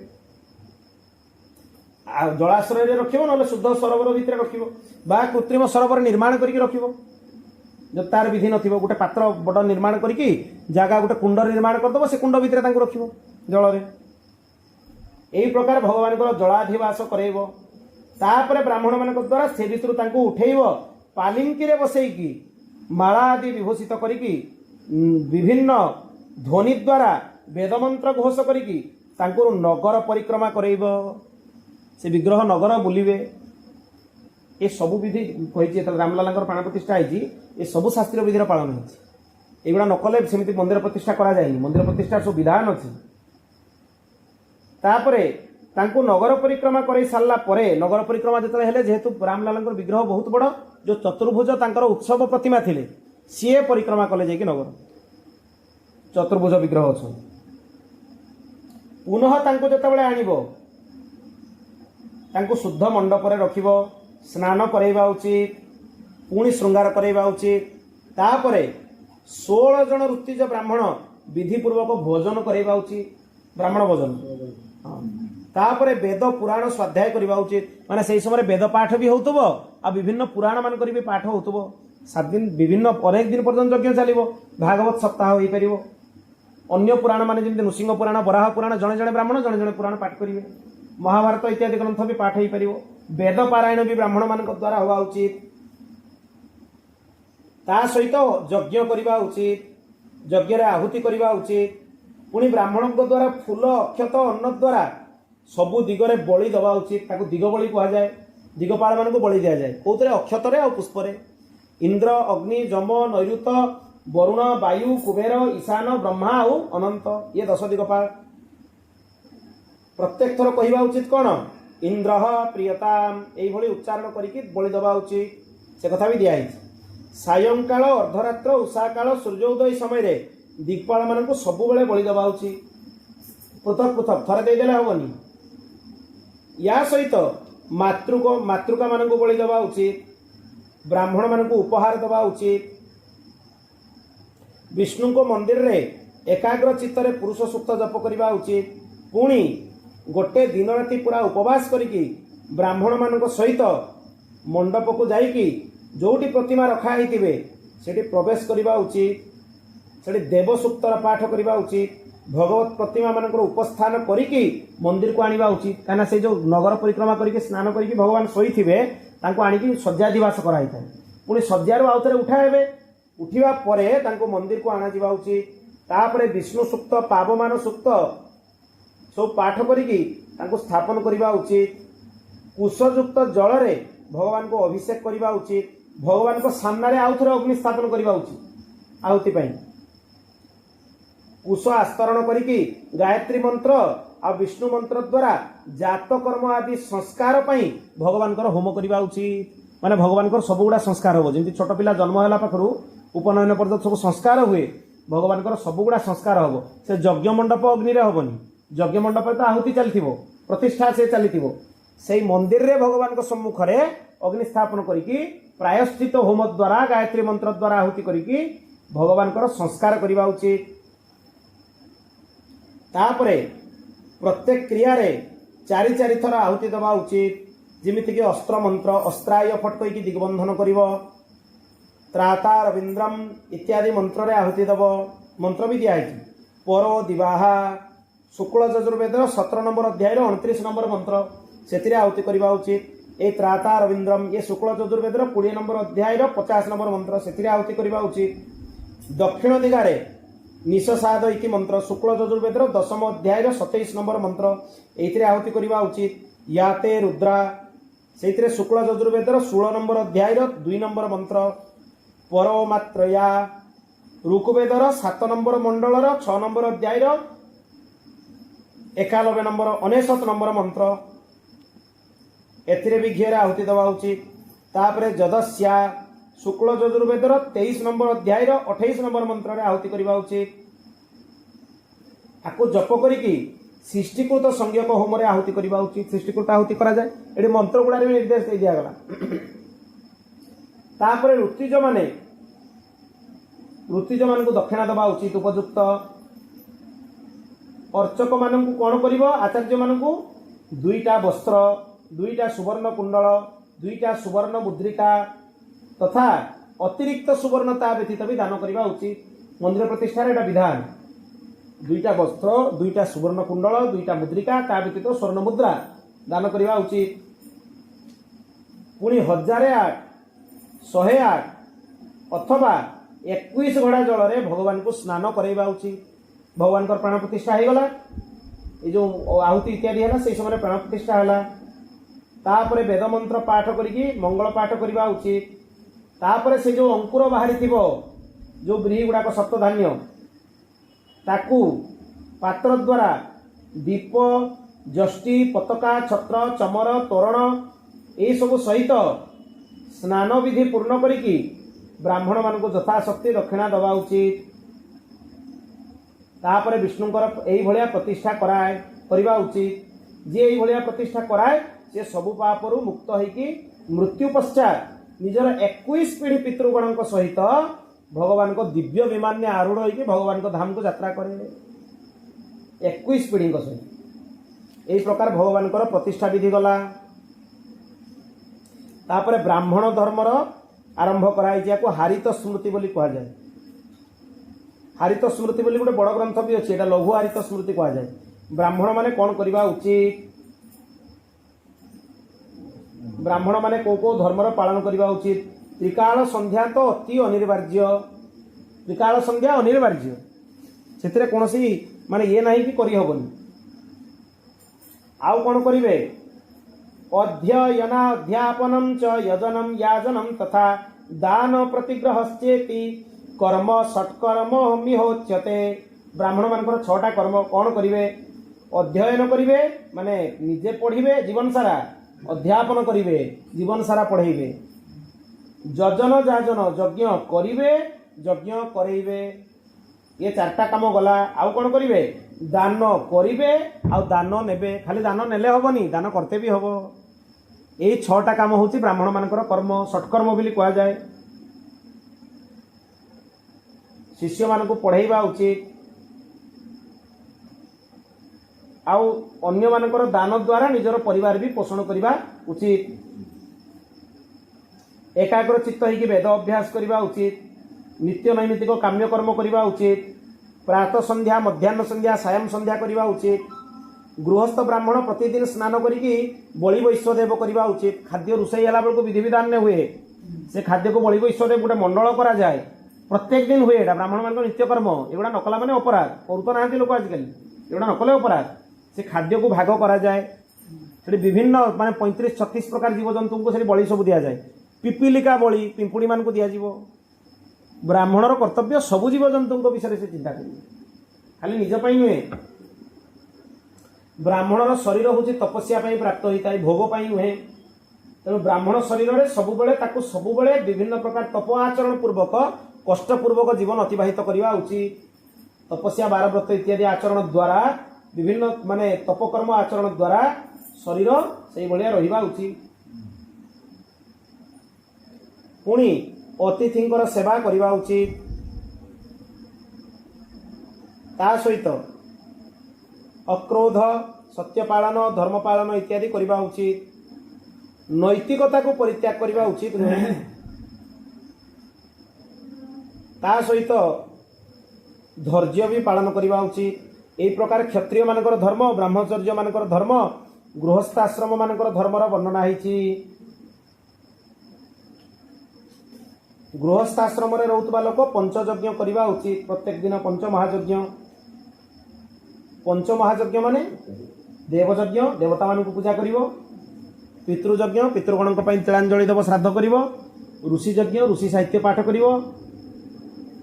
जलाश्रय रे रखिबो न शुद्ध सरोवर भितर रखिबो बा कृत्रिम सरोवर निर्माण करके रखिबो जो तार विधि नथिबो गोटे पात्र बड़ निर्माण करके जगह गोटे कुंड निर्माण करदबो से कुंड भितर तांको रखिबो जल रे एही प्रकार भगवान को जलाधिवास करेबो तापरे ब्राह्मण मान द्वारा से भितर तांको उठेइबो पालिंकी रे बसैकी माला आदि विभूषित करिकी विभिन्न ध्वनि द्वारा वेदमंत्र घोष करिकी तांको नगर परिक्रमा करेइबो से विग्रह नगर बुलिबे ये सबु विधि कही रामलाल प्राण प्रतिष्ठा होती ये सबु शास्त्रीय विधि पालन होती एगुड़ा नकले सेमती मंदिर प्रतिष्ठा करा जाएनी मंदिर प्रतिष्ठा सब विधान अच्छी तापरे तांको नगर परिक्रमा कर सारा परे नगर परिक्रमा जिते हेले जेहेतु रामलाल विग्रह बहुत बड़ जो चतुर्भुज तांकर उत्सव प्रतिमा थिले सीए परिक्रमा कले जाइए नगर चतुर्भुज विग्रह अच्छा पुनः तांको जेतेबेले आनिबो तांको शुद्ध मंडप रे रखिबो स्नान करवा उचित पुणी श्रृंगार करवा उचित तापरे 16 जन ऋत्विज ब्राह्मण विधिपूर्वक भोजन करवा उचित ब्राह्मण भोजन तापरे वेद पुराण स्वाध्याय करवा उचित माने से समय वेद पाठ भी होतबो आ विभिन्न पुराण मान भी पाठ होतबो 7 दिन विभिन्न अनेक दिन पर्यंत यज्ञ चलिबो भागवत सप्ताह होई परिबो अन्य पुराण माने जेमति नृसिंह पुराण बराह पुराण जणे जणे ब्राह्मण जणे जणे पुराण पाठ करिवे महाभारत इत्यादि ग्रंथ भी पाठ होई परिबो वेद पारायण भी ब्राह्मण मान द्वारा होवा उचित ता सहित यज्ञ करवा उचित यज्ञ रे आहुति करवा उचित पुणी ब्राह्मण द्वारा फूल अक्षत अन्न द्वारा सबु दिगरे बलि दवा उचित ताकू दिग बलि कहा जाए दिगपाल मान को बलि दिया जाए कौन अक्षत और पुष्प इंद्र अग्नि जम नैऋत वरुण वायु कुबेर ईशान ब्रह्मा और अनंत ये 10 दिगपाल प्रत्येक थर कहवा उचित कौन इंद्र प्रियताम यही उच्चारण करके बलि दवा उचित से कथा भी दिखाई सायंकाल अर्धरात्र उषा काल सूर्योदय समय दिग्पाल मान सबु बलि दवा उचित पृथक पृथक थरे देदेले हेनी या सहित मातृका मान बलि दवा उचित ब्राह्मण मान उपहार दवा उचित विष्णु को मंदिर रे एकाग्र चित्तरे पुरुष सूक्त जप करवा उचित पुणी गोटे दिन राति पूरा उपवास करिकी ब्राह्मण मान सहित मंडप को जाइकी जोटी प्रतिमा रखा होइतिबे सेठी प्रवेश करवा उचित सेठी देव सूक्तर पाठ करवा उचित भगवत प्रतिमा मानकर उपस्थान करिकी मंदिर को आनिबा उचित काना से जो नगर परिक्रमा करिके स्नान करिके भगवान सोईथिबे तांको आनिकी सज्जा दिवास कराई थाए पुणी सज्जारू आउथरे उठा हेबे उठिबा परे तांको मंदिर को आना जिबा उचित तापरे विष्णु सूक्त पावमान सूक्त सब पाठ करिकी तांको स्थापन करिबा उचित कुशयुक्त जल रे भगवान को अभिषेक करिबा उचित भगवान को सामने रे आउथरे अग्नि स्थापन करिबा उचित आहुति पई कुश आस्तरण करिकी गायत्री मंत्र आ विष्णु मंत्र द्वारा जात कर्म आदि संस्कार पई भगवान को होम करिबा उचित माने भगवान को सब गुडा संस्कार हो जेंति छोट पिला जन्म होला पाखरु उपनयन पर्यंत सब संस्कार हुए भगवान को सब गुडा संस्कार हो से यज्ञ मंडप अग्नि रे होबनी यज्ञ मंडप तो आहुति चलथिबो प्रतिष्ठा से चलथिबो सेई मंदिर रे भगवान को सम्मुख रे अग्नि स्थापन करिकी प्रायश्चित होम द्वारा गायत्री मंत्र द्वारा आहुति करिकी भगवान को संस्कार करिबा उचित तापरे प्रत्येक क्रिया रे चारि चारि थर आहुति दबा उचित जेमिति कि अस्त्र मंत्र अस्त्राय फटकई दिग्बंधन करिवो त्राता रविंद्रम इत्यादि मंत्र रे आहुति दब मंत्र भी दिया है परो दिवाहा शुक्ल यजुर्वेद 17 नंबर अध्याय 29 नंबर मंत्र से आहुति करवा उचित ए त्राता रविंद्रम ये शुक्ल यजुर्वेद 20 नंबर अध्याय 50 नंबर मंत्र से आहुति करवा उचित दक्षिण दिगारे निशसाद इति मंत्र शुक्ल यजुर्वेद 10 अध्याय 27 नंबर मंत्र एथिरे आहुति करवा उचित याते रुद्रा से शुक्ल यजुर्वेद 16 नंबर अध्याय 2 नंबर मंत्र परो मात्रया ऋग्वेदर 7 नंबर मंडलर 6 नंबर अध्याय 91 नंबर 69 नंबर मंत्र एथिरे भी घिरे आहुति दवा उचित तापरे जदस्या शुक्ल यजुर्वेदर 23 नंबर अध्याय 28 नंबर मंत्र रे आहुति करवा उचित आको जप करिकी सृष्टिकृत संज्ञक होम रे आहुति करवा उचित सृष्टिकृत आहुति करा जाय एडी मंत्र गुडा रे निर्देश दे दिया गला तापरे ऋतिज माने को दक्षिणा दबा उचित उपयुक्त अर्चक मानू कौन कर आचार्य मानू 2टा वस्त्र 2टा सुवर्ण कुंडल 2टा सुवर्ण मुद्रिका तथा अतिरिक्त सुवर्णता व्यतीत भी दान करने उचित मंदिर प्रतिष्ठार एटा विधान 2टा वस्त्र 2टा सुवर्ण कुंडल 2टा मुद्रिका ता व्यतीत स्वर्ण मुद्रा दान करने उचित पुणी 1008 108 अथवा 21 घड़ा जल रे भगवान को स्नान करवा उचित भगवान को प्राण प्रतिष्ठा हो गला ये जो आहुति इत्यादि है से समय प्राण प्रतिष्ठा है तापर वेद मंत्र पाठ करी मंगल पाठ करवा उचित तापर से जो अंकुर बाहरी थी जो ब्रीही गुड़ाक सप्तधान्य ताकू पात्र द्वारा दीप जष्टि पताका छत्र चमर तोरण ये सब सहित स्नान विधि पूर्ण करिकी ब्राह्मण मान को यथाशक्ति दक्षिणा दवा उचित तापर विष्णुकर यही भलिया प्रतिष्ठा कराए करवा उचित जी यही भलिया प्रतिष्ठा कराए से सबु पापरु मुक्त होइकी मृत्यु पश्चात निजर 21 पीढ़ी पितृगण सहित भगवान को दिव्य विमान में आरूढ़ होइकी भगवान को धाम को यात्रा करे 21 पीढ़ी सहित यही प्रकार भगवान को प्रतिष्ठा विधि गला तापर ब्राह्मण धर्मर आरंभ कराई को हारित स्मृति बोली कहा जाए हारित स्मृति बोली गोटे बड़ ग्रंथ भी अच्छी एटा लघु हारित स्मृति कहा जाए ब्राह्मण माने कौन करवा उचित ब्राह्मण माने को धर्मर पालन करवा उचित त्रिकाल संध्या तो अति अनिवार्य त्रिकाल संध्या अनिवार्य से कौन सी माने ये नहीं कि करी हबनी आउ कौन करिवे अध्ययना अध्यापनम च यजनम याजनम तथा दान प्रतिग्रहश्चेति कर्म षट्कर्म मिहोच्यते ब्राह्मण मानकर 6टा कर्म कौन करिवे अध्ययन करिवे माने निजे पढ़िवे जीवन सारा अध्यापन करिवे जीवन सारा पढ़ेइबे यजन याजन यज्ञ करिवे यज्ञ करइबे ये 4टा काम गला आउ कौन करिवे दान करिवे आउ दान नेबे खाली दान नेले हबनी दान करते भी हबो यही 6टा काम होची ब्राह्मण मानकर कर्म षट्कर्म बोली कहा जाए शिष्य मान को पढ़ाइबा उचित आउ अन्य मानकर दान द्वारा निजर परिवार भी पोषण करने उचित एकाग्र चित्त होगी वेद अभ्यास करने उचित नित्य नैमित्तिक काम्य कर्म करने उचित प्रातः संध्या मध्याह्न संध्या सायं संध्या करवा उचित। गृहस्थ ब्राह्मण प्रतिदिन स्नान करिकी बलि वैश्वदेव करवा उचित। खाद्य रोषेई होला बेलू विधि विधान ने हुए से खाद्य को बलि वैश्वदेव गोटे मंडल करा जाए प्रत्येक दिन हुए। एटा ब्राह्मण मान नित्यकर्म एगुड़ा नकला माने अपराध करू तो ना लोक आजिकल एगुड़ा नकले अपराध। से खाद्य को भाग करा जाए से विभिन्न माने 35-36 प्रकार जीवजंतु को से बलि सब दि जाए। पिपिलिका बलि पिंपुड़ी मान को दिया जीव। ब्राह्मणर कर्तव्य सबु जीवजंतु विषय से चिंता करेंगे खाली निज पाई नुहे। ब्राह्मणर शरीर हूँ तपस्या प्राप्त होता है भोग पाई नुहे। तेणु ब्राह्मण शरीर में सबुबले विभिन्न प्रकार तप आचरण पूर्वक कष्टपूर्वक जीवन अतिबाहित करवा उचित। तपस्या बार व्रत इत्यादि आचरण द्वारा विभिन्न माने तपकर्म आचरण द्वारा शरीर से भाया रहा उचित। पुणी अतिथिंकर सेवा करवा उचित। ता सहित अक्रोध सत्यपालन धर्मपालन इत्यादि करवा उचित। नैतिकता को परित्याग करवा उचित नुहे। ता सहित धैर्य भी पालन करवा उचित। यही प्रकार क्षत्रिय मानकर धर्म ब्रह्मचर्य मानकर धर्म गृहस्थाश्रम मानकर धर्मर वर्णना होती। गृहस्थाश्रम रे रहउतबा लोक पंचयज्ञ करवा उचित। प्रत्येक दिन पंचमहायज्ञ। पंचमहायज्ञ माने देवयज्ञ देवता मान पूजा करिवो। पितृयज्ञ पितृगण तिलांजलि देव श्राद्ध करिवो। ऋषियज्ञ ऋषि साहित्य पाठ करिवो।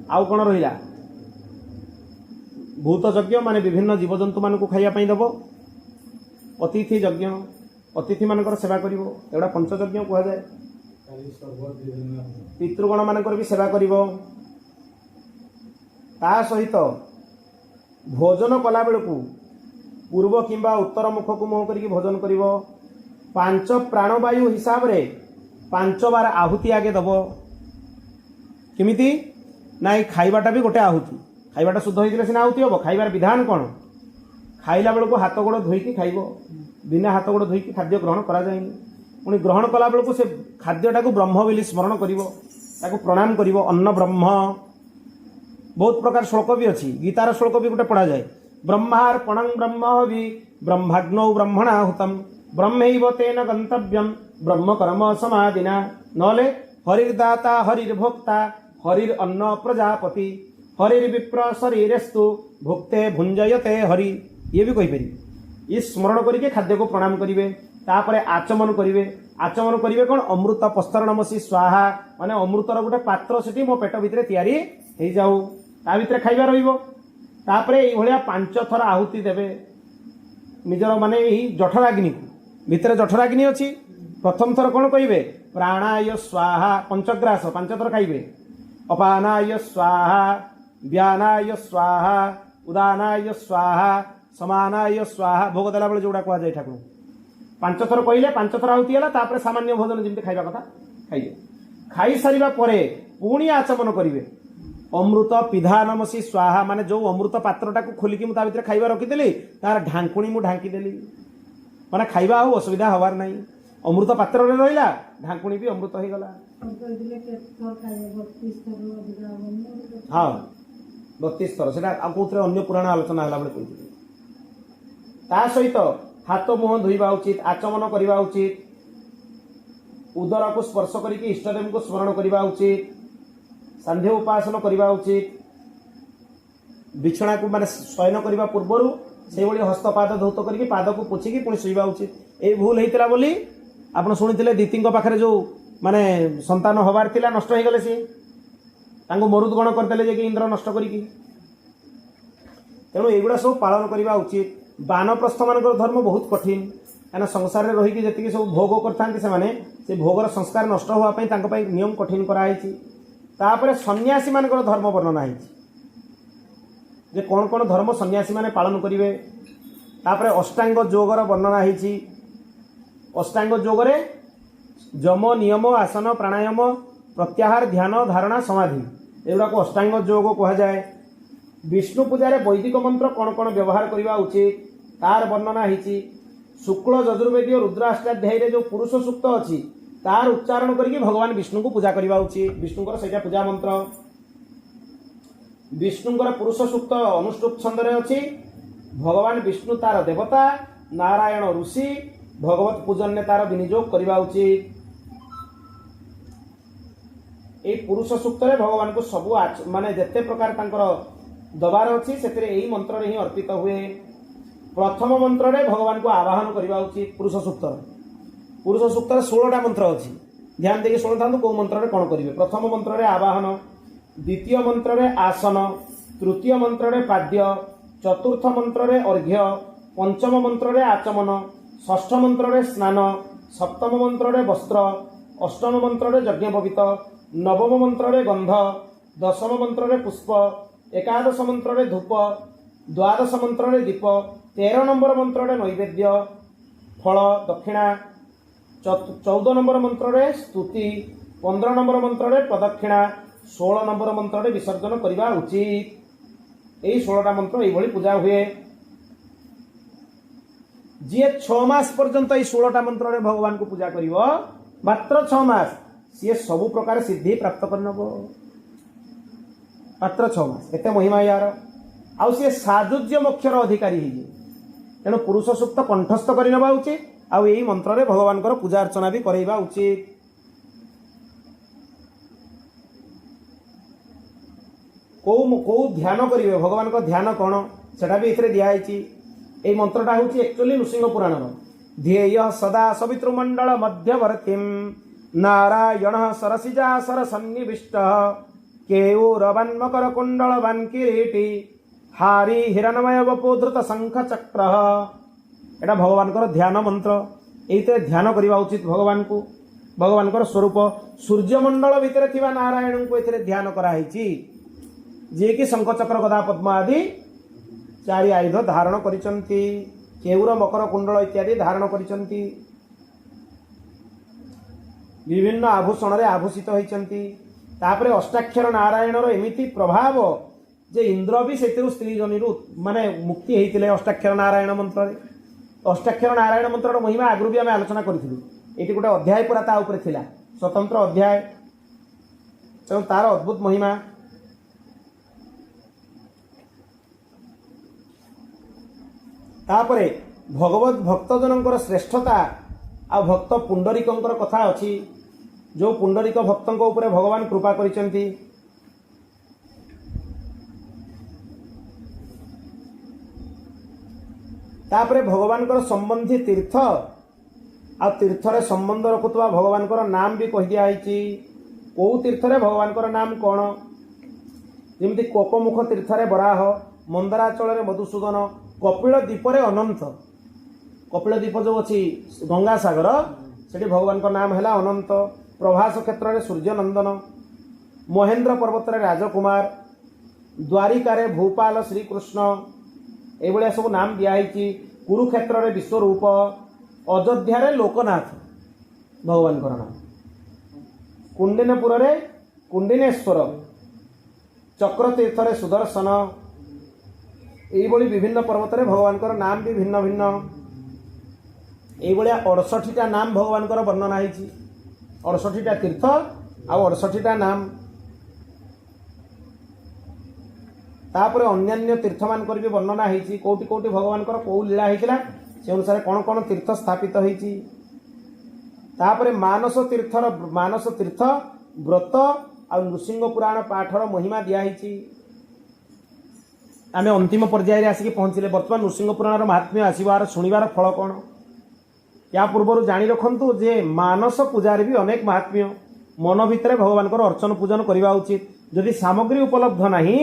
आउ कौन रहिला भूतयज्ञ माने विभिन्न जीवजंतु मान खाइबा देव। अतिथि यज्ञ अतिथि मानकर सेवा करिवो एगुड़ा पंचयज्ञ कह जाए। पितृगण मानकर भी सेवा करिवो। ता सहित भोजन कला बेलू पूर्व किंबा उत्तर मुख को मुह करके भोजन करिवो। 5 प्राणवायु हिसाब रे 5 बार आहुति आगे दब। किमिति ना खाइबाटा भी गोटे आहुति। खाइबाटा शुद्ध होइतिले सिना आहुति हबो। खाइबार विधान कौन खाइला बेलू हाथ गोड़ धोईकी खाइब। बिना हाथ गोड़ धोईकी खाद्य ग्रहण करा जाएनी। पुणी ग्रहण कला बेलू से खाद्यटा को ब्रह्म बोली स्मरण करिवो ताको प्रणाम करिवो। अन्न ब्रह्म बहुत प्रकार श्लोक भी अच्छी। गीतार श्लोक भी गोटे पढ़ा जाए। ब्रह्मार्पणं ब्रह्महवि ब्रह्मग्नौ ब्रह्मणाहुतम ब्रह्मैव तेन गंतव्यम ब्रह्म कर्म समाधिना। नले हरिर्दाता हरिर्भोक्ता हरिर अन्न प्रजापति हरिर्विप्र शरीरस्तु भुक्ते भुंजयते हरि। ये भी कहीपरि। ये स्मरण करके खाद्य को प्रणाम करेंगे। तापर आचमन करेंगे। आचमन करेंगे कौन अमृत पस्तरणमसी स्वाहा माने अमृतर गोटे पात्र से मो पेट भितर तैयारी हो जाऊ ता भितर खाइबा रहिबो। तापर एई भलिया 5 थर आहुति देवे निजर माने एही जठराग्नि को। भितर जठराग्नि अछि। प्रथम थर कौन कहिबे प्राणाय स्वाहा पंचग्रास 5 थर खाइबे। अपानाय स्वाहा व्यानाय स्वाहा उदानाय स्वाहा समानाय स्वाहा। भोग देला बेले जोड़ा कह जाए ठाकुर 5 थर कहले 5 थर आहुति होला। तापर सामान्य भोजन जमी खाइबा कथा खाइबे। खाई सारिबा परे पुणी आचमन करिवे। अमृत पिधानमसी स्वाहा माने जो अमृत पात्रटा को खोलिकी मु ता भितर खाइबा रखिदेली तार ढांकुणी मु ढांकी देली माने खाइबा हो असुविधा हवार नहीं। अमृत पात्र रे रहिला ढांकुणी भी अमृत हो गला। हाँ 32 थर से अन्य पुराण आलोचना है बेले कही। ता सहित हाथ मुह धोइबा उचित। आचमन करवा उचित। उदर को स्पर्श करके इष्टदेव को स्मरण करवा उचित। सांध्य उपासन करवा उचित। बिछना को माने शयन करवा पूर्व से हस्तपाद धौत करके पाद को पोछिकी पुणी शोवा उचित। ये भूल होता बोली आप शुणी दीति पाखे जो माने संतान हबार थिला नष्ट हो गले सी मरुदगण करदे जे इंद्र नष्ट करी। तेणु एगुड़ा सब पालन करवा उचित। बानप्रस्थ मान धर्म बहुत कठिन क्या संसार में रहीकि जी सब भोग करते से भोगर संस्कार नष्ट होगापी नियम कठिन कराई। तापर सन्यासी मान धर्म वर्णना जे कौन कौन धर्म सन्यासी माने पालन करेंगे। तापर अष्टांग योगर वर्णना होती। अष्टांग योगरे जम नियम आसन प्राणायाम प्रत्याहार ध्यान धारणा समाधि एगुड़ा को अष्टांग योग कह जाए। विष्णु पूजार वैदिक मंत्र कौन कौन व्यवहार करने उचित तार वर्णना होती। शुक्ल यजुर्वेदी और रुद्राष्टाध्याय जो पुरुष सूक्त अच्छी तार उच्चारण करके भगवान विष्णु को पूजा करवा उचित। विष्णुकर से पूजा मंत्र। विष्णुଙ୍କର पुरुष सूक्त अनुष्टुप छंदरे अछि। भगवान विष्णु तार देवता, नारायण ऋषि, भगवत पूजन ने तार विनियोग करवा उचित। ए पुरुष सूक्त रे भगवान को सब माने जेते प्रकार तांकर दबार अछि सेतरे एही मंत्र रे ही अर्पित हुए। प्रथम मंत्र रे भगवान को आवाहन करवा उचित। पुरुष सूक्त रे 16 टा मंत्र अछि। ध्यान देके सुनथांतु को मंत्र रे कोन करिवे। प्रथम मंत्र रे आवाहन, द्वितीय मंत्र रे आसन, तृतीय मंत्र रे पाद्य, चतुर्थ मंत्र रे अर्घ्य, पंचम मंत्र रे आचमन, षष्ठ मंत्र रे स्नान, सप्तम मंत्र रे वस्त्र, अष्टम मंत्र रे यज्ञोपवीत, नवम मंत्र रे गंध, दशम मंत्र रे पुष्प, एकादश मंत्र रे धूप, द्वादश मंत्र रे दीप, 13 नंबर मंत्र रे नैवेद्य फल दक्षिणा, 14 नंबर मंत्र रे स्तुति, 15 नंबर मंत्र रे प्रदक्षिणा, 16 नंबर मंत्र रे विसर्जन करवा उचित। एई 16टा मंत्र एई भली पूजा हुए। जे 6 मास पर्यंत एई 16टा मंत्र रे भगवान को पूजा करिवो, मात्र 6 मास सी सब प्रकार सिद्धि प्राप्त करनबो। मात्र 6 मास एते महिमा यार। आउ सी साजुज्य मोक्षर अधिकारी हिजे। तेणु पुरुष सूक्त कंठस्थ करनबा उचित। आउ एई मंत्र रे भगवान को पूजा अर्चना भी करैबा उचित। को ध्यान करिवे, भगवान को ध्यान कौन सेटा भी इथरे दिया आइछि। एई मंत्रटा होछि एक्चुअली नृसिंह पुराण रो। ध्येय सदा सवितृमंडल मध्यवर्तीम नारायण सरसिजा सरसन्निविष्ट केयूरवन्मकर कुंडल वनकिरीटी हारी हिरणमय वपुधृत शंख चक्र। एटा भगवान को ध्यान मंत्र। एइते ध्यान करवा उचित। भगवान को स्वरूप सूर्यमंडल भितर थिबा नारायण को एथिरे ध्यान कराइछि, जे कि शंख चक्र गदा पद्म आदि 4 आयुध धारण करिसंती, केऊर मकर कुंडल इत्यादि धारण करिसंती, विभिन्न आभूषण रे आभूषित होइसंती। तापरे अष्टाक्षर नारायण रो एमिति प्रभाव जे इंद्र भी सेतिरु स्त्री जनिरु माने मुक्ति हेतिले अष्टाक्षर नारायण मंत्र रे। अष्टाक्षर नारायण मंत्र रो महिमा आगरु भी आमे आलोचना करिथिलु। एटी गोटे अध्याय पूरा ता ऊपर थिला, स्वतंत्र अध्याय। तेणु तार अद्भुत महिमा। तापरे भगवत भक्त जनकर श्रेष्ठता आ भक्त पुंडरीकंकर कथा अछि। जो पुंडरीक भक्तों ऊपर भगवान कृपा करिसेंती। तापरे भगवान कर संबंधी तीर्थ आ तीर्थ रे संबंध रखुवा भगवान कर नाम भी कह दिया आइछि। को तीर्थ रे भगवान कर नाम कोन, जेमति कोकमुख तीर्थ रे बराह, मंदराचल रे मधुसूदन, कपिल द्वीप रे अनंत। कपिल द्वीप जो अच्छी गंगा सागर सेठी भगवान को नाम है अनंत। प्रभास क्षेत्र रे सूर्य नंदन, महेंद्र पर्वत रे राजकुमार, द्वारिका रे भूपाल श्रीकृष्ण, एभलिया सब नाम दिखाई। कुरुक्षेत्र रे विश्वरूप, अयोध्या रे लोकनाथ भगवान को नाम, कुंडिनपुर रे कुंडिनेश्वर, चक्रतीर्थ रे सुदर्शन, एभली विभिन्न पर्वत रे भगवान को नाम भी भिन्न भिन्न। एभलिया 68टा नाम भगवान को वर्णना होइछि। 68टा तीर्थ आ 68टा नाम। तापर अन्यान्य तीर्थ मान भी वर्णना होइछि। कोटि कोटि भगवान को को लीला होइतिला से अनुसार कौन कौन तीर्थ स्थापित होइछि। तापर मानस तीर्थ व्रत आ नृसिंह पुराण पाठर महिमा दिया होइछि। आमे अंतिम पर्याय आसिक पहुँचले। बर्तमान नृसिंह पुराण महात्म्य आसबार शुणिबार फल कौन या पूर्व जाणी रखु जे मानस पूजार भी अनेक महात्म्य। मन भितर भगवान को अर्चन पूजन करने उचित। जदि सामग्री उपलब्ध नहीं,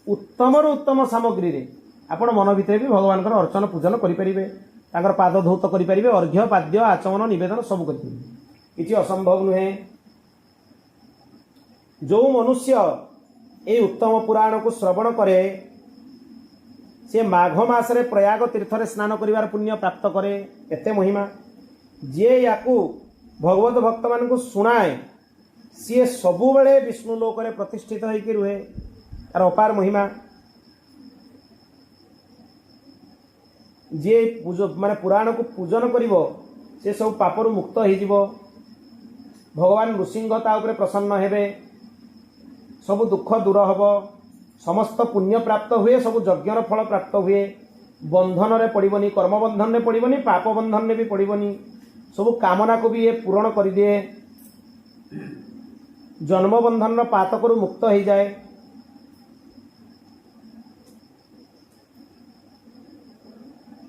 उत्तम उत्तम सामग्री रे आपण मन भितर भी भगवान को अर्चन पूजन करेंगे। पाद धौत करेंगे, अर्घ्य पाद्य आचमन निवेदन सब करेंगे। किसी असंभव नुहे। जो मनुष्य ये उत्तम पुराण को श्रवण करे से माघ मासरे प्रयाग तीर्थ रे स्नान करिवार पुण्य प्राप्त करे। एते महिमा। जे याकू भगवत भक्त मान को सुनाए सी सबु बेले विष्णु लोक रे प्रतिष्ठित होइकी रुहे। तार अपार महिमा। जे माने पुराण को पूजन करिवो से सब पापरु मुक्त हो जिवो। भगवान नृसिंह ता उपरे प्रसन्न हेबे। सब दुख दूर हबो। समस्त पुण्य प्राप्त हुए, सब यज्ञर फल प्राप्त हुए, बंधन रे पड़िबनी, कर्म बंधन रे पड़िबनी, पाप बंधन रे भी पड़िबनी, सब कामना को भी ये पूर्ण कर दिए, जन्म बंधन पातकरू मुक्त हो जाए।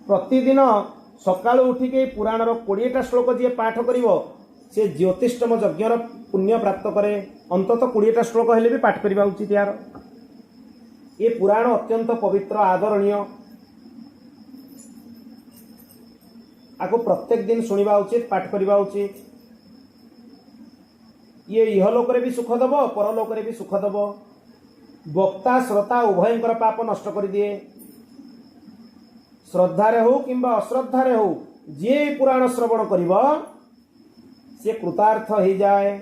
प्रतिदिन सकाळु उठिके पुराणर 20टा श्लोक जी पाठ करिवो से ज्योतिषम यज्ञर पुण्य प्राप्त करे। अंततः 20टा श्लोक हेले भी पाठ करवा उचित यार। ये पुराण अत्यंत पवित्र आदरणीय, आपको प्रत्येक दिन सुनिबा उचित, पाठ करवा उचित। ये इहलोक रे भी सुख दब, परलोक रे भी सुख दब। वक्ता श्रोता उभयंकर पाप नष्ट कर दिए। श्रद्धारे हो किंबा अश्रद्धारे हो, जे पुराण श्रवण करिब से कृतार्थ हो जाए।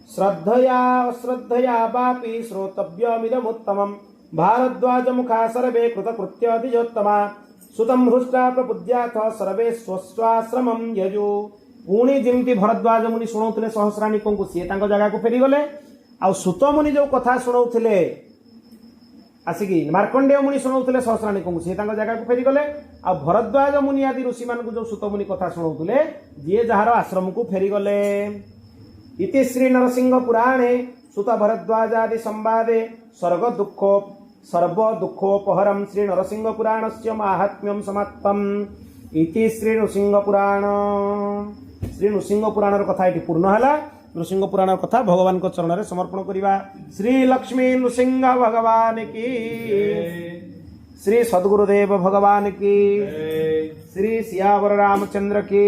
श्रद्धया अश्रद्धया वापि श्रोतव्यमिदमुत्तमम्। भारद्वाज मुखा सर्वे कृतकृत्याधिजोत्तमा। सुतम हृष्टा प्रबुद्ध्याथ सर्वे स्वस्वाश्रमं यजु। पुणी जमती भरद्वाज मुनि शुणाउथिले सहस्राणिकଙ୍କୁ, सी तांको जगह को फेरी गले। आ सुत मुनि जो कथा शुणाउथिले आसिकी मार्कंडेय मुनि शुणाउथिले सहस्राणिकଙ୍କୁ, सी तांको जगह को फेरी गले। आ भरद्वाज मुनि आदि ऋषि मानकु जो सुत मुनि कथा शुणाउथिले, जे जहार आश्रम को फेरी गले। इति श्री नरसिंह पुराणे सुत भरद्वाज आदि संवादे सर्व दुखोपहरम श्री नरसिंह पुराणस्य माहात्म्यम समाप्तम। इति श्री नृसिंह पुराण। श्री नृसिंह पुराण कथा ये पूर्ण है। नृसिंह पुराण कथा भगवान को चरण में समर्पण करवा। श्री लक्ष्मी नृसिंह भगवान की, श्री सद्गुरुदेव भगवान की, श्री सियावर रामचंद्र की,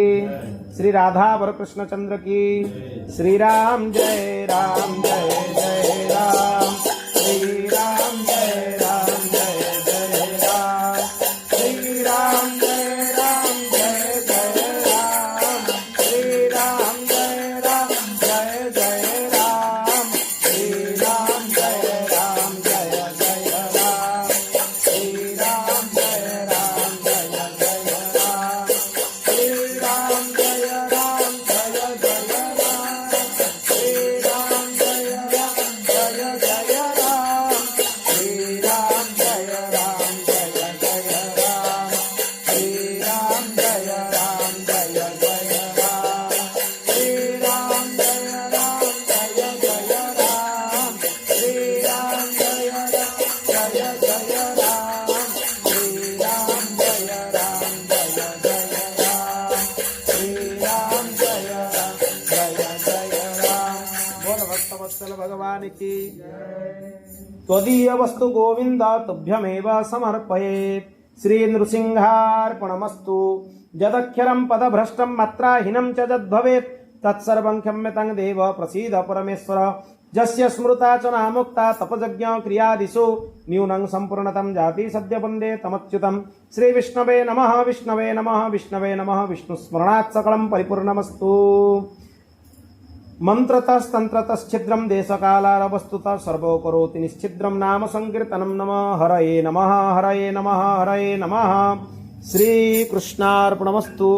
श्री राधावर कृष्णचंद्र की। श्री राम जय राम जय जय राम। श्री राम जय राम जय जय राम। श्री राम जय राम जय जय राम। श्री राम जय राम जय जय राम। श्री राम जय राम जय जय राम। श्री राम जय राम जय जय राम। श्री राम जय राम जय जय राम। श्री राम जय राम जय जय राम। श्री राम जय राम जय जय राम। श्री राम जय राम जय जय राम। श्री राम जय राम जय जय राम। श्री राम जय राम जय जय राम। श्री राम जय राम जय जय राम। श्री राम जय राम जय जय राम। बोल भक्तवत्सल भगवान की। त्वदीय वस्तु गोविंद तुभ्यमेव समर्पयेत्। श्री नृसिंहार्पणमस्तु। यदक्षरं पदभ्रष्टं मात्राहीनं च यद्भवेत् तत्सर्वं क्षम्यतां देव प्रसीद परमेश्वर। यस्य स्मृता च नामुक्ता तपयज्ञ क्रियादिषु न्यूनं सम्पूर्णतं जाति सद्य वन्दे तमच्युतं। श्री विष्णवे नमः विष्णवे नमः विष्णवे नमः। विष्णुस्मरणात् सकलं परिपूर्णमस्तु। मंत्रतस्तंत्रतश्छिद्रं देशकालारवस्तुतः सर्वो करोति निश्छिद्रं नाम संकीर्तनं। नमः हरये नमः हरये नमः हरये नमः। श्री कृष्णार्पणमस्तु।